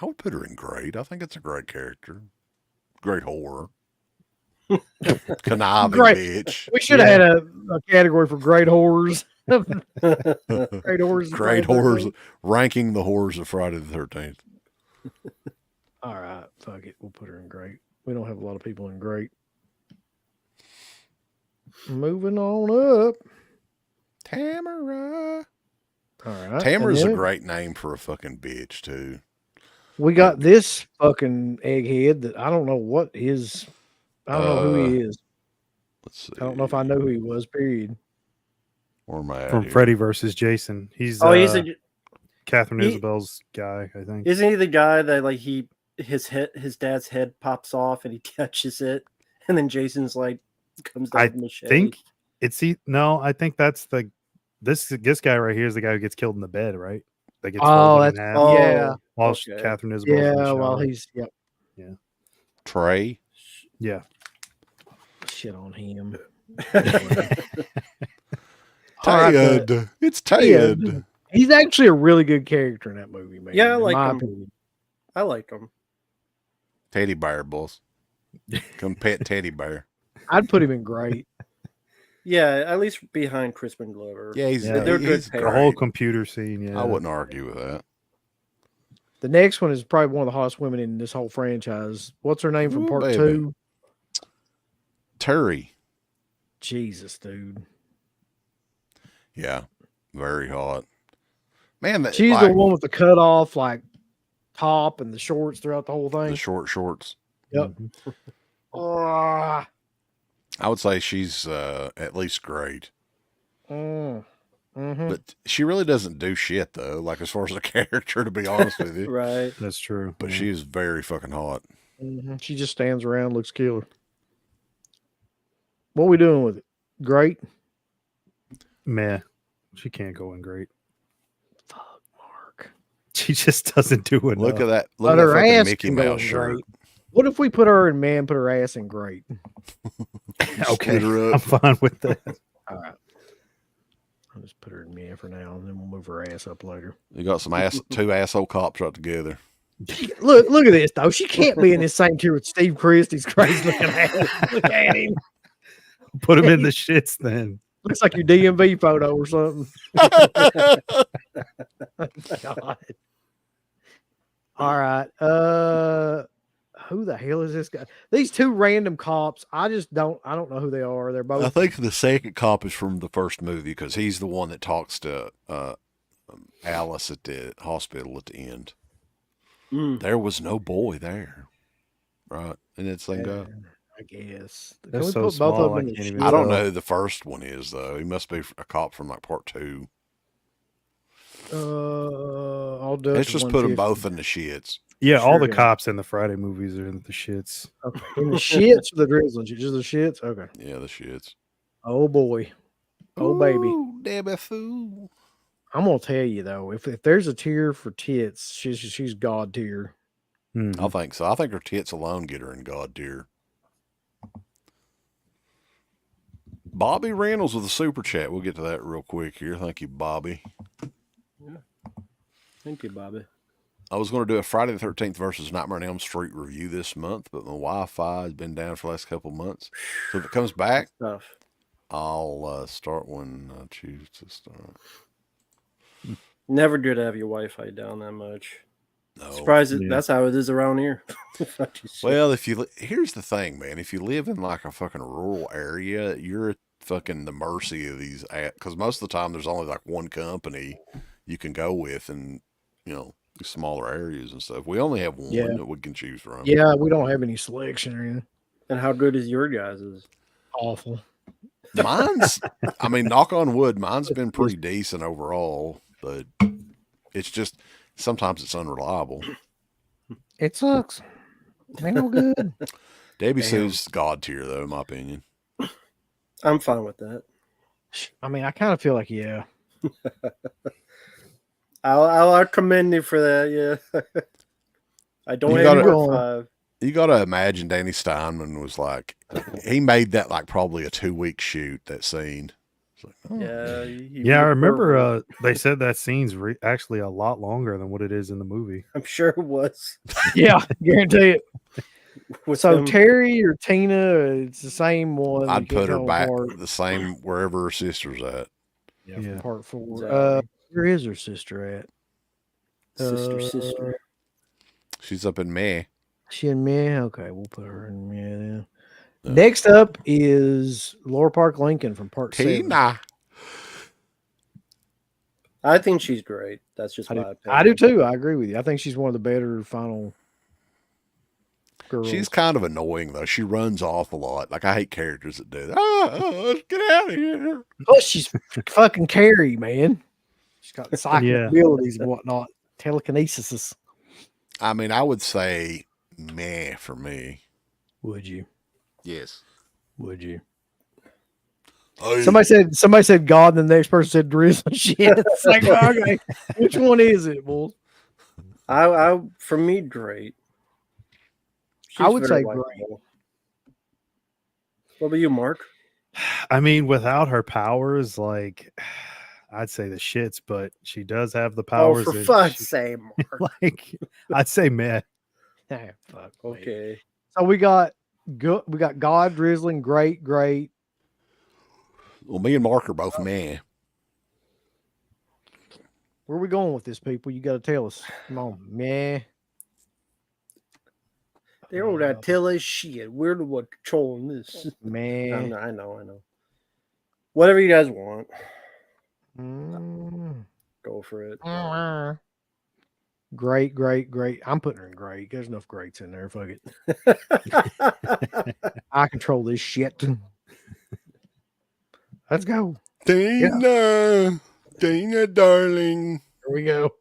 I would put her in great. I think it's a great character. Great whore. Conniving Great. bitch. We should have had a category for great whores. Great whores. Great whores. Ranking the whores of Friday the 13th. All right. Fuck it. We'll put her in great. We don't have a lot of people in great. Moving on up. Tamara. All right. Tamara's and a then great name for a fucking bitch too. We got this fucking egghead that I don't know what his. I don't know who he is. Let's see. I don't know if I know who he was. Period. Where am I at From here? Freddy versus Jason. He's he's Catherine he- Isabel's guy, I think. isn't he the guy that like his dad's head pops off and he catches it, and then Jason's like comes down I with a machete. think I think that's this guy right here is the guy who gets killed in the bed, right? That gets folded in half. Yeah. While okay. Catherine Isabel's in the Yeah. Well, shower. he's Trey. Yeah. shit on him. Ted. All right, It's Ted. he's actually a really good character in that movie, man. Yeah, I in like my him. opinion. I like him. Teddy bear, boss. Come pet teddy bear. I'd put him in great. Yeah, at least behind Crispin Glover. Yeah, he's they're good he's pairs. The whole great. computer scene, yeah. I wouldn't argue with that. The next one is probably one of the hottest women in this whole franchise. What's her name from Ooh, part baby. 2? Terry. Jesus, dude. Yeah, very hot. Man, that, She's like, the one with the cut off like top and the shorts throughout the whole thing. the short shorts. Yep. Mhm. Ah. I would say she's at least great. Mhm. But she really doesn't do shit though, like as far as a character, to be honest with you. Right. That's true. But yeah. she is very fucking hot. She just stands around, looks killer. What we doing with it? Great. Meh. She can't go in great. Fuck, Mark. She just doesn't do enough. Look at that! But Look at that her fucking ass Mickey can go Mouse in shirt. great. What if we put her in man, put her ass in great? Okay, Split her I'm up. fine with that. All right. I'll just put her in man for now, and then we'll move her ass up later. You got some two asshole cops right together. Look at this though. She can't be in this same tier with Steve Christie's crazy looking ass. Look at him. Put him in the shits then. Looks like your DMV photo or something. God. All right. Who the hell is this guy? These two random cops. I don't know who they are. They're both. I think the second cop is from the first movie because he's the one that talks to Alice at the hospital at the end. There was no boy there, right? And it's the same guy. I guess. They're Can we so put both small, of them I in the can't even shit? I don't So- know who the first one is though. He must be a cop from like part 2. I'll do it. Let's to just put them 150. both in the shits. Yeah, all Sure, the yeah. cops in the Friday movies are in the shits. Okay. In the shits or the drizzling? Just the shits? Okay. Yeah, the shits. Oh boy. Oh baby. Ooh, Debbie Fool. I'm gonna tell you though, if there's a tier for tits, she's god tier. Mhm. I think so. I think her tits alone get her in God tier. Bobby Reynolds with a super chat. We'll get to that real quick here. Thank you, Bobby. Thank you, Bobby. I was going to do a Friday the 13th versus Nightmare on Elm Street review this month, but my Wi-Fi has been down for the last couple of months. So if it comes back, Tough. I'll start when I choose to start. Never did have your Wi-Fi down that much. No. Surprised Yeah. that's how it is around here. Well, here's the thing, man. If you live in like a fucking rural area, you're at fucking the mercy of these because most of the time there's only like one company you can go with, and smaller areas and stuff. We only have one Yeah. that we can choose from. Yeah, we don't have any selection or anything. And how good is your guys's? Awful. Mine's, I mean, knock on wood, mine's been pretty decent overall, but it's just sometimes it's unreliable. It sucks. Ain't no good. Debbie Damn. Sue's God tier, though, in my opinion. I'm fine with that. I mean, I kind of feel like yeah. I'll commend you for that. Yeah. I don't You have gotta- your 5. You got to imagine Danny Steinman was like, he made that like probably a 2-week shoot, that scene. It's like, oh. Yeah. he Yeah, I was remember perfect. they said that scene's actually a lot longer than what it is in the movie. I'm sure it was. Yeah, guarantee it. With So them- Terry or Tina, it's the same one. I'd You can't put her tell back apart. the same wherever her sister's at. Yeah, from Yeah. part 4. Exactly. Where is her sister at? sister. She's up in May. She in meh. Okay, we'll put her in meh then. Yeah. Next up is Laura Park Lincoln from Part 7. Tina. I think she's great. That's just I my do, opinion. I do too. I agree with you. I think she's one of the better final girls. She's kind of annoying though. She runs off a lot. Like I hate characters that do that. Let's get out of here. Oh, she's fucking Carrie, man. She's got psychic abilities and whatnot. Telekinesis. I mean, I would say meh for me. Would you? Yes. Would you? Oh, Somebody said God, and the next person said drizzle. Shit. It's like, okay, which one is it, Bull? I for me, great. I would very say great. likable. What about you, Mark? I mean, without her powers, like I'd say the shits, but she does have the powers. Oh, for and fuck's sake, Mark. like I'd say meh. Ah, fuck. Okay. Okay. So we got God, drizzling, great. well, me and Mark are both meh. Where are we going with this, people? You got to tell us. Come on, meh. They don't gotta tell us shit. We're the one controlling this. Man. I know. Whatever you guys want, Mm. go for it. Great. I'm putting her in great. There's enough greats in there. Fuck it. I control this shit. Let's go. Tina, darling. Here we go.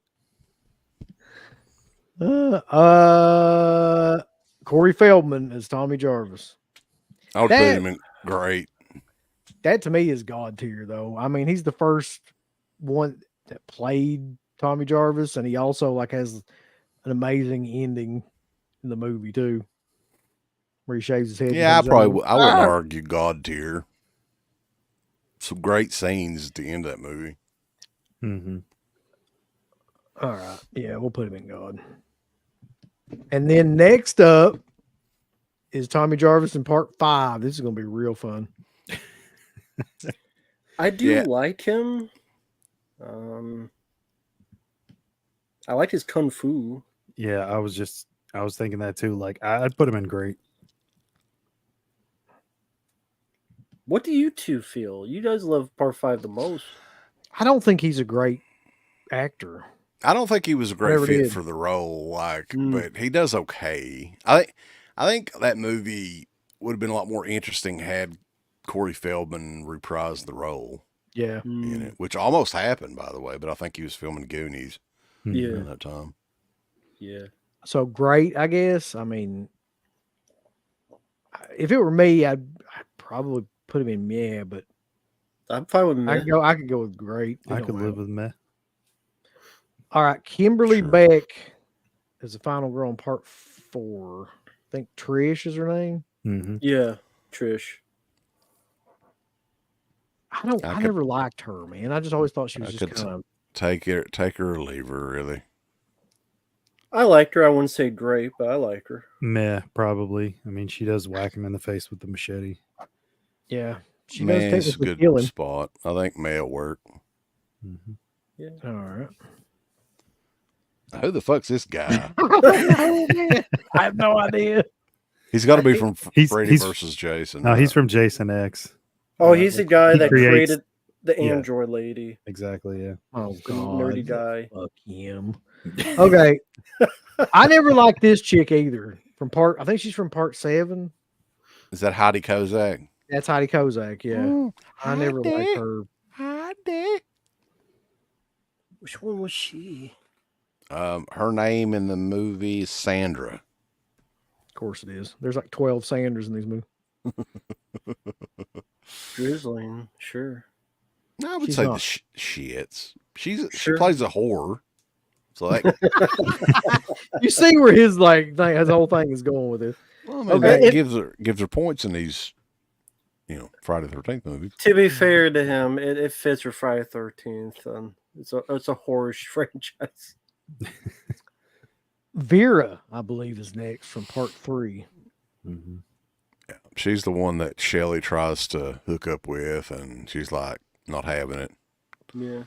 Corey Feldman as Tommy Jarvis. I would put him in great. That to me is God tier, though. I mean, he's the first one that played Tommy Jarvis, and he also like has an amazing ending in the movie too, where he shaves his head. Yeah, I wouldn't argue God tier. Some great scenes at the end of that movie. Mm-hmm. All right, yeah, we'll put him in God. And then next up is Tommy Jarvis in Part 5. This is going to be real fun. I do like him. I like his kung fu. Yeah, I was thinking that too. Like I'd put him in great. What do you two feel? You guys love Part 5 the most. I don't think he's a great actor. I don't think he was a great Never fit did. for the role, but he does okay. I think that movie would have been a lot more interesting had Corey Feldman reprised the role Yeah. in it, which almost happened, by the way. But I think he was filming Goonies Yeah. at that time. Yeah. So great, I guess. I mean, if it were me, I'd probably put him in meh, but I'm fine with I me. could go with great. I could live with meh. All right, Kimberly Sure. Beck is the final girl in Part 4. I think Trish is her name. Mm-hmm. Yeah, Trish. I never liked her, man. I just always thought she was just kind of take her or leave her, really. I liked her. I wouldn't say great, but I like her. Meh, probably. I mean, she does whack him in the face with the machete. yeah. She May's does a technically good kill him. spot. I think may will work. Mm-hmm. Yeah. All right. Who the fuck's this guy? I have no idea. He's got to be from Freddy he's- versus Jason. No, he's from Jason X. Oh, he's the guy he that creates- created the yeah. android lady. Exactly, yeah. Oh The god. nerdy guy. Fuck him. Okay. I never liked this chick either. I think she's from Part 7. Is that Heidi Kozak? That's Heidi Kozak, yeah. I never liked her. Heidi. Which one was she? Her name in the movie is Sandra. Of course it is. There's like 12 Sanders in these movies. Drizzling, sure. I would She's say not. the shits. She Sure. plays a whore. So that You see where his his whole thing is going with it. well, I mean, Okay, that gives her points in these, Friday the 13th movies. To be fair to him, it fits for Friday 13th. It's a horror franchise. Vera, I believe, is next from Part 3. Mm-hmm. Yeah, she's the one that Shelley tries to hook up with, and she's like not having it. Yeah.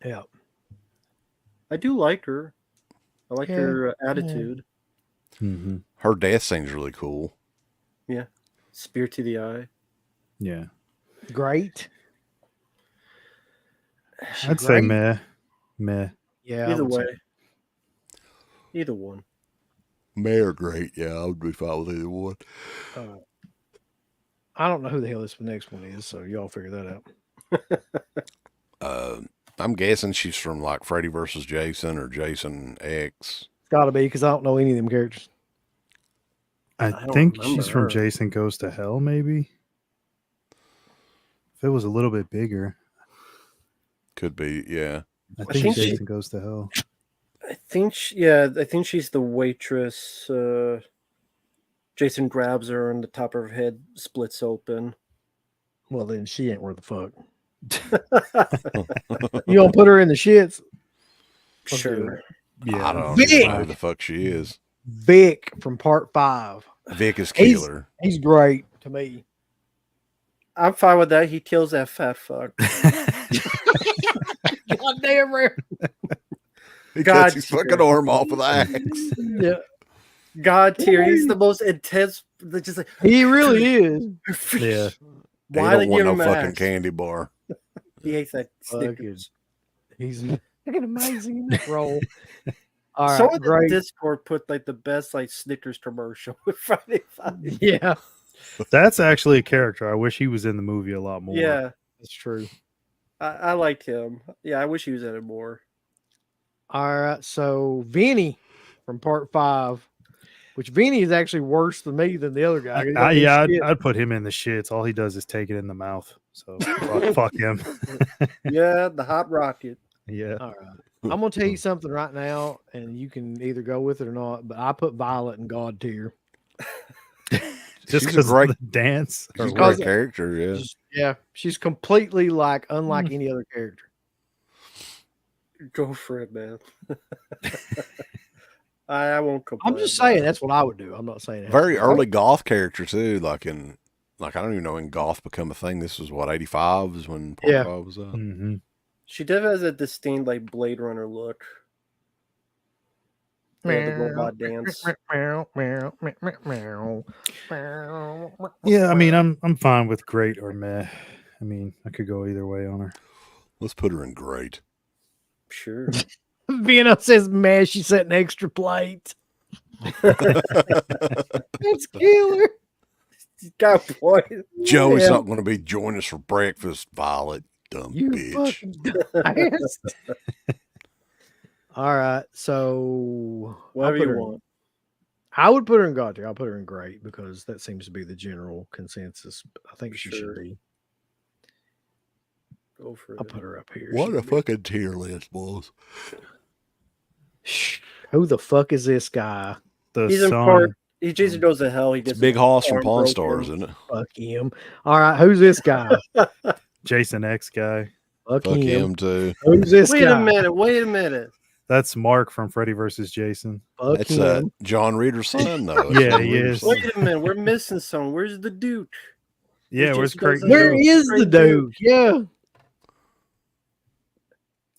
Yeah. I do like her. I like Yeah, her attitude. Mm-hmm. Her death scene's really cool. Yeah. Spear to the eye. Yeah. Great. Is she I'd say great? meh. Meh. Yeah. I Either would say- way. Either one. Mayor great. Yeah, I would be fine with either one. I don't know who the hell this next one is, so y'all figure that out. I'm guessing she's from like Freddy versus Jason or Jason X. It's got to be because I don't know any of them characters. I don't think remember she's from her. Jason Goes to Hell, maybe. If it was a little bit bigger, Could be, yeah. I I think think she- Jason Goes to Hell. I think she's the waitress. Jason grabs her and the top of her head splits open. Well, then she ain't worth the fuck. You gonna put her in the shits? Sure. Yeah. I don't Vic! even know who the fuck she is. Vic from Part 5. Vic is He's- killer. He's great to me. I'm fine with that. He kills that fat fuck. God damn rare. He God cuts his tier. fucking arm off with an axe. Yeah, God tier. He's the most intense. Just like, he really is. Yeah. He Why don't did want you no give him an fucking axe? candy bar. He hates that Fucking- Snickers. He's fucking amazing in that role. All right, Someone in great. Discord put like the best like Snickers commercial with Friday Five. Yeah, That's actually a character. I wish he was in the movie a lot more. Yeah, that's true. I liked him. Yeah, I wish he was in it more. All right, so Vinny from Part 5, which Vinny is actually worse than me than the other guy. He don't do Yeah, shit. I'd put him in the shits. All he does is take it in the mouth. So fuck him. Yeah, the hot rocket. Yeah. All right. I'm gonna tell you something right now, and you can either go with it or not. But I put Violet in God tier. Just She's a because great- the dance. She's a Because- great character, yeah. Yeah, she's completely like unlike any other character. Go for it, man. I won't complain. I'm just about saying it. that's what I would do. I'm not saying it has Very to be. early goth character too. Like I don't even know when goth become a thing. This was what 85 is when Part Yeah. 5 was out. Mm-hmm. She did has a distinct like Blade Runner look. Yeah, the robot dance. Yeah, I mean, I'm fine with great or meh. I mean, I could go either way on her. Let's put her in great. Sure. Vienna says, "Man, she set an extra plate." That's killer. Got a point. Joey's Yeah. not going to be joining us for breakfast, Violet. Dumb You bitch. fucking dumbass. All right, so Whatever I'll put you her- want. I would put her in God tier. I'll put her in great because that seems to be the general consensus. I think she Sure. should be. Go for I'll it. put her up here. What She a can be- fucking tier list, boys. Shh. Who the fuck is this guy? The He's in son. part. He Jason goes to hell. He It's gets Big Hoss from arm Pawn broken. Stars, isn't it? Fuck him. All right, who's this guy? Jason X guy. Fuck, Fuck him. him too. Who's this Wait guy? a minute. Wait a minute. That's Mark from Freddy versus Jason. Fuck That's him. John Reader's son, though. Yeah, John he Reader's is. son. Wait a minute. We're missing someone. Where's the Duke? Yeah, Jason where's goes Creighton? to Where Duke. is the Great dude? Yeah.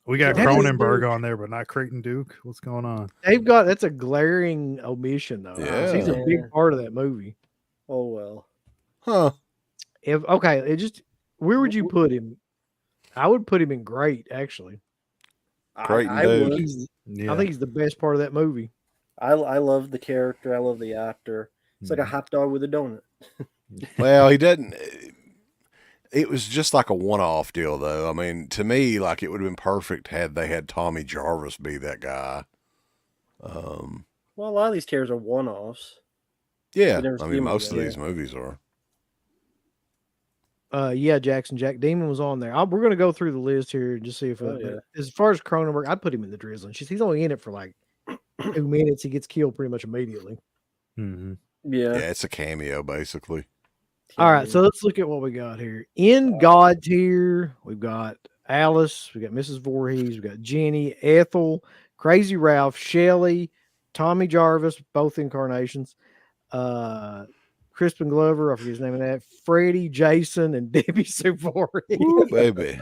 We got That is Cronenberg Duke. on there, but not Creighton Duke. What's going on? That's a glaring omission though. 'cause he's a Yeah. big part of that movie. Oh well. Huh. Where would you put him? I would put him in great, actually. Creighton I Duke. would. Yeah. I think he's the best part of that movie. I love the character. I love the actor. It's like a hot dog with a donut. Well, he doesn't. It was just like a one-off deal, though. I mean, to me, like it would have been perfect had they had Tommy Jarvis be that guy. Well, a lot of these characters are one-offs. Yeah, never I seen mean, him most of again. these movies are. Yeah, Jackson Jack Demon was on there. We're gonna go through the list here and just see if Oh, yeah. as far as Cronenberg, I'd put him in the drizzling. He's only in it for like 2 minutes. He gets killed pretty much immediately. Mhm. Yeah. Yeah, it's a cameo, basically. All right, so let's look at what we got here. In God tier, we've got Alice, we got Mrs. Voorhees, we got Jenny, Ethel, Crazy Ralph, Shelley, Tommy Jarvis, both incarnations, Crispin Glover, I forget his name of that, Freddie, Jason, and Debbie Sue Voorhees. Ooh, baby.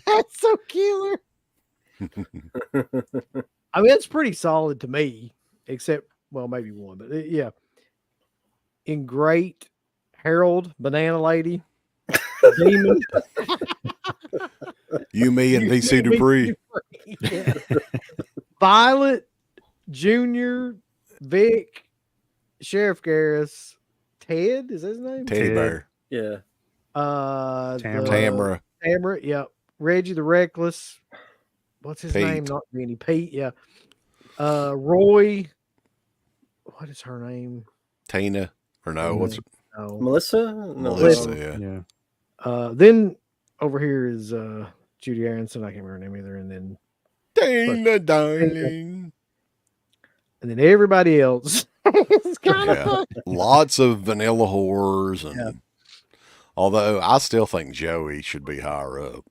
That's so killer. I mean, that's pretty solid to me, except well, maybe one, but yeah. In Great, Harold, Banana Lady, Demon, You, me, and DC Dupree. Yeah. Violet, Junior, Vic, Sheriff Garris, Ted, is that his name? Teddy Ted. Bear. Yeah. Tamara. Tamara, yeah. Reggie the Reckless. What's his name? Pete. Not Vinny. Pete, yeah. Roy. What is her name? Tina. Or no, what's No. Melissa? No. Melissa? Yeah. Yeah. Then over here is Judy Aronson. I can't remember her name either. And then Darling. everybody else. It's kind of Yeah. fun. Lots of vanilla whores, and although I still think Joey should be higher up.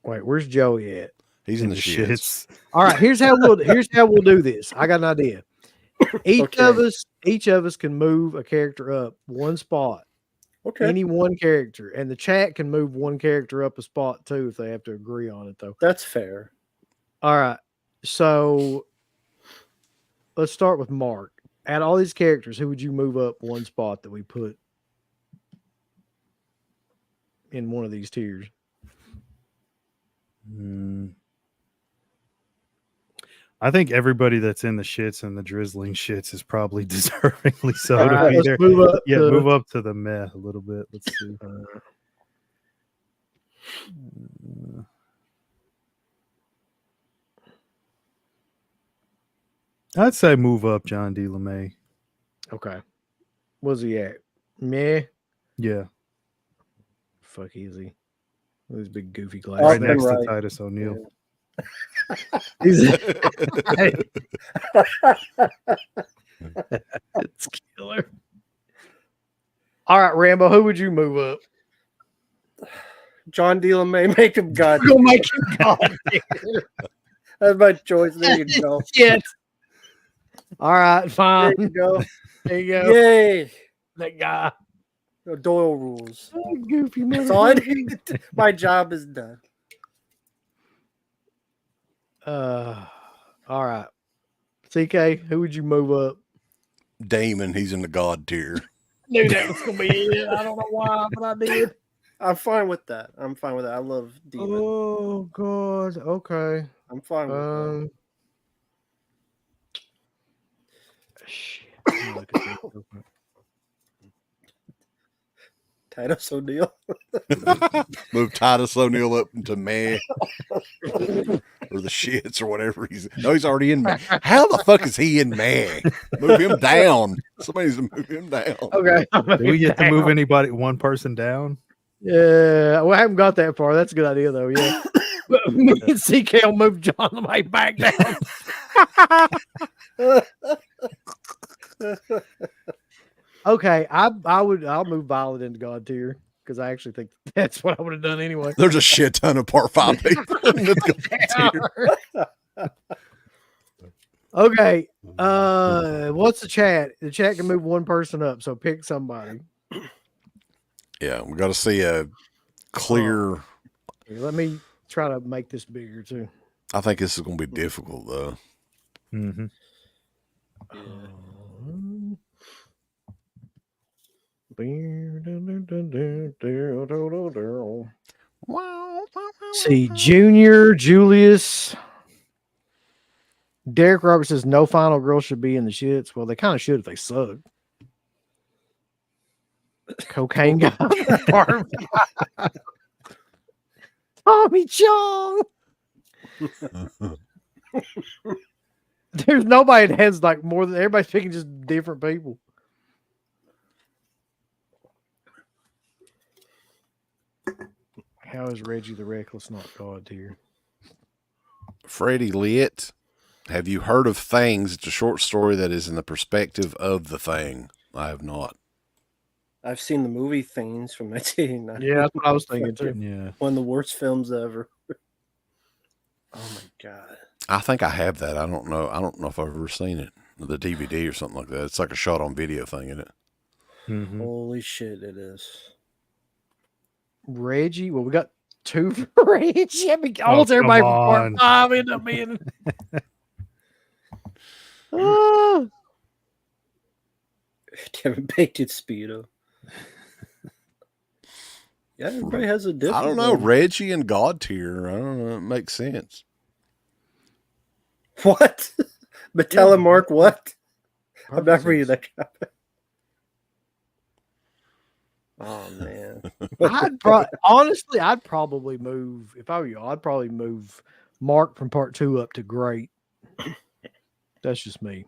Wait, where's Joey at? He's in the shits. All right, here's how we'll do this. I got an idea. Each of us can move a character up one spot. Okay. Any one character, and the chat can move one character up a spot too if they have to agree on it though. That's fair. All right. So let's start with Mark. Out of all these characters, who would you move up one spot that we put in one of these tiers? I think everybody that's in the shits and the drizzling shits is probably deservingly so All to right, be let's there. move up to- Move up to the meh a little bit. Let's see. I'd say move up John D. LeMay. Okay. Where's he at? Meh. Yeah. Fuck easy. With his big goofy Right glasses. next right. to Titus O'Neil. It's killer. All right, Rambo, who would you move up? John D. LeMay, make him God. Go make him God. That's my choice. There you go. Shit. All right, There fine. you go. There you go. Yay. That guy. Doyle rules. Oh, goofy That's all I motherfucker. need. My job is done. All right. CK, who would you move up? Damon, he's in the God tier. Knew that was gonna be it. I don't know why, but I did. I'm fine with that. I'm fine with that. I love Demon. Oh God. Okay. I'm fine with that. Shit. Let me look at this real quick. Titus O'Neil. Move Titus O'Neil up into meh. Or the shits or whatever he's. No, he's already in meh. How the fuck is he in meh? Move him down. Somebody's to move him down. Okay. Do we get to move anybody, one person down? Yeah, well, I haven't got that far. That's a good idea, though. Yeah, but me and CK will move John LeMay back down. Okay, I'll move Violet into God tier because I actually think that's what I would have done anyway. There's a shit ton of part 5 people in the God tier. Okay, what's the chat? The chat can move one person up, so pick somebody. Yeah, we got to see a clear. Here, let me try to make this bigger too. I think this is going to be difficult though. Mm-hmm. See, Junior, Julius, Derek Roberts says no final girl should be in the shits. Well, they kind of should if they suck. Cocaine guy. Tommy Chong. There's nobody that has like more than everybody's picking just different people. How is Reggie the Reckless not God tier? Freddie Lit, have you heard of Things? It's a short story that is in the perspective of the thing. I have not. I've seen the movie Things from 1989. Yeah, that's what I was thinking too. Yeah. One of the worst films ever. Oh my god. I think I have that. I don't know. I don't know if I've ever seen it. The DVD or something like that. It's like a shot on video thing, isn't it? Mm-hmm. Holy shit, it is. Reggie, well, we got two for Reggie. I mean, almost everybody from part 5 ended up being. Kevin Bacon Speedo. Yeah, everybody has a different. I don't know. one. Reggie and God tier. I don't know. It makes sense. What? Mattel and Mark, what? I'm not Perfect reading sense. that comment. Oh man. Honestly, I'd probably move if I were you. I'd probably move Mark from part 2 up to great. That's just me.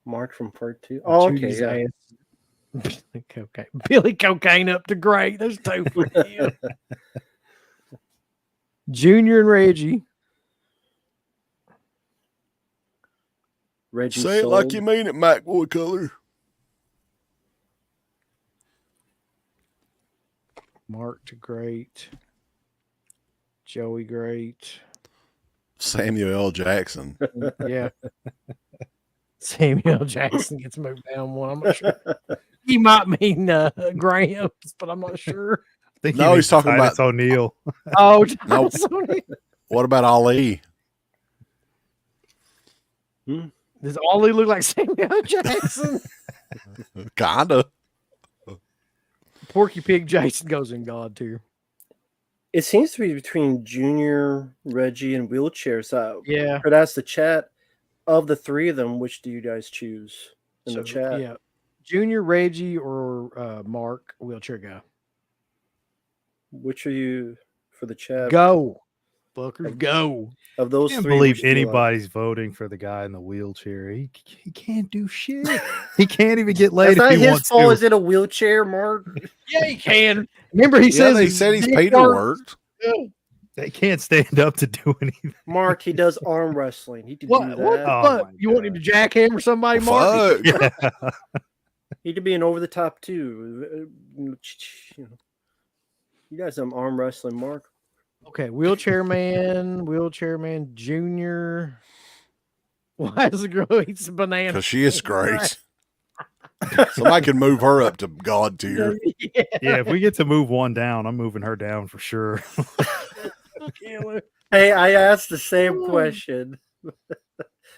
Mark from part 2. Oh, okay. Judy's Yeah. ass. Cocaine. Billy Cocaine up to great. There's 2 for you. Junior and Reggie. Reggie Say it like sold. you mean it, Mac Boy Color. Mark to great. Joey great. Samuel L. Jackson. Yeah. Samuel Jackson gets moved down one. I'm not sure. He might mean Grams, but I'm not sure. I think No, he's talking Titus about- O'Neil. Oh, No. Sony. What about Ali? Does Ollie look like Samuel Jackson? Kinda. Porky Pig Jason goes in God tier. It seems to be between Junior, Reggie, and Wheelchair. So Yeah. could ask the chat, of the 3 of them, which do you guys choose in the chat? Yeah. Junior, Reggie, or Mark, wheelchair guy. Which are you for the chat? Go. Fuckers, go. Of those I can't 3, believe which do you like? anybody's voting for the guy in the wheelchair. He can't do shit. He can't even get laid That's if not he his wants fault. to. Is it a wheelchair, Mark? Yeah, he can. Remember, he Yeah, says they said he's dick Peter works. worked. They can't stand up to do anything. Mark, he does arm wrestling. He could do What? that. What the Oh fuck? my You want him to jackhammer somebody, Mark? Fuck. Yeah. He could be an over the top too. You guys some arm wrestling, Mark. Okay, wheelchair man, Junior. Why does the girl eat some banana? Because she is great. Somebody can move her up to God tier. Yeah. Yeah, if we get to move one down, I'm moving her down for sure. Killer. Hey, I asked the same question, but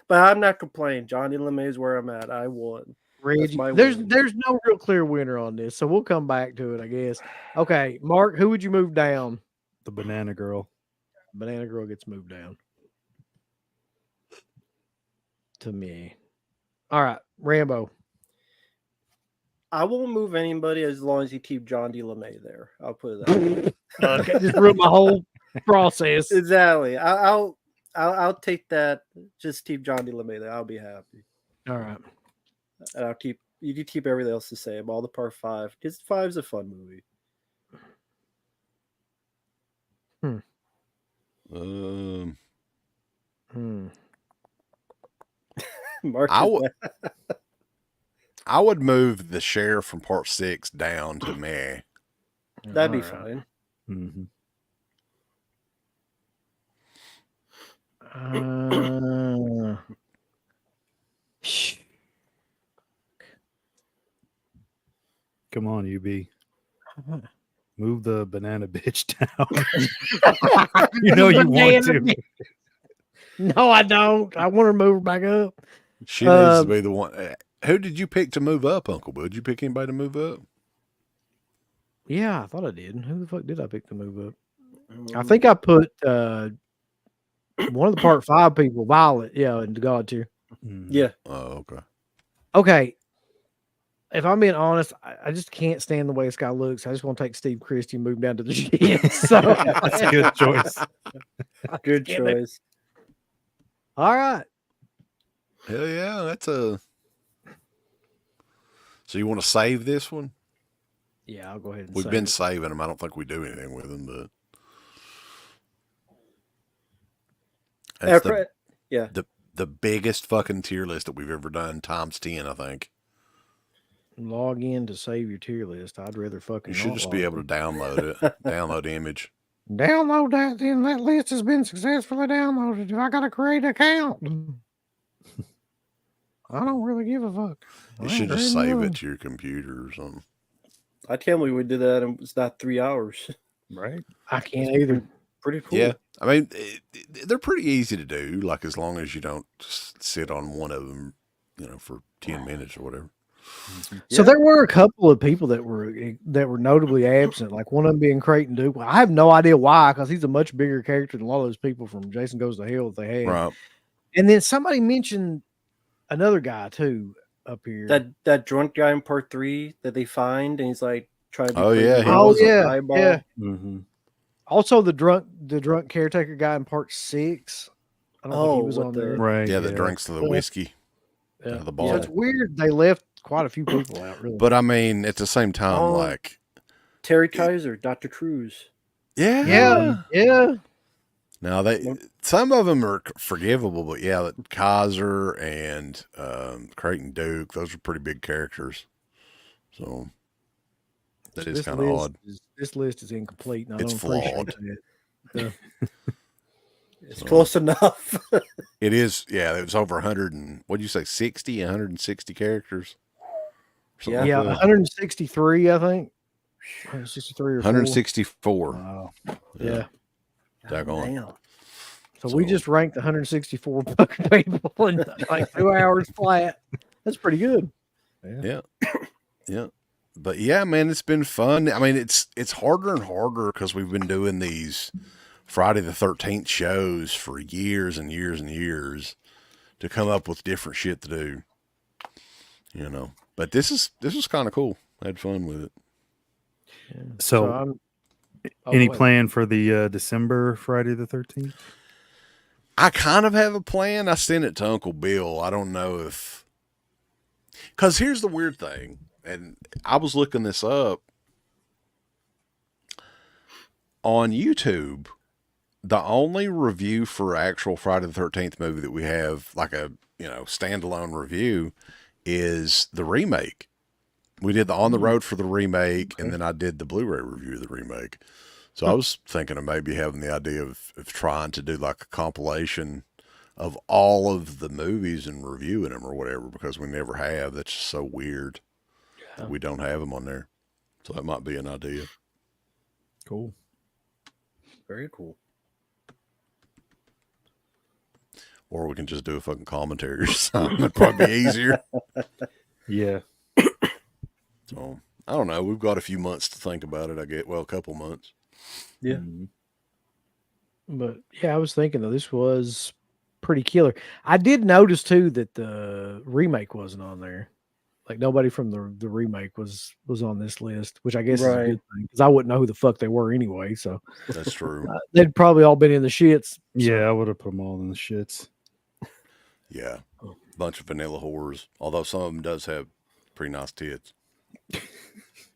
I'm not complaining. Johnny LeMay is where I'm at. I won. Reggie. my There's win. no real clear winner on this, so we'll come back to it, I guess. Okay, Mark, who would you move down? The banana girl. Banana Girl gets moved down. To me. All right, Rambo. I won't move anybody as long as you keep John D. LeMay there. I'll put it that way. Okay, just ruin my whole process. Exactly. I'll take that. Just keep John D. LeMay there. I'll be happy. All right. And you can keep everything else the same. All the part 5. Because 5's a fun movie. Mark, I would move the sheriff from part 6 down to me. that'd be All right. fine. Mm-hmm. Come on, UB. Move the banana bitch down. You know you want to. Banana No, I don't. I want to move her back up. She needs to be the one. Who did you pick to move up, Uncle Bill? Did you pick anybody to move up? Yeah, I thought I did. Who the fuck did I pick to move up? I think I put one of the part 5 people, Violet, into God tier. Yeah. Oh, okay. Okay. If I'm being honest, I just can't stand the way this guy looks. I just want to take Steve Christie and move him down to the shit. So That's a good choice. Good Damn it. choice. All right. Hell yeah, that's a. So you want to save this one? Yeah, I'll go ahead and We've save been it. saving them. I don't think we do anything with them, but that's the biggest fucking tier list that we've ever done times 10. I think Log in to save your tier list. I'd rather fucking. you should not just be log able to download it, download the image. in. Download that. Then that list has been successfully downloaded. I got to create an account. I don't really give a fuck. You should just save it to your computer or something. I can't believe we did that and it's not 3 hours. Right? I can't either. Pretty cool. Yeah, I mean they're pretty easy to do. Like as long as you don't sit on one of them for 10 minutes or whatever. So there were a couple of people that were notably absent, like one of them being Creighton Duke. Well, I have no idea why, because he's a much bigger character than a lot of those people from Jason Goes to Hell that they had. Right. And then somebody mentioned another guy too up here. That drunk guy in part 3 that they find, and he's like trying to be Oh, crazy yeah, he about was his yeah, eyeball. yeah. Mm-hmm. Also, the drunk caretaker guy in part 6. I don't think he was with on the- there. Right. Yeah, that drinks the whiskey out of the So bottle. it's weird they left quite a few people out. Really, But I mean, at the same time, Oh. like, Terry Kaiser, Dr. Cruz. yeah. yeah. Now some of them are forgivable, but yeah, Kaiser and Creighton Duke, those are pretty big characters. So that is kind of odd. This list is incomplete, and I It's don't appreciate flawed. that. It's close enough. It is, yeah. It was over 100 and what'd you say, 60, 160 characters? Something Yeah, like that. 163, I think. 163 or 164. Wow. Yeah. Daggone. Damn. So we just ranked 164 fucking people in like 2 hours flat. That's pretty good. Yeah. Yeah. But yeah, man, it's been fun. I mean, it's harder and harder because we've been doing these Friday the 13th shows for years and years and years to come up with different shit to do. But this is kind of cool. I had fun with it. Yeah. So Oh, any go ahead. plan for the December Friday the 13th? I kind of have a plan. I sent it to Uncle Bill. I don't know if, because here's the weird thing, and I was looking this up on YouTube. The only review for actual Friday the 13th movie that we have, like a standalone review, is the remake. We did the On the Road for the remake, and then I did the Blu-ray review of the remake. So I was thinking of maybe having the idea of trying to do like a compilation of all of the movies and reviewing them or whatever, because we never have. That's just so weird that we don't have them on there. So that might be an idea. Cool. Very cool. Or we can just do a fucking commentary or something. That'd probably be easier. Yeah. So I don't know. We've got a few months to think about it, I get. Well, a couple months. Yeah. Mhm. But yeah, I was thinking though, this was pretty killer. I did notice too that the remake wasn't on there. Like nobody from the remake was on this list, which I guess is a Right. good thing because I wouldn't know who the fuck they were anyway. So That's true. they'd probably all been in the shits. Yeah, I would have put them all in the shits. Yeah. Bunch of vanilla whores. Although some of them does have pretty nice tits.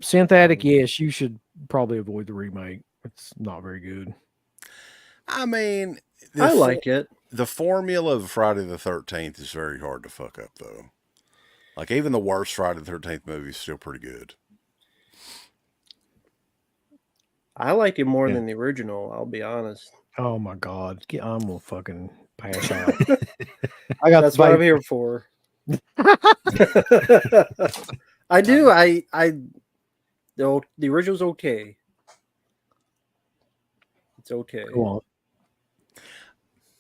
Synthetic, yes, you should probably avoid the remake. It's not very good. I mean, I like it. the formula of Friday the 13th is very hard to fuck up, though. Like, even the worst Friday the 13th movie is still pretty good. I like it more Yeah. than the original, I'll be honest. Oh my god, I'm gonna fucking pass out. I got That's the what I'm vape. here for. I do. The original's okay. It's okay. Go on.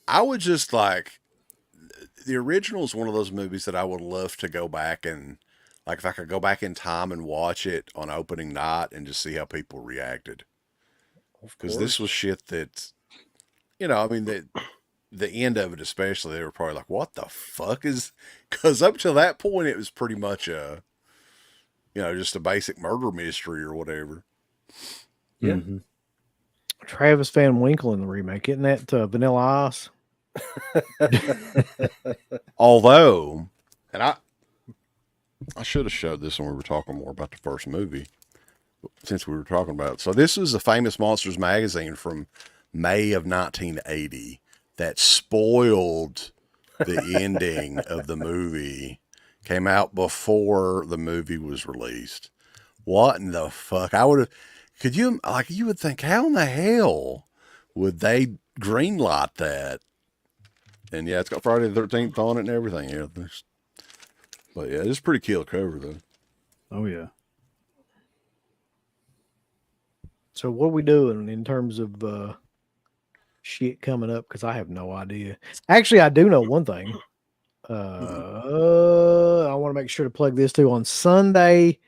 I would just like, the original is one of those movies that I would love to go back and, like, if I could go back in time and watch it on opening night and just see how people reacted. Of Because this was shit that, I mean, the end of it especially, they were probably like, what the fuck is, because up to that point, it was pretty much just a basic murder mystery or whatever. Yeah. Mhm. Travis Van Winkle in the remake, isn't that Vanilla Ice? Although, and I should have showed this when we were talking more about the first movie, since we were talking about it. So this was the Famous Monsters magazine from May of 1980 that spoiled the ending of the movie. Came out before the movie was released. What in the fuck? You would think, how in the hell would they greenlight that? And yeah, it's got Friday the 13th on it and everything. Yeah, but yeah, it's a pretty killer cover though. Oh yeah. So what are we doing in terms of shit coming up? Because I have no idea. Actually, I do know one thing. I want to make sure to plug this too. On Sunday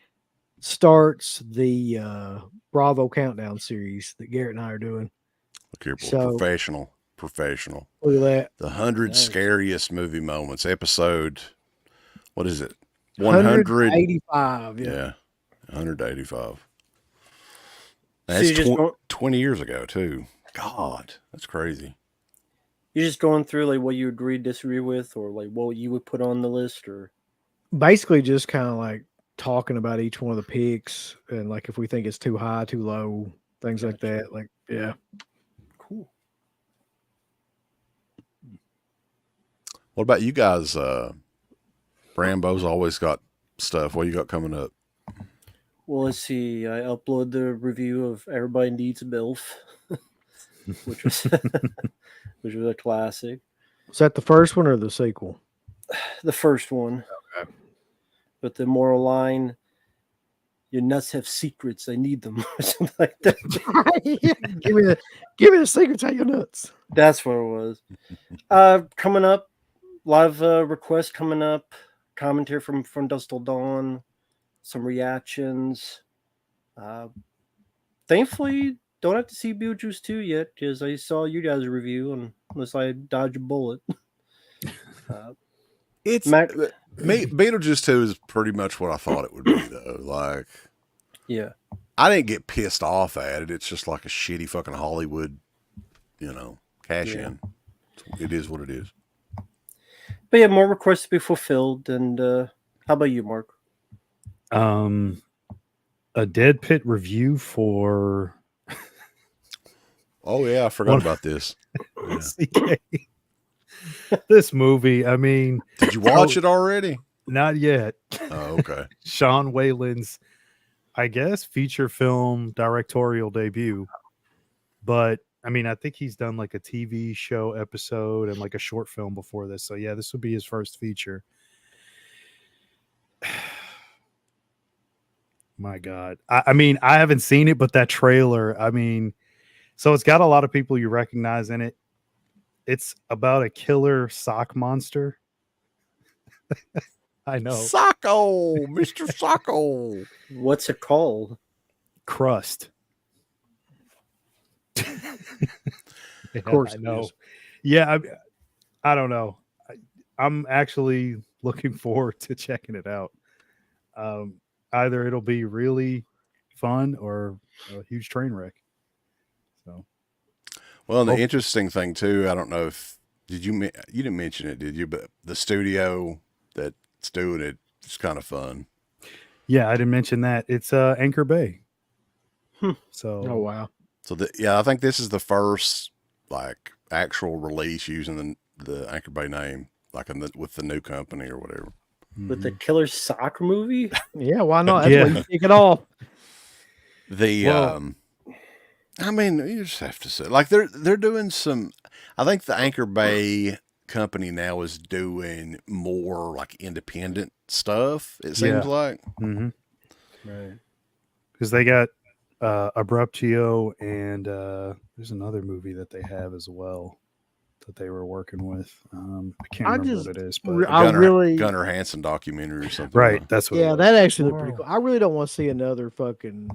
starts the Bravo Countdown series that Garrett and I are doing. Look here, boy. So- Professional. Look at that. The 100 Nice. scariest movie moments. Episode, what is it? 100. 185. Yeah. Yeah, 185. So That's you're just 20 years ago, too. God, that's crazy. You're just going through like what you agree, disagree with, or like what you would put on the list, or Basically, just kind of like talking about each one of the picks and like if we think it's too high, too low, things like that. Like, yeah. cool. What about you guys? Rambo's always got stuff. What you got coming up? Well, let's see. I upload the review of Everybody Needs a MILF, which was which was a classic. Was that the first one or the sequel? The first one. Okay. But the moral line, your nuts have secrets. I need them. Or something like that. give me the secrets out your nuts. That's what it was. Coming up, a lot of requests coming up. Commentary from Dusk Till Dawn. Some reactions. Thankfully, don't have to see Beetlejuice 2 yet because I saw you guys' review, and unless I dodge a bullet. It's Mac- Beetlejuice 2 is pretty much what I thought it would be, though. Like, Yeah. I didn't get pissed off at it. It's just like a shitty fucking Hollywood, cash in. It is what it is. But yeah, more requests to be fulfilled. And how about you, Mark? A Dead Pit review for Oh, yeah, I forgot about this. Yeah. CK. This movie, I mean, Did you watch it already? not yet. Oh, okay. Sean Whalen's, I guess, feature film directorial debut. But I mean, I think he's done like a TV show episode and like a short film before this. So yeah, this would be his first feature. My God. I mean, I haven't seen it, but that trailer, I mean, so it's got a lot of people you recognize in it. It's about a killer sock monster. I know. Socko, Mr. Socko. What's it called? Crust. Of course, I it know. is. Yeah, I don't know. I'm actually looking forward to checking it out. Either it'll be really fun or a huge train wreck. So, Well, and the Oh. interesting thing too, I don't know if you didn't mention it, did you? But the studio that's doing it is kind of fun. yeah, I didn't mention that. It's Anchor Bay. So, Oh wow. So I think this is the first like actual release using the Anchor Bay name, like with the new company or whatever. With the killer soccer movie? Yeah, why not? That's Yeah. why you kick it off. The I mean, you just have to say, like they're doing some. I think the Anchor Bay company now is doing more like independent stuff. It seems Yeah. like. mhm. Right. Because they got Abruptio and there's another movie that they have as well that they were working with. I can't remember what it is, but I really, Gunnar Hansen documentary or something. right, that's what. it yeah, was. that actually looked pretty cool. I really don't want to see another fucking,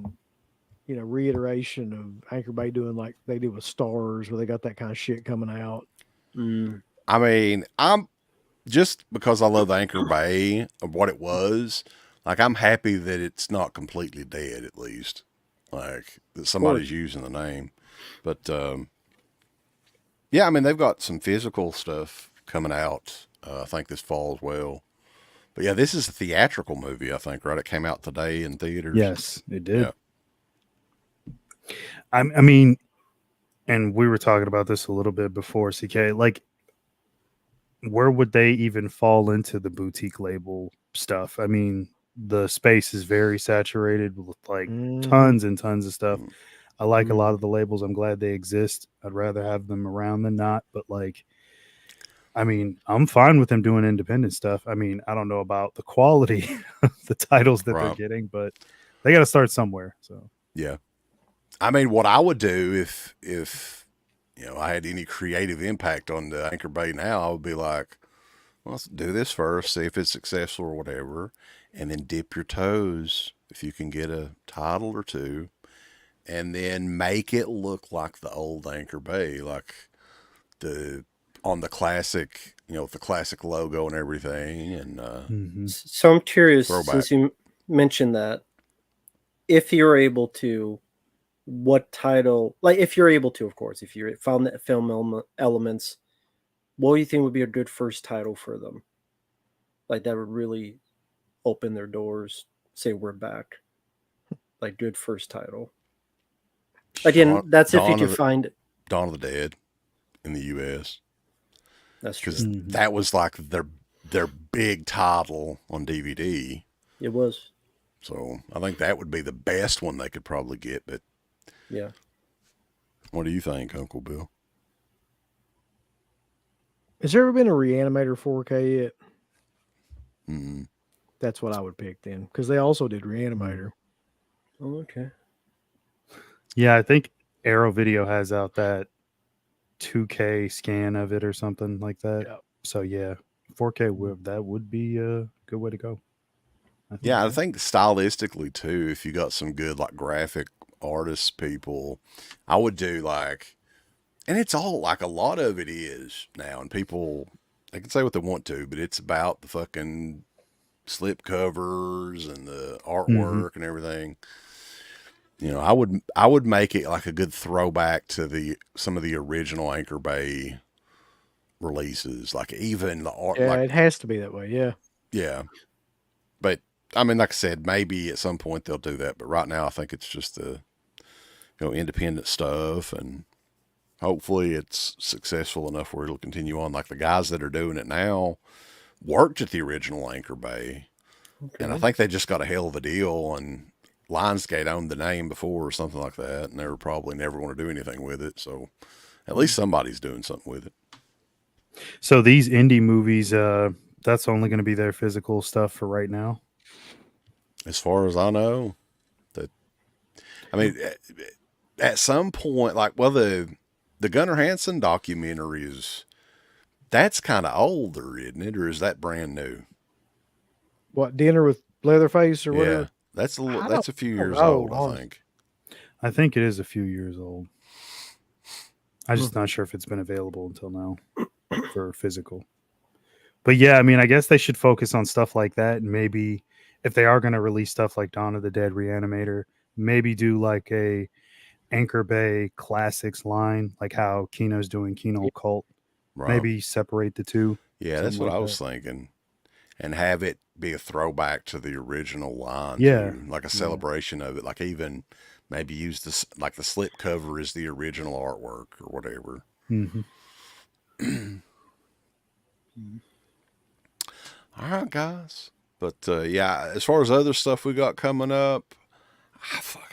reiteration of Anchor Bay doing like they did with Stars, where they got that kind of shit coming out. Mm. I mean, I'm just because I love the Anchor Bay of what it was. Like, I'm happy that it's not completely dead. At least, like that somebody's using the name. But yeah, I mean, they've got some physical stuff coming out. I think this fall as well. But yeah, this is a theatrical movie. I think, right? It came out today in theaters. Yes, it did. Yeah. I mean, and we were talking about this a little bit before, CK. Like, where would they even fall into the boutique label stuff? I mean, the space is very saturated with like tons and tons of stuff. I like a lot of the labels. I'm glad they exist. I'd rather have them around than not. But like, I mean, I'm fine with them doing independent stuff. I mean, I don't know about the quality of the titles that they're Right. getting, but they got to start somewhere. So Yeah. I mean, what I would do if I had any creative impact on the Anchor Bay now, I would be like, Well, let's do this first, see if it's successful or whatever, and then dip your toes if you can get a title or two, and then make it look like the old Anchor Bay, like the on the classic, with the classic logo and everything, and Mhm. So I'm curious, Throwback. since you mentioned that, if you're able to, what title, like if you're able to, of course, if you found that film elements, what do you think would be a good first title for them? Like that would really open their doors, say we're back. Like good first title. Again, that's if you can find it. Dawn of the Dead in the U.S. That's true. because that was like their big title on DVD. It was. So I think that would be the best one they could probably get. But Yeah. what do you think, Uncle Bill? Has there ever been a Reanimator 4K yet? Mm-hmm. That's what I would pick then, because they also did Reanimator. Oh, okay. Yeah, I think Arrow Video has out that 2K scan of it or something like that. Yep. So yeah, 4K that would be a good way to go. I think stylistically too, if you got some good like graphic artists people, I would do like, and it's all like a lot of it is now, and people they can say what they want to, but it's about the fucking slip covers and the artwork and everything. I would make it like a good throwback to some of the original Anchor Bay releases, like even the art. Yeah, like, it has to be that way. Yeah. yeah, but I mean, like I said, maybe at some point they'll do that. But right now, I think it's just the independent stuff, and hopefully it's successful enough where it'll continue on. Like the guys that are doing it now worked at the original Anchor Bay, and I think they just got a hell of a deal. And Lionsgate owned the name before or something like that, and they were probably never going to do anything with it. So at least somebody's doing something with it. So these indie movies, that's only going to be their physical stuff for right now. As far as I know, I mean, at some point, like, well, the Gunnar Hansen documentary that's kind of older, isn't it? Or is that brand new? What, Dinner with Leatherface or whatever? Yeah, that's a few years know, old, I think. I think it is a few years old. I'm just not sure if it's been available until now for physical. But yeah, I mean, I guess they should focus on stuff like that, and maybe if they are going to release stuff like Dawn of the Dead, Reanimator, maybe do like a Anchor Bay Classics line, like how Kino's doing Kino Cult. Right. Maybe separate the two. Yeah, that's what I was thinking. And have it be a throwback to the original line. Yeah. Too. Like a celebration of it. Like even maybe use this, like the slip cover is the original artwork or whatever. Mm-hmm. All right, guys. But yeah, as far as other stuff we got coming up,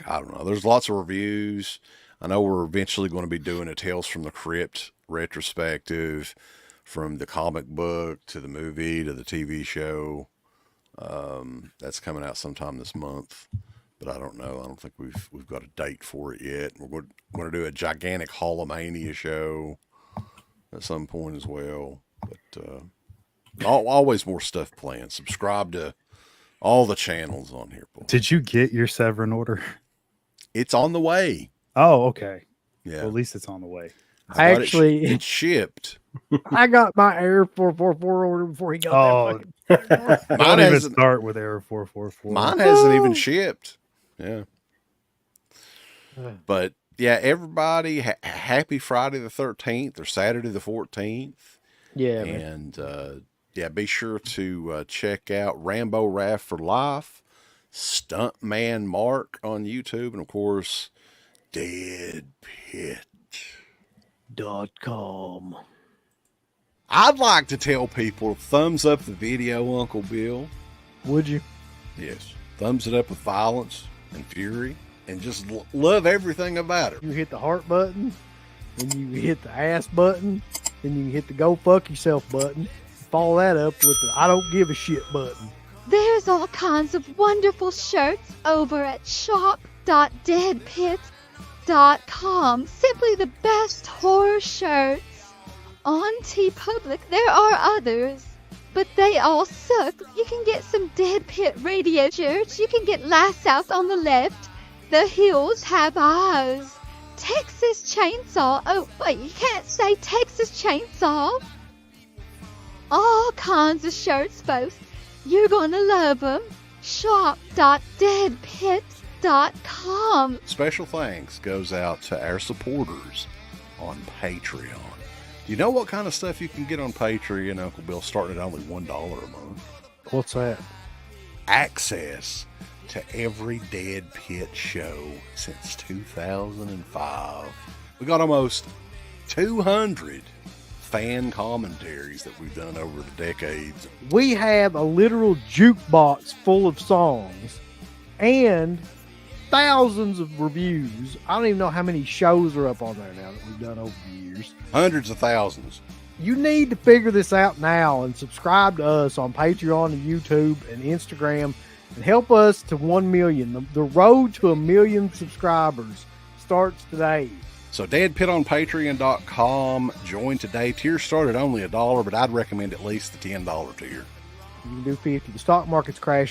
I don't know. There's lots of reviews. I know we're eventually going to be doing a Tales from the Crypt retrospective, from the comic book to the movie to the TV show. That's coming out sometime this month, but I don't know. I don't think we've got a date for it yet. We're going to do a gigantic Hallowmania show at some point as well. But always more stuff planned. Subscribe to all the channels on here, boy. Did you get your Severin order? It's on the way. Oh, okay. Yeah. Well, at least it's on the way. Actually, it's shipped. I got my Air 444 order before he got that. Don't even start with Error 444. Mine hasn't even shipped. Yeah. But yeah, everybody, happy Friday the 13th or Saturday the 14th. Yeah. And be sure to check out Rambo Raft for Life, Stuntman Mark on YouTube, and of course, deadpit.com. I'd like to tell people, thumbs up the video, Uncle Bill. Would you? Yes. Thumbs it up with violence and fury, and just love everything about it. You hit the heart button, then you hit the ass button, then you hit the go fuck yourself button. Follow that up with the I don't give a shit button. There's all kinds of wonderful shirts over at shop.deadpit.com. Simply the best horror shirts. On TeePublic, there are others. but they all suck. You can get some Dead Pit Radio shirts. You can get Last House on the Left. The Hills Have Eyes. Texas Chainsaw. Oh, wait, you can't say Texas Chainsaw. All kinds of shirts, folks. You're gonna love them. Shop.deadpit.com. Special thanks goes out to our supporters on Patreon. Do you know what kind of stuff you can get on Patreon, Uncle Bill, starting at only $1 a month? What's that? Access to every Dead Pit show since 2005. We got almost 200 fan commentaries that we've done over the decades. We have a literal jukebox full of songs and thousands of reviews. I don't even know how many shows are up on there now that we've done over the years. Hundreds of thousands. You need to figure this out now and subscribe to us on Patreon and YouTube and Instagram and help us to 1 million. The road to 1 million subscribers starts today. So deadpitonpatreon.com. Join today. Tiers start at only $1, but I'd recommend at least the $10 tier. You can do 50. The stock market's crashing.